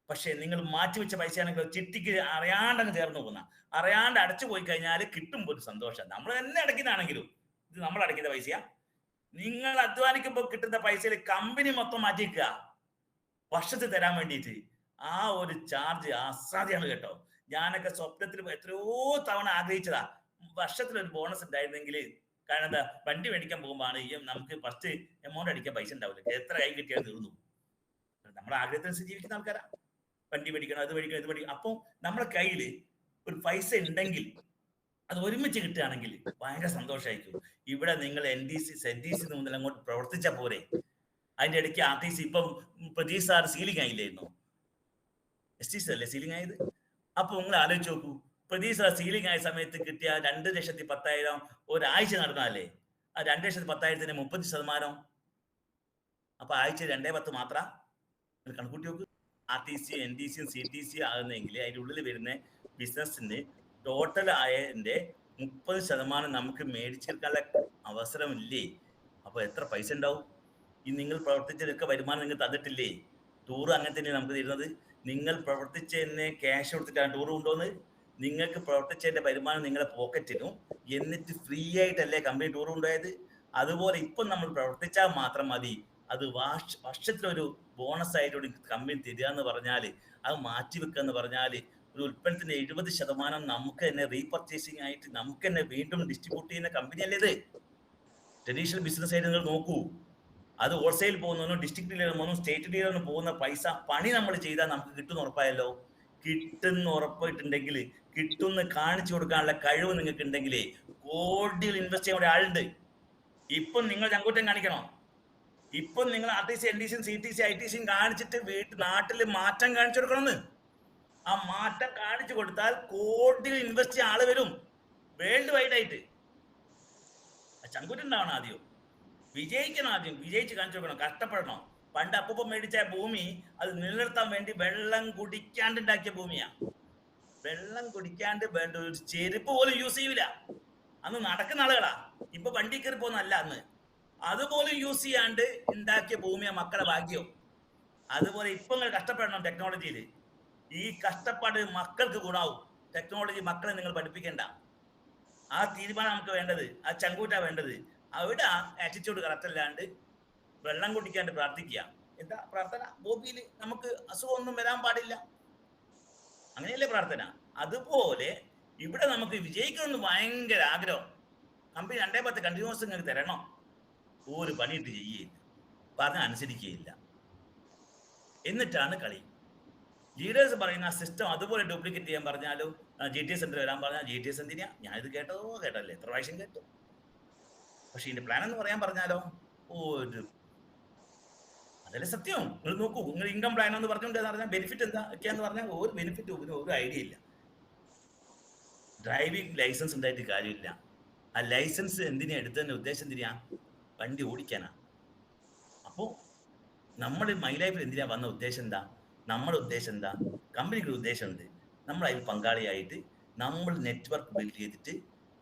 പക്ഷെ നിങ്ങൾ മാറ്റിവെച്ച പൈസയാണെങ്കിൽ ചിട്ടിക്ക് അറിയാണ്ടങ്ങ് ചേർന്ന് പോകുന്ന, അറിയാണ്ട് അടച്ചു പോയി കഴിഞ്ഞാൽ കിട്ടുമ്പോൾ ഒരു സന്തോഷം. നമ്മൾ തന്നെ അടയ്ക്കുന്നതാണെങ്കിലും ഇത് നമ്മൾ അടയ്ക്കുന്ന പൈസയാ. നിങ്ങൾ അധ്വാനിക്കുമ്പോൾ കിട്ടുന്ന പൈസയിൽ കമ്പനി മൊത്തം മാറ്റിക്കുക വർഷത്തിൽ തരാൻ വേണ്ടിയിട്ട്. ആ ഒരു ചാർജ് അസാധ്യമാണ് കേട്ടോ. ഞാനൊക്കെ സ്വപ്നത്തിൽ എത്രയോ തവണ ആഗ്രഹിച്ചതാ വർഷത്തിലൊരു ബോണസ് ഉണ്ടായിരുന്നെങ്കിൽ. കാരണം എന്താ, വണ്ടി മേടിക്കാൻ പോകുമ്പോഴാണ് നമുക്ക് ഫസ്റ്റ് എമൗണ്ട് അടിക്കാൻ പൈസ ഉണ്ടാവില്ല, എത്ര കൈ കിട്ടിയാൽ തീർന്നു. നമ്മുടെ ആഗ്രഹത്തിനനുസരിച്ച് ജീവിക്കുന്ന ആൾക്കാരാ. വണ്ടി മേടിക്കണം, അത് മേടിക്കണം, ഇത് മേടിക്കണം. അപ്പോൾ നമ്മുടെ കയ്യിൽ ഒരു പൈസ ഉണ്ടെങ്കിൽ അത് ഒരുമിച്ച് കിട്ടുകയാണെങ്കിൽ ഭയങ്കര സന്തോഷമായിരിക്കും. ഇവിടെ നിങ്ങൾ NDC ZDC മുതൽ അങ്ങോട്ട് പ്രവർത്തിച്ചാൽ പോരെ. അതിന്റെ ഇടയ്ക്ക് RTC ഇപ്പം പ്രതീക്ഷ സാർ സീലിംഗ് ആയില്ലായിരുന്നു, STC അല്ലേ സീലിംഗ് ആയത്? അപ്പൊ നിങ്ങൾ ആലോചിച്ച് നോക്കൂ, പ്രതീക്ഷ സീലിംഗ് ആയ സമയത്ത് കിട്ടിയ 2,10,000 ഒരാഴ്ച നടന്നാലേ ആ 2,10,000 30%. അപ്പൊ ആഴ്ച 210 മാത്രം കണക്കൂട്ടി നോക്ക്. RTC, NDC, CTC ആകുന്നെങ്കിൽ അതിൻ്റെ ഉള്ളിൽ വരുന്ന ബിസിനസ്സിന് ടോട്ടൽ ആയതിന്റെ 30% നമുക്ക് മേടിച്ചെടുക്കാനുള്ള അവസരമില്ലേ? അപ്പൊ എത്ര പൈസ ഉണ്ടാവും? ഈ നിങ്ങൾ പ്രവർത്തിച്ചതൊക്കെ വരുമാനം നിങ്ങൾ തന്നിട്ടില്ലേ? ടൂർ അങ്ങനെ തന്നെ നമുക്ക് തരുന്നത്. നിങ്ങൾ പ്രവർത്തിച്ചതിനെ ക്യാഷ് കൊടുത്തിട്ടാണ് ടൂർ കൊണ്ടുപോകുന്നത്. നിങ്ങൾക്ക് പ്രവർത്തിച്ചതിന്റെ വരുമാനം നിങ്ങളുടെ പോക്കറ്റിനും, എന്നിട്ട് ഫ്രീ ആയിട്ടല്ലേ കമ്പനി ടൂർ കൊണ്ടുപോയത്? അതുപോലെ ഇപ്പം നമ്മൾ പ്രവർത്തിച്ചാൽ മാത്രം മതി. അത് വർഷത്തിലൊരു ബോണസ് ആയിട്ട് കമ്പനി തരിക എന്ന് പറഞ്ഞാൽ, അത് മാറ്റിവെക്കുക എന്ന് പറഞ്ഞാൽ, ഒരു ഉൽപ്പന്നത്തിന്റെ 70% നമുക്ക് തന്നെ റീപർച്ചേസിംഗ് ആയിട്ട് നമുക്ക് തന്നെ വീണ്ടും ഡിസ്ട്രിബ്യൂട്ട് ചെയ്യുന്ന കമ്പനിയല്ലേ ഇത്? ട്രഡീഷണൽ ബിസിനസ് ആയിട്ട് നിങ്ങൾ നോക്കൂ. അത് ഹോൾസെയിൽ പോകുന്നതിനും ഡിസ്ട്രിക്ട് ഡീലറിനും പോകുന്നു, സ്റ്റേറ്റ് ഡീലറിനും പോകുന്ന പൈസ പണി നമ്മൾ ചെയ്താൽ നമുക്ക് കിട്ടുന്ന ഉറപ്പായല്ലോ. കിട്ടുന്ന ഉറപ്പായിട്ടുണ്ടെങ്കിൽ, കിട്ടുന്ന കാണിച്ചു കൊടുക്കാനുള്ള കഴിവ് നിങ്ങൾക്ക് ഉണ്ടെങ്കിലേ കോടികൾ ഇൻവെസ്റ്റ് ചെയ്യാൻ ആളുണ്ട്. ഇപ്പം നിങ്ങൾ ചങ്കൂറ്റം കാണിക്കണം. ഇപ്പം നിങ്ങൾ RTC, NDC, CTC, ITC കാണിച്ചിട്ട് നാട്ടിൽ മാറ്റം കാണിച്ചു കൊടുക്കണമെന്ന്. ആ മാറ്റം കാണിച്ചു കൊടുത്താൽ കോടികൾ ഇൻവെസ്റ്റ് ചെയ്യാൻ ആള് വരും വേൾഡ് വൈഡ് ആയിട്ട്. ചങ്കൂറ്റം ഉണ്ടാവണം ആദ്യം, വിജയിക്കണം. ആദ്യം വിജയിച്ച് കാണിച്ചു കൊടുക്കണം, കഷ്ടപ്പെടണം. പണ്ട് അപ്പൂപ്പം മേടിച്ച ഭൂമി അത് നിലനിർത്താൻ വേണ്ടി വെള്ളം കുടിക്കാണ്ട് ഉണ്ടാക്കിയ ഭൂമിയാ. വെള്ളം കുടിക്കാണ്ട് വേണ്ട ഒരു ചെരുപ്പ് പോലും യൂസ് ചെയ്യൂല. അന്ന് നടക്കുന്ന ആളുകളാ, ഇപ്പൊ വണ്ടി കയറി പോകുന്നല്ല അന്ന്. അതുപോലും യൂസ് ചെയ്യാണ്ട് ഉണ്ടാക്കിയ ഭൂമിയാ മക്കളുടെ ഭാഗ്യം. അതുപോലെ ഇപ്പൊ നിങ്ങൾ കഷ്ടപ്പെടണം ടെക്നോളജിയിൽ. ഈ കഷ്ടപ്പാട് മക്കൾക്ക് ഗുണാവും. ടെക്നോളജി മക്കളെ നിങ്ങൾ പഠിപ്പിക്കേണ്ട. ആ തീരുമാനം നമുക്ക് വേണ്ടത്, ആ ചങ്കൂറ്റാ വേണ്ടത്. അവിടെ ആറ്റിറ്റ്യൂഡ് കറക്റ്റ് അല്ലാണ്ട് വെള്ളം കുടിക്കാണ്ട് പ്രാർത്ഥിക്കുക. എന്താ പ്രാർത്ഥന? ബോബിയിൽ നമുക്ക് അസുഖമൊന്നും വരാൻ പാടില്ല, അങ്ങനെയല്ലേ പ്രാർത്ഥന? അതുപോലെ ഇവിടെ നമുക്ക് വിജയിക്കണമെന്ന് ഭയങ്കര ആഗ്രഹം. കമ്പനി 210 കണ്ടിന്യൂസ് നിങ്ങൾക്ക് തരണം. ഒരു പണിയിട്ട് ചെയ്യുകയില്ല, പറഞ്ഞ അനുസരിക്കുകയില്ല. എന്നിട്ടാണ് കളി. ലീഡേഴ്സ് പറയുന്ന ആ സിസ്റ്റം അതുപോലെ ഡ്യൂപ്ലിക്കേറ്റ് ചെയ്യാൻ പറഞ്ഞാലും GTS സെന്റർ വരാൻ പറഞ്ഞാൽ GTS എന്തിനാ? ഞാനിത് കേട്ടല്ലേ, എത്ര പ്രാവശ്യം കേട്ടു. പക്ഷെ ഇതിന്റെ പ്ലാൻ എന്ന് പറയാൻ പറഞ്ഞാലോ ഒരു അതല്ലേ സത്യം. നിങ്ങൾ നോക്കൂ, നിങ്ങൾ ഇൻകം പ്ലാൻ എന്ന് പറഞ്ഞുകൊണ്ട് പറഞ്ഞാൽ ബെനിഫിറ്റ് എന്താ ഒക്കെയാന്ന് പറഞ്ഞാൽ ഒരു ബെനിഫിറ്റ് ഒരു ഐഡിയ ഇല്ല. ഡ്രൈവിംഗ് ലൈസൻസ് ഉണ്ടായിട്ട് കാര്യമില്ല. ആ ലൈസൻസ് എന്തിനാ എടുത്തതിന്റെ ഉദ്ദേശം എന്തിനാ? വണ്ടി ഓടിക്കാനാ. അപ്പോ നമ്മൾ മൈ ലൈഫിൽ എന്തിനാ വന്ന ഉദ്ദേശം എന്താ? നമ്മുടെ ഉദ്ദേശം എന്താ? കമ്പനിക്ക് ഒരു ഉദ്ദേശമുണ്ട്. നമ്മൾ അതിൽ പങ്കാളിയായിട്ട് നമ്മൾ നെറ്റ്വർക്ക് ബിൽഡ് ചെയ്തിട്ട്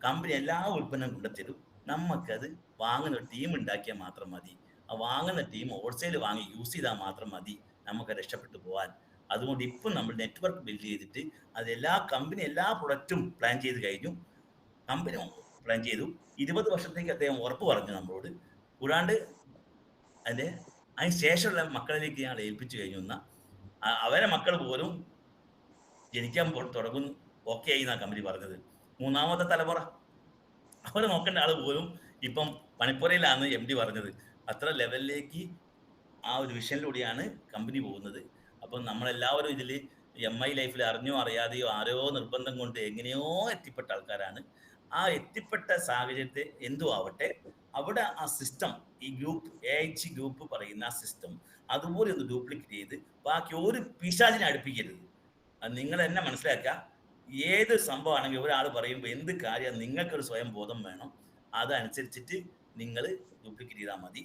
കമ്പനി എല്ലാ ഉൽപ്പന്നം കൊണ്ടുത്തരും. നമുക്കത് വാങ്ങുന്ന ഒരു ടീം ഉണ്ടാക്കിയാൽ മാത്രം മതി. ആ വാങ്ങുന്ന ടീം ഹോൾസെയിൽ വാങ്ങി യൂസ് ചെയ്താൽ മാത്രം മതി നമുക്ക് രക്ഷപ്പെട്ടു പോകാൻ. അതുകൊണ്ട് ഇപ്പം നമ്മൾ നെറ്റ്വർക്ക് ബിൽഡ് ചെയ്തിട്ട് അത് കമ്പനി എല്ലാ പ്രൊഡക്റ്റും പ്ലാൻ ചെയ്ത് കഴിഞ്ഞു. കമ്പനി പ്ലാൻ ചെയ്തു. 20 വർഷത്തേക്ക് അദ്ദേഹം ഉറപ്പ് പറഞ്ഞു നമ്മളോട്. കൂടാണ്ട് അതിന്റെ അതിന് ശേഷമുള്ള മക്കളിലേക്ക് ഞങ്ങൾ ഏൽപ്പിച്ചു കഴിഞ്ഞു. അവരെ മക്കൾ പോലും ജനിക്കാൻ തുടങ്ങുന്നു. ഓക്കെ ആയി എന്നാ കമ്പനി പറഞ്ഞത്. 3ാമത്തെ തലമുറ അവരെ നോക്കേണ്ട ആള് പോലും ഇപ്പം പണിപ്പുരയിലാന്ന് MD പറഞ്ഞത്. അത്ര ലെവലിലേക്ക് ആ ഒരു വിഷനിലൂടെയാണ് കമ്പനി പോകുന്നത്. അപ്പം നമ്മളെല്ലാവരും ഇതിൽ MI ലൈഫിൽ അറിഞ്ഞോ അറിയാതെയോ ആരോ നിർബന്ധം കൊണ്ട് എങ്ങനെയോ എത്തിപ്പെട്ട ആൾക്കാരാണ്. ആ എത്തിപ്പെട്ട സാഹചര്യത്തെ എന്തു ആവട്ടെ, അവിടെ ആ സിസ്റ്റം, ഈ ഗ്രൂപ്പ് AIG ഗ്രൂപ്പ് പറയുന്ന ആ സിസ്റ്റം അതുപോലെ ഒന്ന് ഡ്യൂപ്ലിക്കേറ്റ് ചെയ്ത് ബാക്കി ഒരു പിശാചിനെ അടുപ്പിക്കരുത്. അത് നിങ്ങൾ തന്നെ മനസ്സിലാക്കുക. ഏത് സംഭവമാണെങ്കിൽ ഒരാൾ പറയുമ്പോൾ എന്ത് കാര്യം നിങ്ങൾക്കൊരു സ്വയം ബോധം വേണം. അതനുസരിച്ചിട്ട് നിങ്ങൾ ഡ്യൂപ്ലിക്കേറ്റ് ചെയ്താൽ മതി.